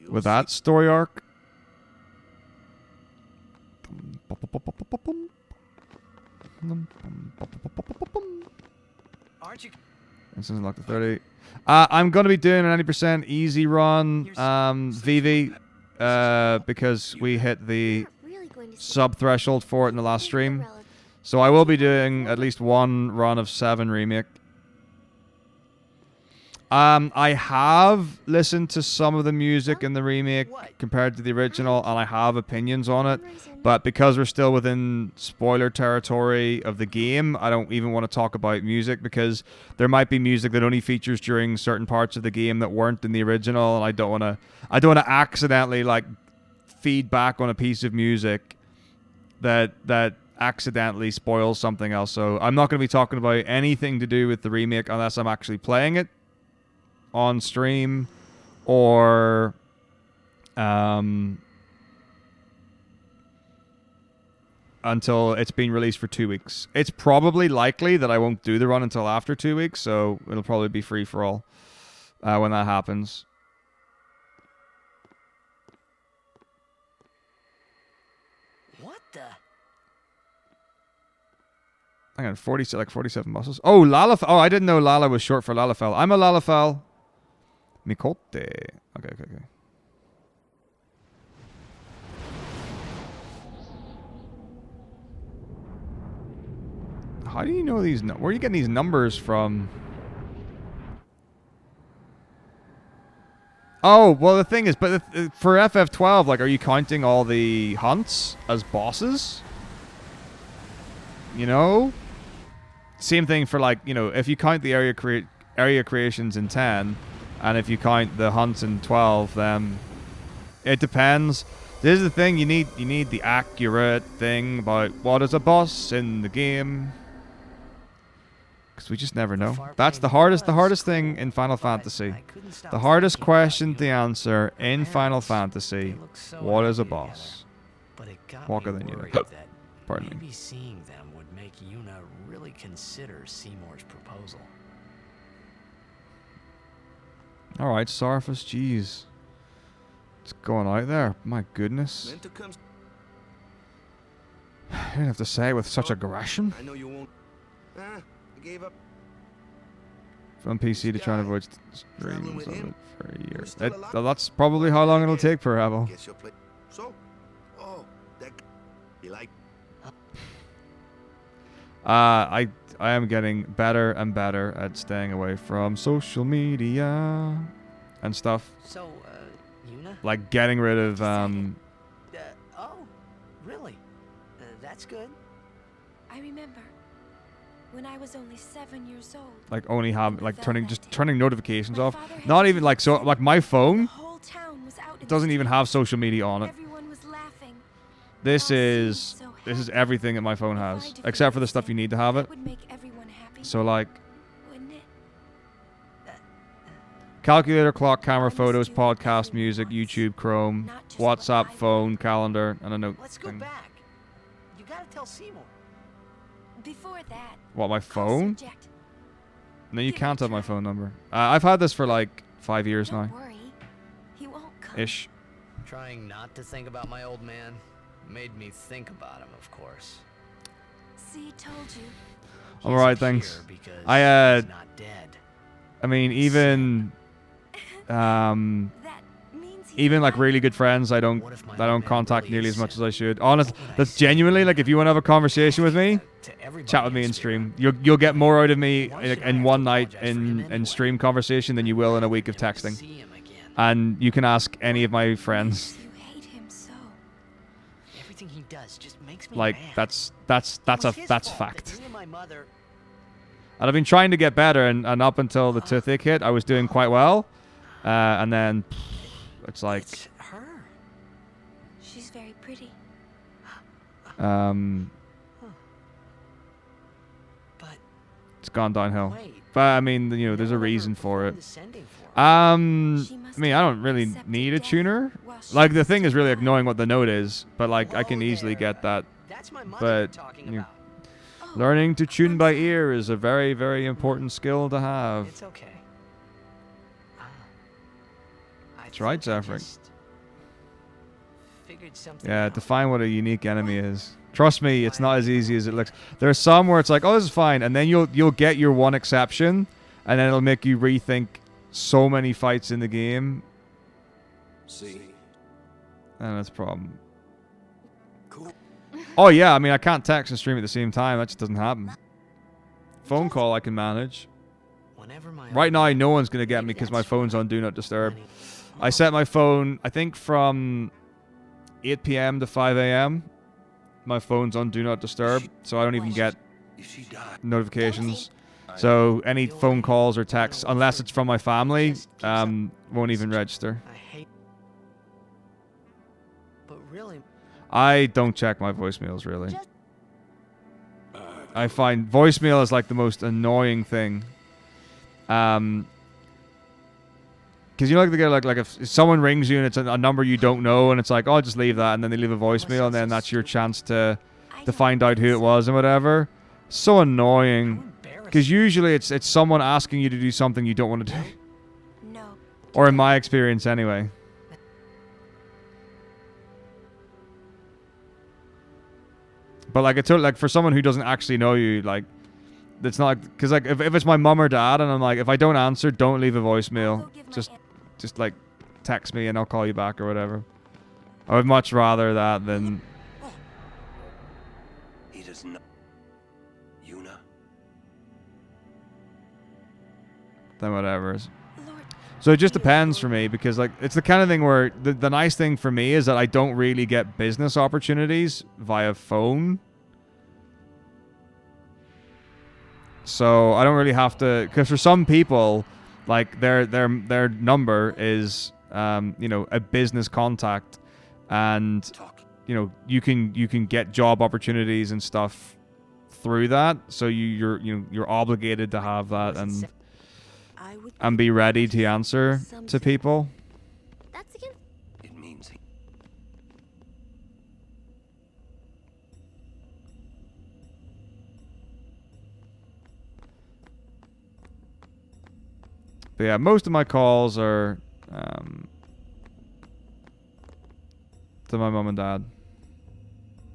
With that story arc? Aren't you? Instance unlocked to 30. I'm going to be doing an 90% easy run, VV, because we hit the sub threshold for it in the last stream. So I will be doing at least one run of 7 remake. I have listened to some of the music in the remake compared to the original, and I have opinions on it. But because we're still within spoiler territory of the game, I don't even want to talk about music because there might be music that only features during certain parts of the game that weren't in the original, and I don't want to accidentally like feed back on a piece of music that accidentally spoils something else. So I'm not going to be talking about anything to do with the remake unless I'm actually playing it on stream or until it's been released for 2 weeks. It's probably likely that I won't do the run until after 2 weeks, so it'll probably be free for all when that happens. What the? Hang on, 47 bosses. Oh, Lalafell. Oh, I didn't know Lala was short for Lalafell. I'm a Lalafell. Mikote. Okay. How do you know these? Where are you getting these numbers from? Oh, well, the thing is, but for FF12, like, are you counting all the hunts as bosses? You know? Same thing for, like, you know, if you count the area creations in 10, and if you count the hunts in 12, then it depends. This is the thing, you need the accurate thing about what is a boss in the game. Because we just never know. That's the hardest thing in Final Fantasy. The hardest question to answer in Final Fantasy. What is a boss? Walker than you. Pardon me. Maybe seeing them would make Yuna really consider Seymour's proposal. Alright, Sarfus, jeez. What's going out there? My goodness. You didn't have to say it with such aggression. I know you won't. I gave up. From PC to try and avoid Traveling streams with of him? it for a year. We're still alive? That's probably how long it'll take per Rebel. Guess you'll play. So, oh, that you like? I am getting better and better at staying away from social media and stuff. So, Yuna? Like getting rid of Oh, really? That's good. I remember when I was only 7 years old. like only have like turning notifications My off. father had Not even to like so send like my the phone whole town was out in the doesn't even streets. have social media on it. Everyone was laughing. This It all is seemed so this is happy. everything that my phone If I has, defeated except for the the stuff you Sim, need to have it. that would make everyone happy, So like wouldn't it? calculator, clock, camera, I must photos, do what podcast, everyone music, wants, YouTube, Chrome, not just what WhatsApp, I phone, want. calendar, and a note Let's go thing. back. You gotta tell Seymour. Before that, What, my I'll phone? subject. No, you Give it can't a have my try. phone number. I've had this for like 5 years Don't now. worry, he won't come. Ish. Trying not to think about my old man made me think about him, of course. See, told you. I'm He's alright, here thanks. because I he's not dead. I mean even That means he's even like alive. really good friends I don't What if my I don't old man contact really nearly is as much Sim? as I should. Honest, What would I that's say? genuinely like if you want to have a conversation with me, To everybody chat with me in in stream. Speedrun. You'll get more out of me Why should I in have one to night apologize for him in anyway? stream conversation than you will in a week of Never texting. see him again. And you can ask any of my friends. You hate him so. Everything he does just makes me Like mad. that's It was his fault fact. that me and my mother. And I've been trying to get better, and up until the toothache hit, I was doing quite well. And then it's like It's her. She's very pretty. But it's gone downhill. wait. But I mean, you know, there's no a one ever reason for it. phoned the sending for her. She I must mean, I have don't really accepted need a death tuner. while she Like the was thing is still really alive. like knowing what the note is, but like I can Whoa easily there. get that. That's my mother but, you're talking you- about. Oh, Learning to tune I'm by sorry. ear is a very, very important skill to have. It's okay. That's right, Zephyr. Figured something Yeah, out. define what a unique enemy is. Trust me, it's not as easy as it looks. There are some where it's like, oh, this is fine, and then you'll get your one exception, and then it'll make you rethink so many fights in the game, See? and that's a problem. Cool. Oh yeah, I mean I can't text and stream at the same time. That just doesn't happen. Phone call I can manage. Whenever my Right old now, man- no one's gonna get me Maybe because my that's phone's why. on Do Not Disturb. Honey. I set my phone, I think from 8 p.m. to 5 a.m. My phone's on Do Not Disturb, so I don't even get If she died, notifications. So any phone calls or texts, unless it's from my family, won't even register. I hate. But really, I don't check my voicemails really. Just- I find voicemail is like the most annoying thing. Because you know, like, they get like if someone rings you and it's a number you don't know, and it's like, oh, just leave that, and then they leave a voicemail, and then that's your chance to find out who it was and whatever. So annoying. Because usually it's someone asking you to do something you don't want to do, No. or in my experience anyway. But like it's like for someone who doesn't actually know you, like it's not because like if it's my mum or dad, and I'm like, if I don't answer, don't leave a I'll voicemail. go give my Just like text me and I'll call you back or whatever. I would much rather that than he does not. Yuna, whatever. Lord, So it just depends for me because like it's the kind of thing where the nice thing for me is that I don't really get business opportunities via phone. So I don't really have to, because for some people, like their number is you know, a business contact, and talk. you know, you can get job opportunities and stuff through that. So you're obligated to have that I would and be ready to answer to people. That's against. It means he. But yeah, most of my calls are to my mom and dad.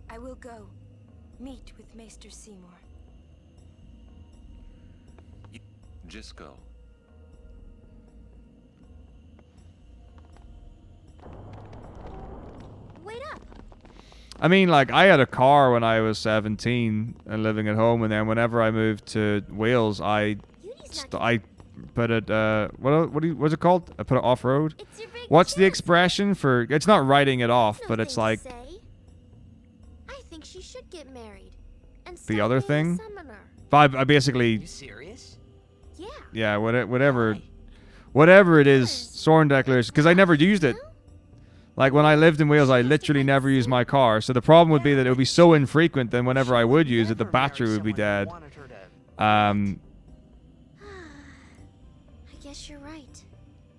I will go meet with Maester Seymour. Just go. Wait up. I mean, like, I had a car when I was 17 and living at home, and then whenever I moved to Wales, I put it, what's it called? I put it off-road. What's the expression for, it's not writing it off, but it's like, I think she should get married. And the other thing? Summoner. But I basically, You serious? Yeah. yeah, whatever it is, sworn declaration, because I never used it. Like, when I lived in Wales, I literally never used my car. So the problem would be that it would be so infrequent that whenever I would use it, the battery would be dead. I guess you're right.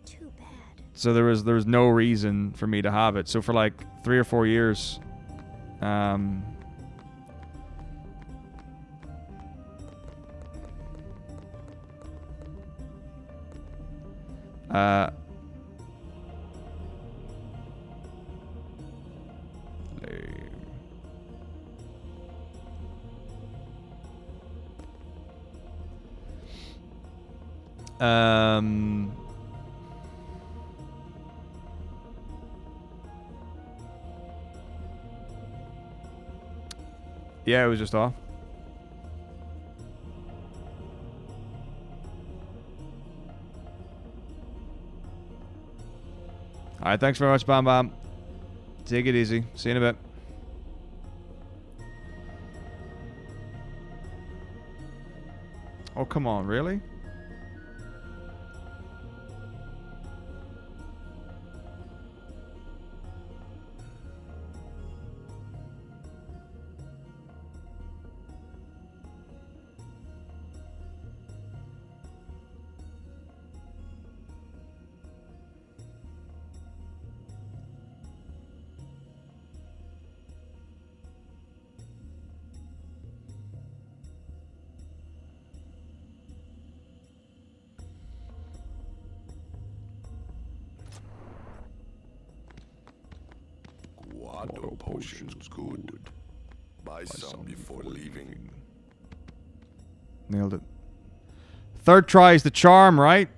Too bad. So there was no reason for me to have it. So for like 3 or 4 years, yeah, it was just off. All right, thanks very much, Bam Bam. Take it easy. See you in a bit. Oh, come on, really? Guado potions good. Buy some before leaving. Nailed it. Third try is the charm, right?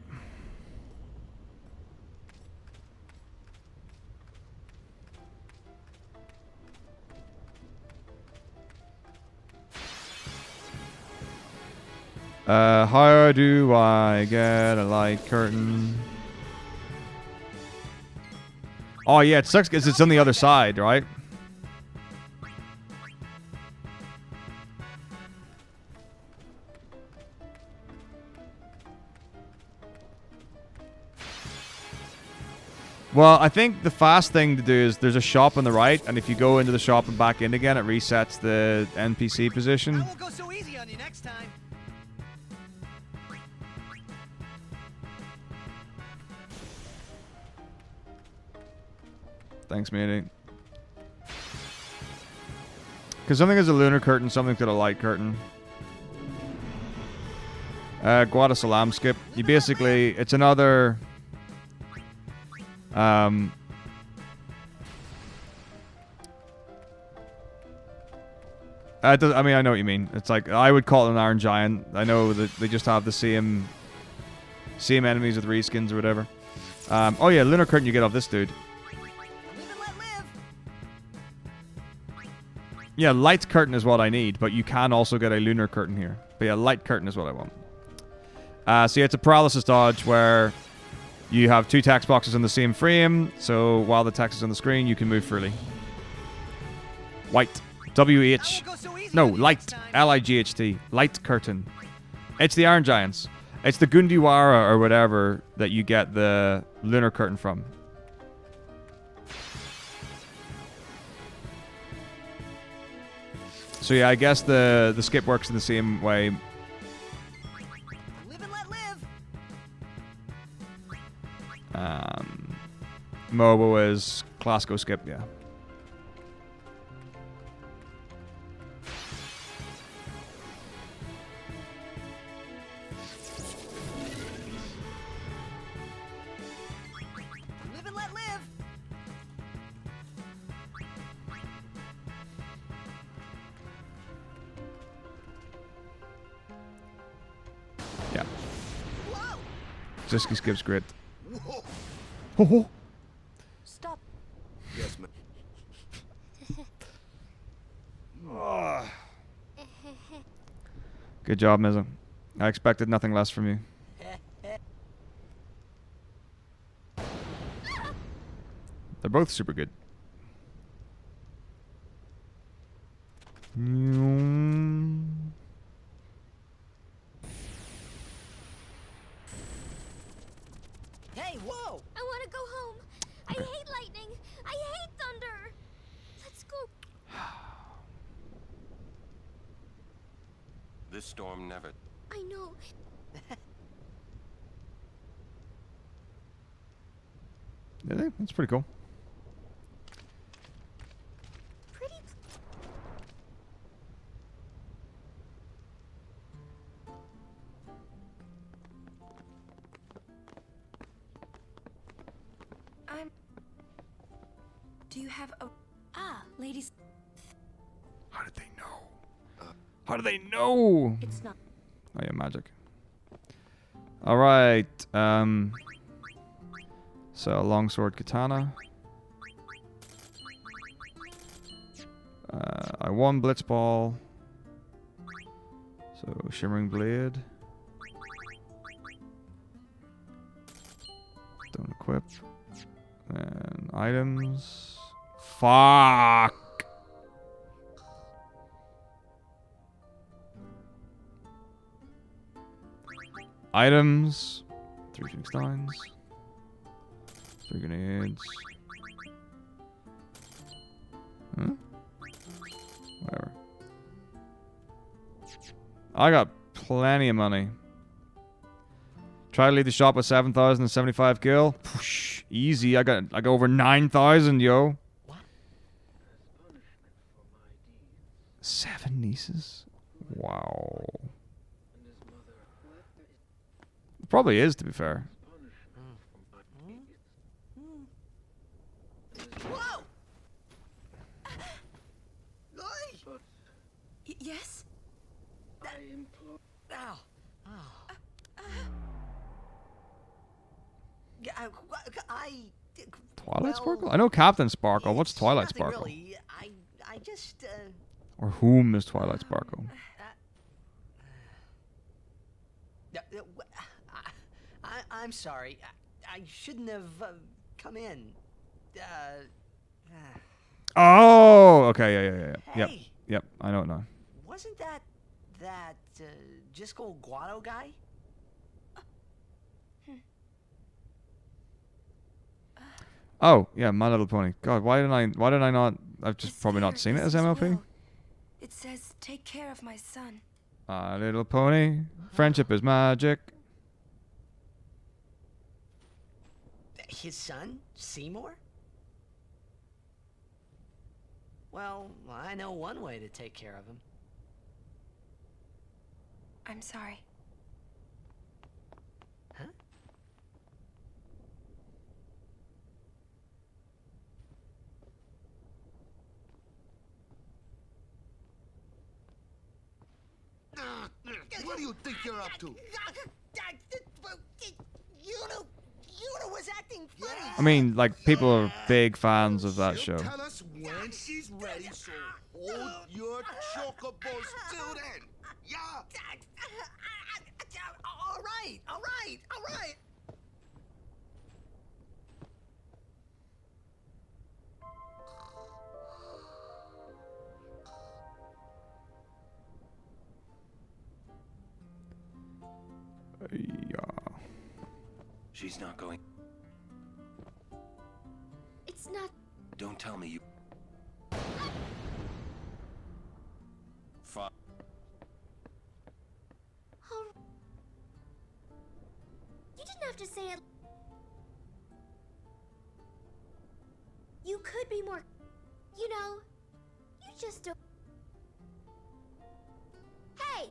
How do I get a light curtain? Oh yeah, it sucks because it's on the other side, right? Well, I think the fast thing to do is there's a shop on the right, and if you go into the shop and back in again, it resets the NPC position. I won't go so easy on you next time. Thanks, matey. Because something is a lunar curtain, something's got a light curtain. Guada Salam skip. You basically, it's another... I mean, I know what you mean. It's like, I would call it an Iron Giant. I know that they just have the same enemies with reskins or whatever. Oh yeah, lunar curtain you get off this dude. Yeah, light curtain is what I need, but you can also get a lunar curtain here. But yeah, light curtain is what I want. So yeah, it's a paralysis dodge where you have 2 text boxes in the same frame, so while the text is on the screen, you can move freely. White. W-H. No, light. L-I-G-H-T. Light curtain. It's the Iron Giants. It's the Gundiwara or whatever that you get the lunar curtain from. So yeah, I guess the skip works in the same way. Live and let live. Mobile is classical skip, yeah. Live and let live. Yeah. Zisky Skip's great. Whoa. Oh. Stop. Yes, ma'am. Good job, Mizzo. I expected nothing less from you. They're both super good. Hey, whoa! I want to go home. I hate lightning. I hate thunder. Let's go. This storm never... I know. Yeah, that's pretty cool. Pretty. Do you have a... Ladies. How did they know? How do they know? It's not. Oh yeah, magic. All right. So longsword katana. I won blitzball. So shimmering blade. Don't equip. And items. Fuck. Items. 3 Phoenix Steins. 3 grenades. Huh? Whatever. I got plenty of money. Try to leave the shop with 7,075 gil. Poosh, easy. I got over 9,000, yo. What? 7 nieces. Wow. Probably is, to be fair. Whoa! Yes? Ow. Twilight Sparkle? I know Captain Sparkle. What's Twilight nothing Sparkle? Really. I just Or whom is Twilight Sparkle? I'm sorry. I shouldn't have come in. Oh, okay, yeah. Yep, Hey. yep. I know it now. Wasn't that Jisco Guado guy? Oh, yeah, My Little Pony. God, why did I not? I've just probably not seen it as MLP. Well. It says, take care of my son. My Little Pony. Friendship is magic. His son, Seymour? Well, I know one way to take care of him. I'm sorry. Huh? What do you think you're up to? Yuna was acting funny. I mean, like, people are big fans of that show. Tell us when she's ready, so hold your chocobos till then. Yeah. All right. Yeah. She's not going... It's not. Don't tell me you... Fuck. Oh. You didn't have to say it. You could be more. You know. You just don't. Hey!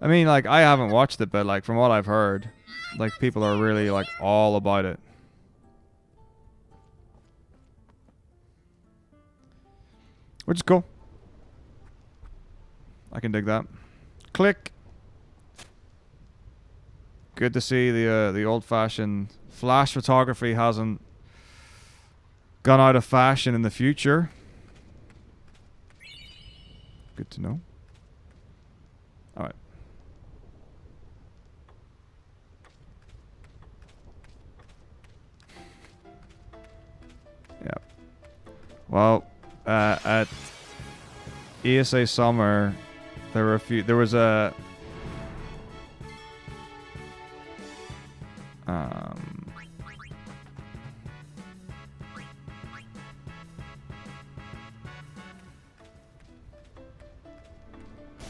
I mean, like, I haven't watched it, but, like, from what I've heard, like, people are really, like, all about it. Which is cool. I can dig that. Click. Good to see the old-fashioned flash photography hasn't gone out of fashion in the future. Good to know. All right. Yeah. Well, at ESA Summer, there were a few. There was a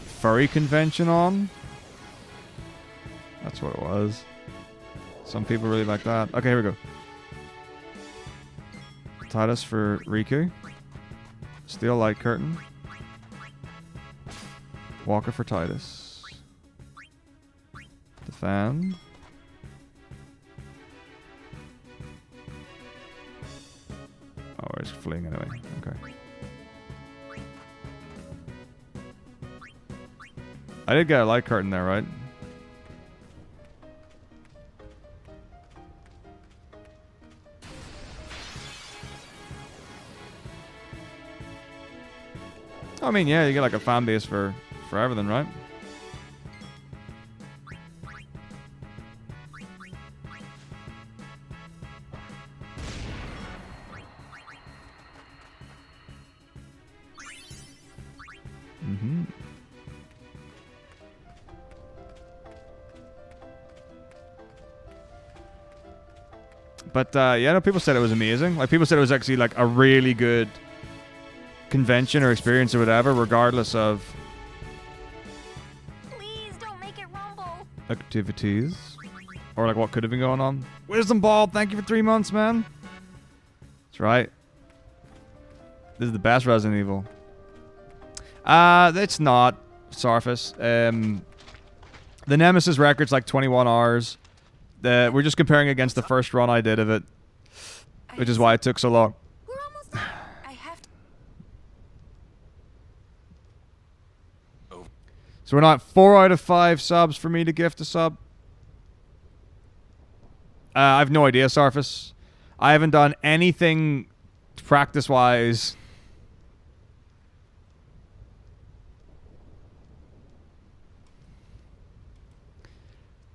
furry convention on. That's what it was. Some people really like that. Okay, here we go. Titus for Riku. Steel light curtain. Walker for Titus. Defend. Oh, it's fleeing anyway. Okay. I did get a light curtain there, right? I mean, yeah, you get like a fan base for everything, right? Mm-hmm. But yeah, no, people said it was amazing. Like people said it was actually like a really good convention or experience or whatever, regardless of Please don't make it rumble. activities or like what could have been going on. Wisdom Ball, thank you for 3 months, man. That's right. This is the best Resident Evil. It's not Surface. The Nemesis record's like 21 hours. We're just comparing against the first run I did of it, which is why it took so long. We're almost done. I have to. So we're not 4 out of 5 subs for me to gift a sub. I have no idea, Surface. I haven't done anything practice-wise.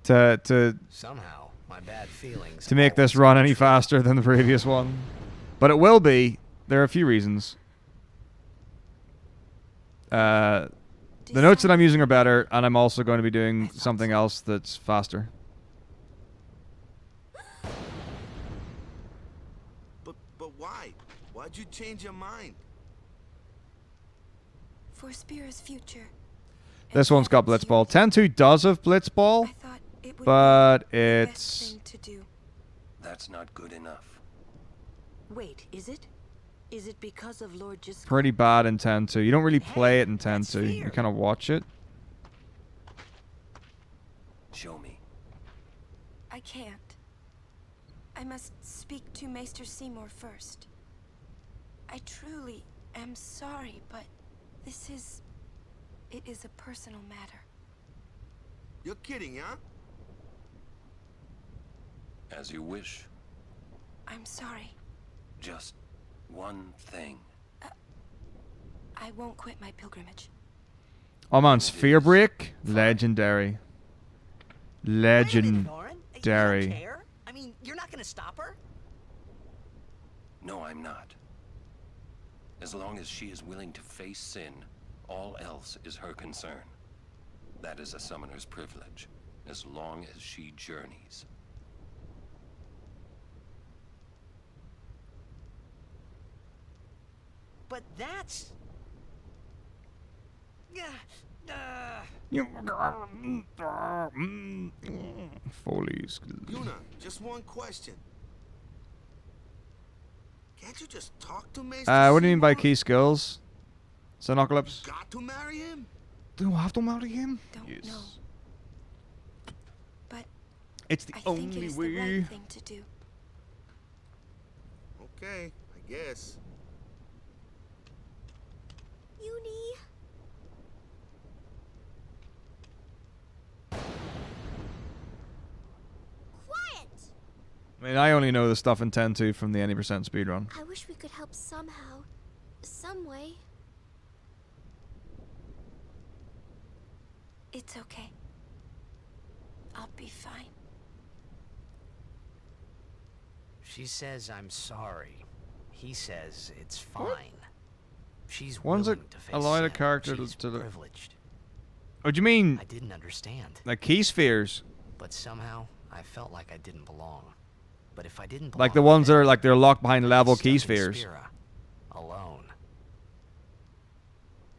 To Somehow, my bad feelings. to make this run any faster than the previous one. But it will be. There are a few reasons. The notes that I'm using are better, and I'm also going to be doing something else that's faster. But why? Why'd you change your mind? For Spira's future. This one's got Blitzball. 10-2 does have Blitzball, but it's That's not good enough. Wait, is it? Is it because of Lord Just pretty bad in 10-2. You don't really play it in 10-2. You kind of watch it. Show me. I can't. I must speak to Maester Seymour first. I truly am sorry, but this is... It is a personal matter. You're kidding, huh? As you wish. I'm sorry. Just one thing. I won't quit my pilgrimage. I'm on Sphere Break. Legendary. Legendary. I mean, you're not gonna stop her? No, I'm not. As long as she is willing to face sin, all else is her concern. That is a summoner's privilege, as long as she journeys. But that's... Foley's. Yuna, just one question. Can't you just talk to Maester What do you mean by Seymour? key skills? Sinocalypse? Got to marry him? Do I have to marry him? Don't know. But it's the I only think it is way. the right thing to do. Okay, I guess. Uni. I mean, I only know the stuff in 10-2 from the any percent speedrun. I wish we could help somehow. Some way. It's okay. I'll be fine. She says I'm sorry. He says it's fine. She's One's willing to face allowed a sin. character She's to the. privileged. Oh, do you mean I didn't understand. like key spheres? But somehow I felt like I didn't belong. But if I didn't belong, Like the ones that are like they're locked behind level stuck key in spheres. Spira, alone.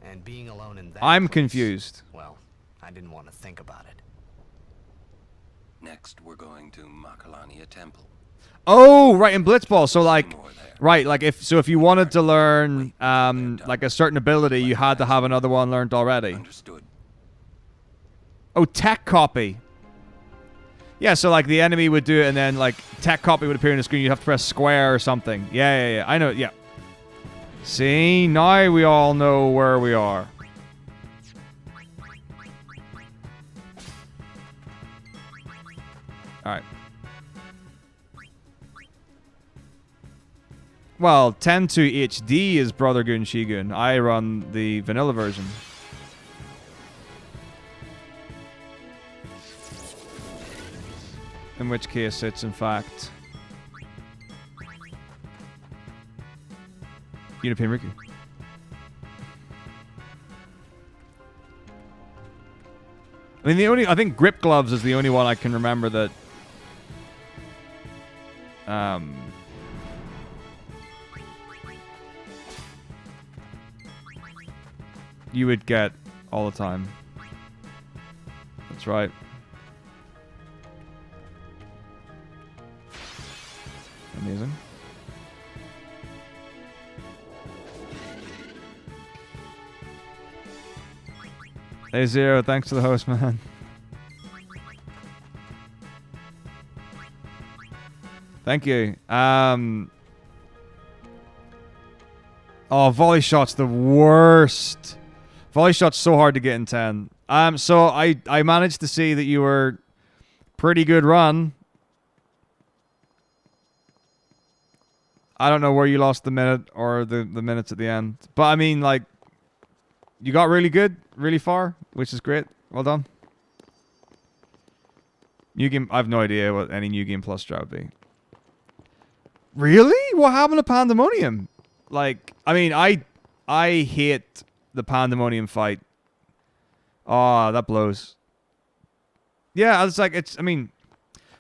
And being alone in that I'm place, confused. Well, I didn't want to think about it. Next, we're going to Makalania Temple. Oh, right, in Blitzball. So like, right, like if you wanted to learn like a certain ability, you had to have another one learned already. Understood. Oh, tech copy. Yeah, so like the enemy would do it, and then like tech copy would appear on the screen. You'd have to press square or something. Yeah. I know. Yeah. See, now we all know where we are. All right. Well, 10-2 HD is Brother Goon Shigun. I run the vanilla version. In which case, it's in fact Unipin Riku. I mean, I think Grip Gloves is the only one I can remember that. You would get all the time. That's right. Amazing. Hey Zero, thanks to the host, man. Thank you. Oh, volley shot's the worst. Volley shot's so hard to get in 10. So I managed to see that you were pretty good run. I don't know where you lost the minute or the minutes at the end. But I mean, like, you got really good, really far, which is great. Well done. New game, I have no idea what any New Game Plus strat would be. Really? What happened to Pandemonium? Like, I mean, I hate the Pandemonium fight. Oh, that blows. Yeah, it's like, I mean,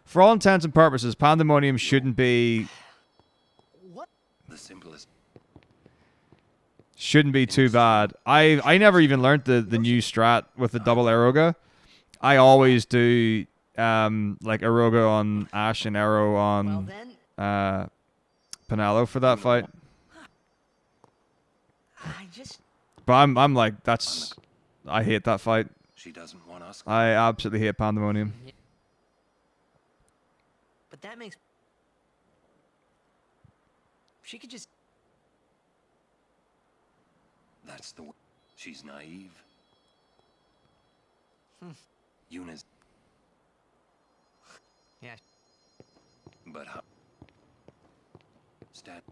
for all intents and purposes, Pandemonium shouldn't be... The simplest. Shouldn't be too bad. I never even learned the new strat with the double Eroga. I always do like Eroga on Ash and Arrow on Penelo for that fight. But I'm like, I hate that fight. She doesn't want us. I absolutely hate Pandemonium. But that makes... She could just... That's the way. She's naive. Yuna's... Yeah. But how... Stat...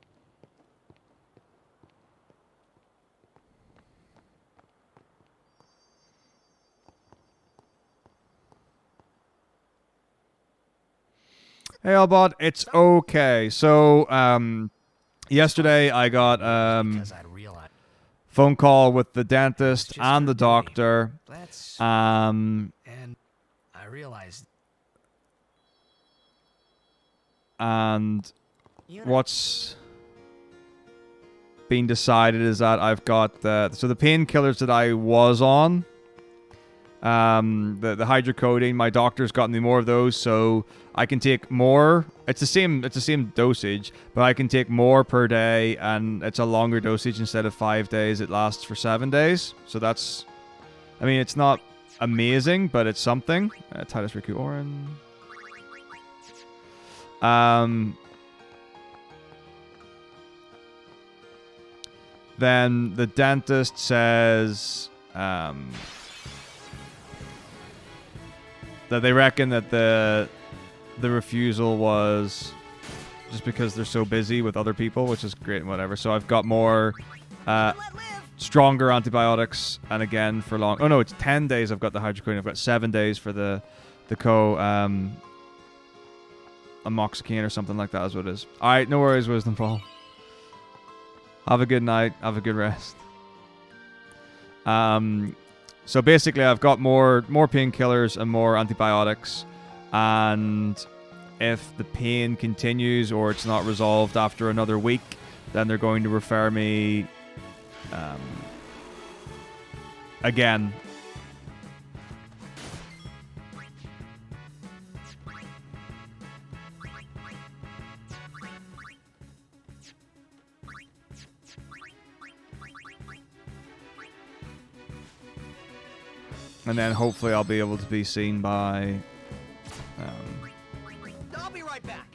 Hey, Albot, it's okay. So, yesterday I got phone call with the dentist and the doctor. And I realized... And what's been decided is that I've got the painkillers that I was on, the hydrocodone. My doctor's gotten me more of those, so I can take more. It's the same dosage, but I can take more per day, and it's a longer dosage. Instead of 5 days, it lasts for 7 days. So that's, I mean, it's not amazing, but it's something. Titus Riku Orin. Then the dentist says that they reckon that the refusal was just because they're so busy with other people, which is great and whatever. So I've got more stronger antibiotics, and again for long. Oh no, it's 10 days. I've got the hydroquinone. I've got 7 days for the amoxicillin or something like that is what it is. All right, no worries, Wisdom Fall. Have a good night. Have a good rest. So basically, I've got more painkillers and more antibiotics, and if the pain continues or it's not resolved after another week, then they're going to refer me again. And then hopefully I'll be able to be seen by I'll be right back.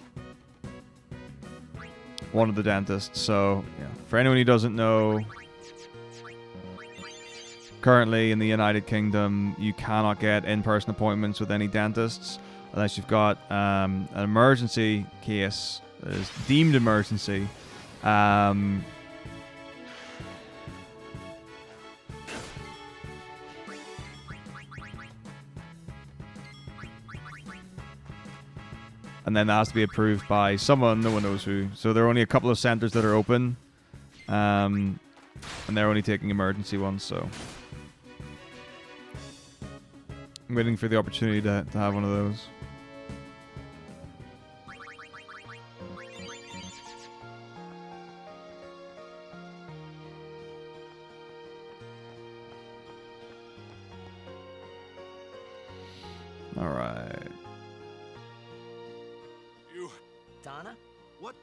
one of the dentists. So, yeah. For anyone who doesn't know, currently in the United Kingdom, you cannot get in-person appointments with any dentists unless you've got an emergency case that is deemed emergency. And then that has to be approved by someone, no one knows who. So there are only a couple of centers that are open. And they're only taking emergency ones, so I'm waiting for the opportunity to have one of those. All right. Donna? What?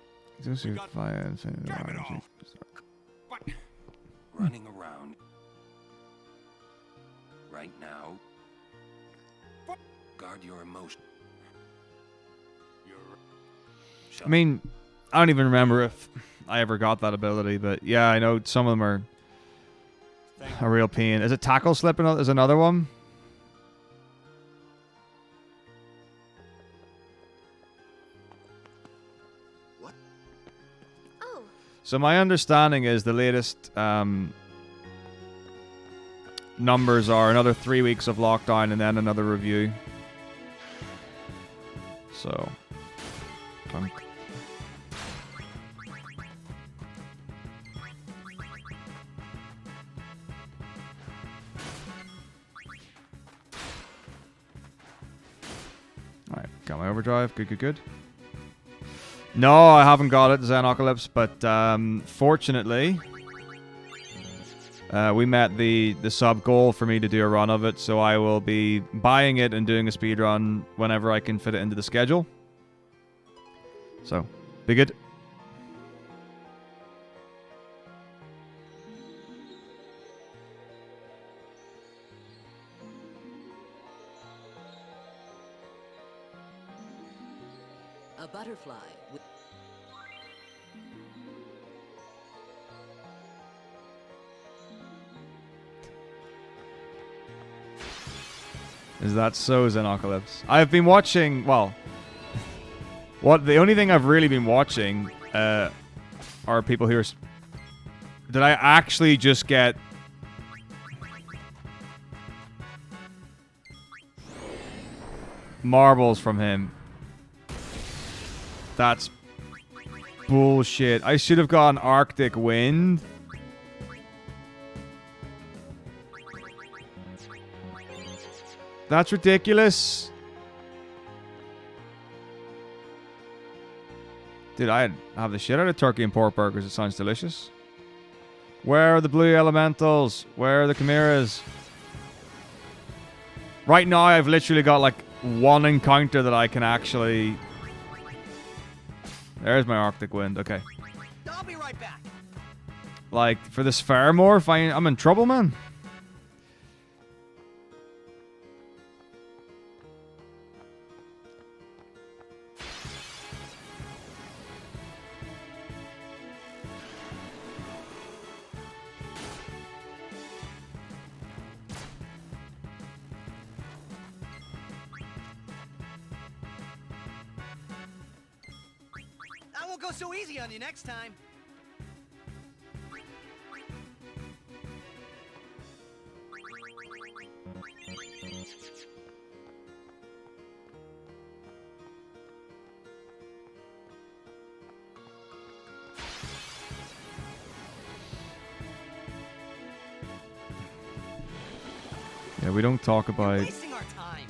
Just fire infinite Damn What? Running around right now. Guard your emotion. I mean, I don't even remember if I ever got that ability, but yeah, I know some of them are a real pain. Is it tackle slip? Is another one? So my understanding is the latest numbers are another 3 weeks of lockdown and then another review. So, alright, got my overdrive. Good. No, I haven't got it, Xenocalypse, but fortunately, we met the sub goal for me to do a run of it, so I will be buying it and doing a speed run whenever I can fit it into the schedule. So, be good. A butterfly. Is that so, Xenocalypse? I've been watching, well, the only thing I've really been watching are people who are... Did I actually just get... marbles from him? That's bullshit. I should have gotten Arctic Wind. That's ridiculous. Dude, I have the shit out of turkey and pork burgers. It sounds delicious. Where are the blue elementals? Where are the chimeras? Right now, I've literally got like one encounter that I can actually... There's my Arctic Wind. Okay. I'll be right back. Like, for this Fairmore, I'm in trouble, man. won't go so easy on you next time. Yeah, we don't talk about Wasting our time.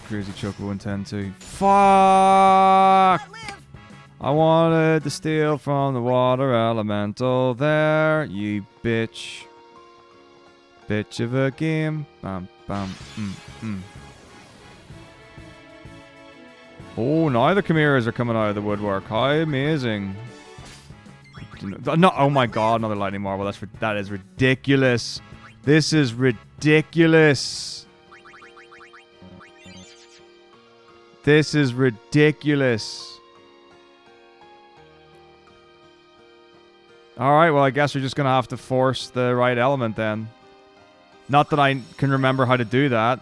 Crazy Choco and 10-2. Fuck! I wanted to steal from the water elemental there, you bitch. Bitch of a game. Bam, bam, Oh, now the Chimeras are coming out of the woodwork. How amazing. No, oh my god, another lightning marble. That is ridiculous. This is ridiculous. This is ridiculous. Alright, well I guess we're just gonna have to force the right element then. Not that I can remember how to do that.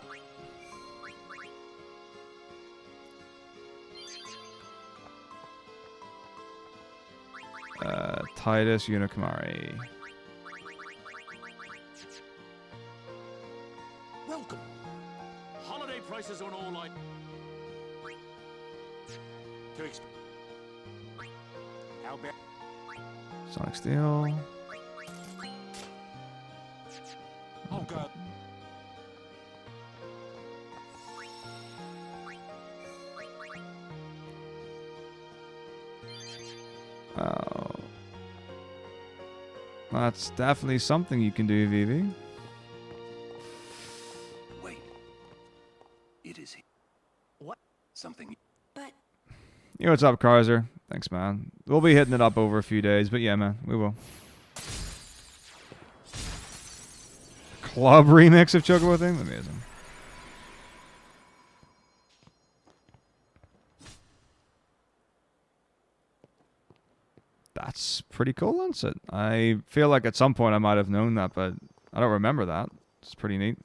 Titus Unikamari. Welcome. Holiday prices on all items. To expect. How bad? Sonic Steel. Oh god. Oh. That's definitely something you can do, Vivi. Wait. It is he. What? Something. But Yo, what's up, Kaiser? Thanks, man. We'll be hitting it up over a few days, but yeah, man, we will. Club remix of Chocobo thing? Amazing. That's pretty cool, isn't it? I feel like at some point I might have known that, but I don't remember that. It's pretty neat.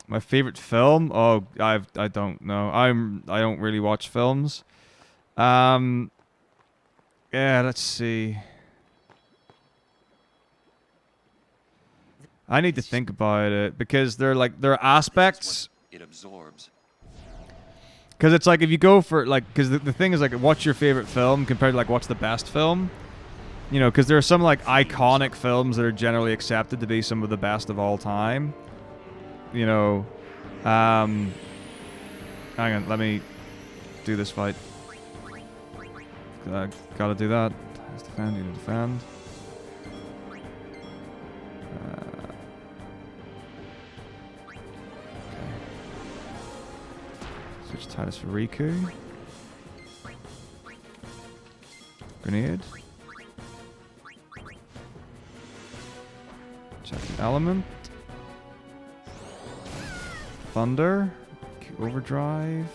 My favorite film? Oh, I don't know. I don't really watch films. Yeah, let's see. I need to think about it because there are aspects. It absorbs. Because it's like if you go for like, because the thing is like, what's your favorite film compared to like what's the best film? You know, because there are some like iconic films that are generally accepted to be some of the best of all time. You know, hang on, let me do this fight. Gotta do that. Let's defend, you to defend. Okay. Switch Titus for Riku. Grenade. Check an element. Thunder. Overdrive.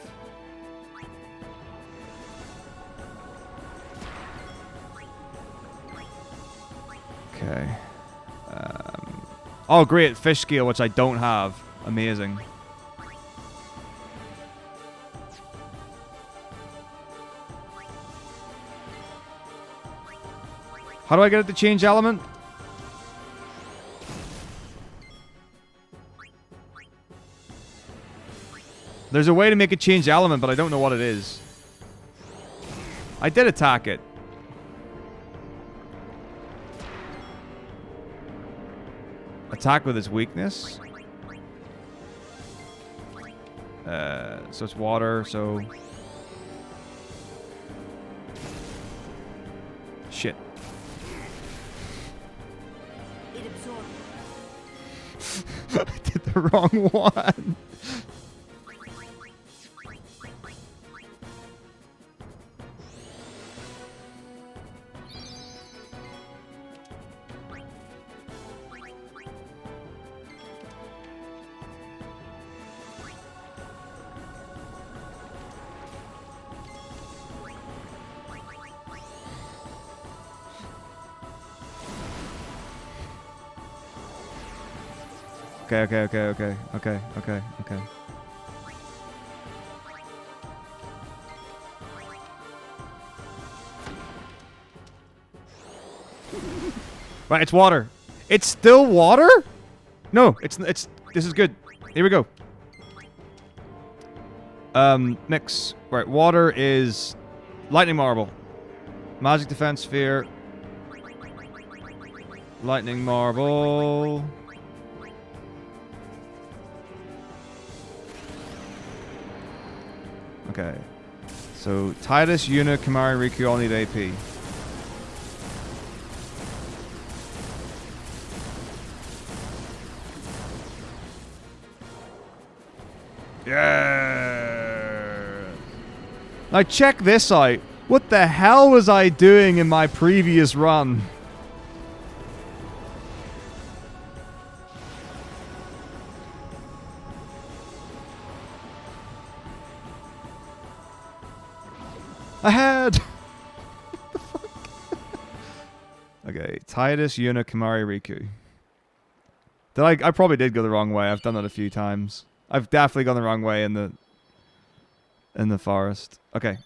Okay. Oh, great. Fish scale, which I don't have. Amazing. How do I get it to change element? There's a way to make it change element, but I don't know what it is. I did attack it. Attack with its weakness. So it's water, so... Shit. It absorbed. I did the wrong one. Okay. Right, it's water. It's still water? No, it's this is good. Here we go. Mix. Right, water is lightning marble. Magic defense sphere. Lightning marble. Okay. So Titus, Yuna, Kamari, Riku all need AP. Yeah. Now check this out. What the hell was I doing in my previous run? Ahead. Okay, Titus, Yuna, Kamari, Riku. I probably did go the wrong way. I've done that a few times. I've definitely gone the wrong way in the forest. Okay.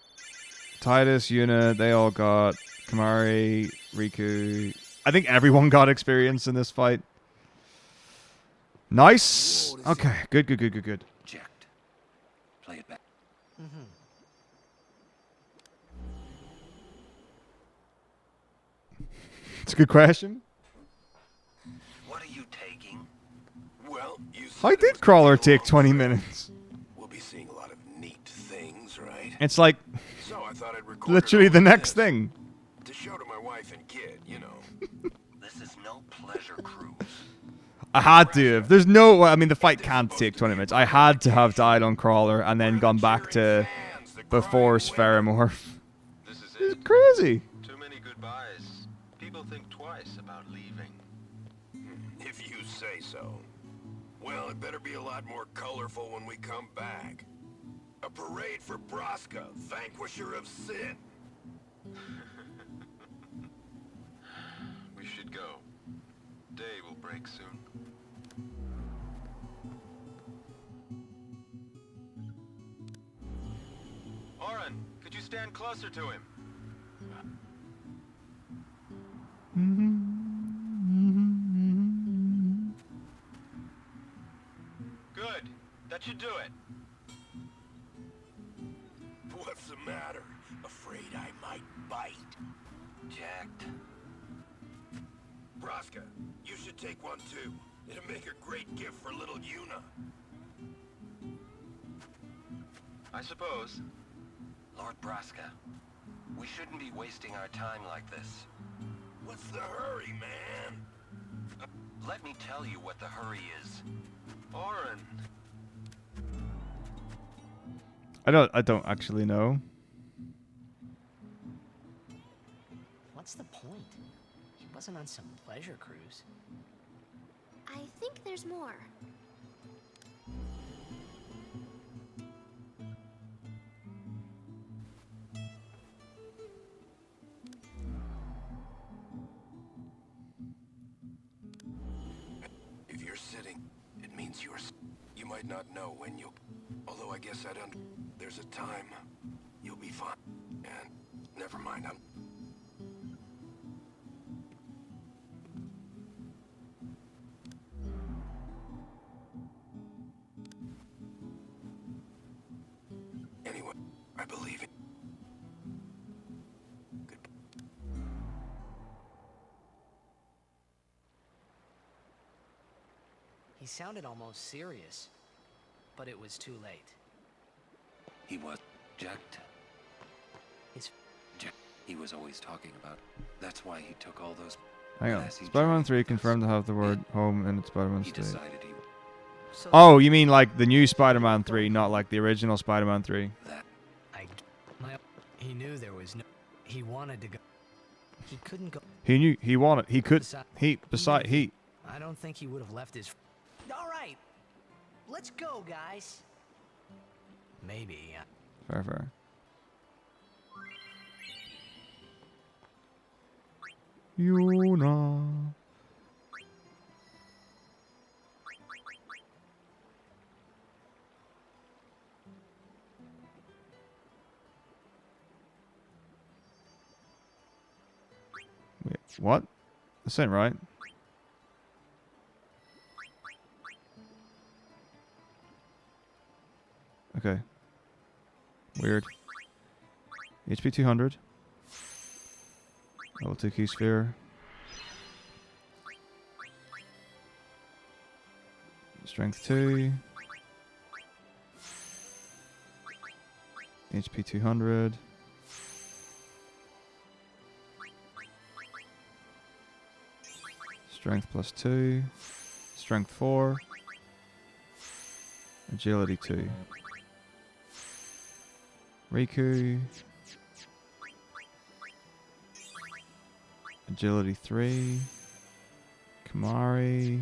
Titus, Yuna, they all got Kamari, Riku. I think everyone got experience in this fight. Nice. Okay, good. Checked. Play it back. It's a good question. What are you taking? Well, you How did Crawler take 20 minutes? We'll be seeing a lot of neat things, right? It's like So I thought I'd record literally the next thing. to show to my wife and kid, you know. This is no pleasure cruise. I had to have. There's no... I mean, the fight can't take 20 minutes. I had to have died on Crawler and then gone back to before Spherimorph. It's crazy. Too many goodbyes. People think twice about leaving. If you say so. Well, it better be a lot more colorful when we come back. A parade for Braska, vanquisher of sin. We should go. Day will break soon. Oren, could you stand closer to him? Good. That should do it. What's the matter? Afraid I might bite? Jacked. Braska, you should take one too. It'll make a great gift for little Yuna. I suppose. Lord Braska, we shouldn't be wasting our time like this. What's the hurry, man? Let me tell you what the hurry is. Oren. I don't actually know. What's the point? He wasn't on some pleasure cruise. I think there's more. If you're sitting, it means you might not know when you'll... Although I guess there's a time. You'll be fine. And never mind, Anyway, I believe it. He sounded almost serious, but it was too late. He was jacked. He was always talking about. That's why he took all those. Hang on. Spider-Man 3 confirmed to have the word home in its Spider-Man He state. decided he. Oh, you mean like the new Spider-Man 3, not like the original Spider-Man 3? He knew there was no. He wanted to go. He couldn't go. He knew he wanted. He could. Beside He. I don't think he would have left his. All right, let's go, guys. Maybe. Fair. Yuna. What? This ain't right. Okay. Weird. HP 200. Level 2 key sphere. Strength 2. HP 200. Strength plus 2. Strength 4. Agility 2. Riku. Agility 3. Kamari.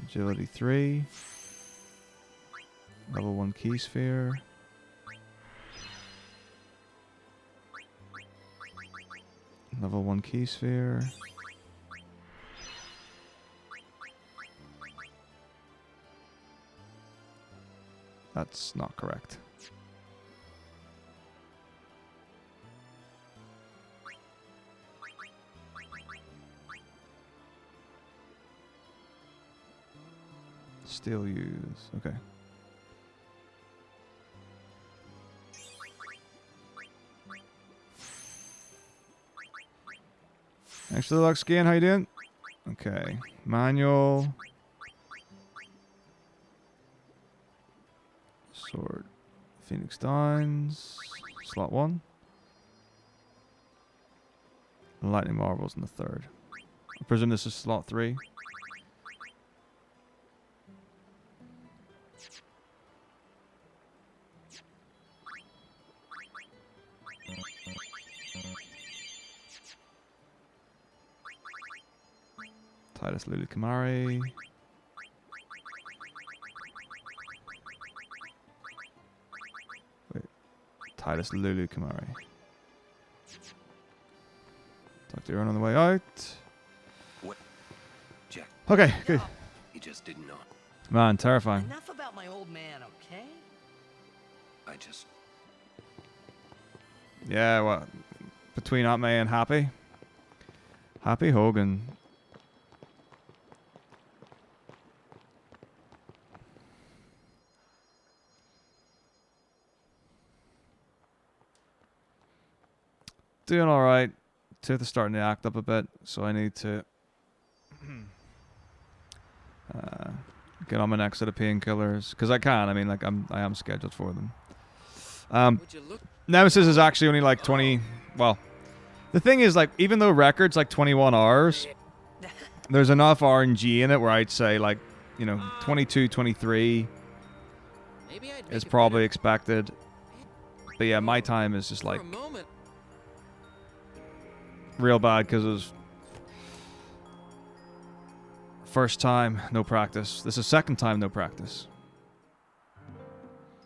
Agility 3. Level 1 key sphere. Level 1 key sphere. That's not correct. Still use. Okay. Thanks for the luck skin. How you doing? Okay. Manual. Sword. Phoenix Dines. Slot 1. Lightning Marbles in the 3rd. I presume this is slot 3. Titus Lulu Kamari. Wait. Titus Lulu Kamari. Talk to everyone on the way out. What? Jack. Okay, good. He just didn't know. Man, terrifying. Enough about my old man, okay? I just... Yeah, what? Between Aunt May and Happy? Happy Hogan. Doing alright. Tooth is starting to act up a bit, so I need to get on my next set of painkillers. Because I can, I mean, like, I am scheduled for them. Nemesis is actually only like 20, well, the thing is, like, even though record's like 21 hours, there's enough RNG in it where I'd say, like, you know, 22, 23 is probably expected. But yeah, my time is just like real bad because it was first time, no practice. This is second time, no practice.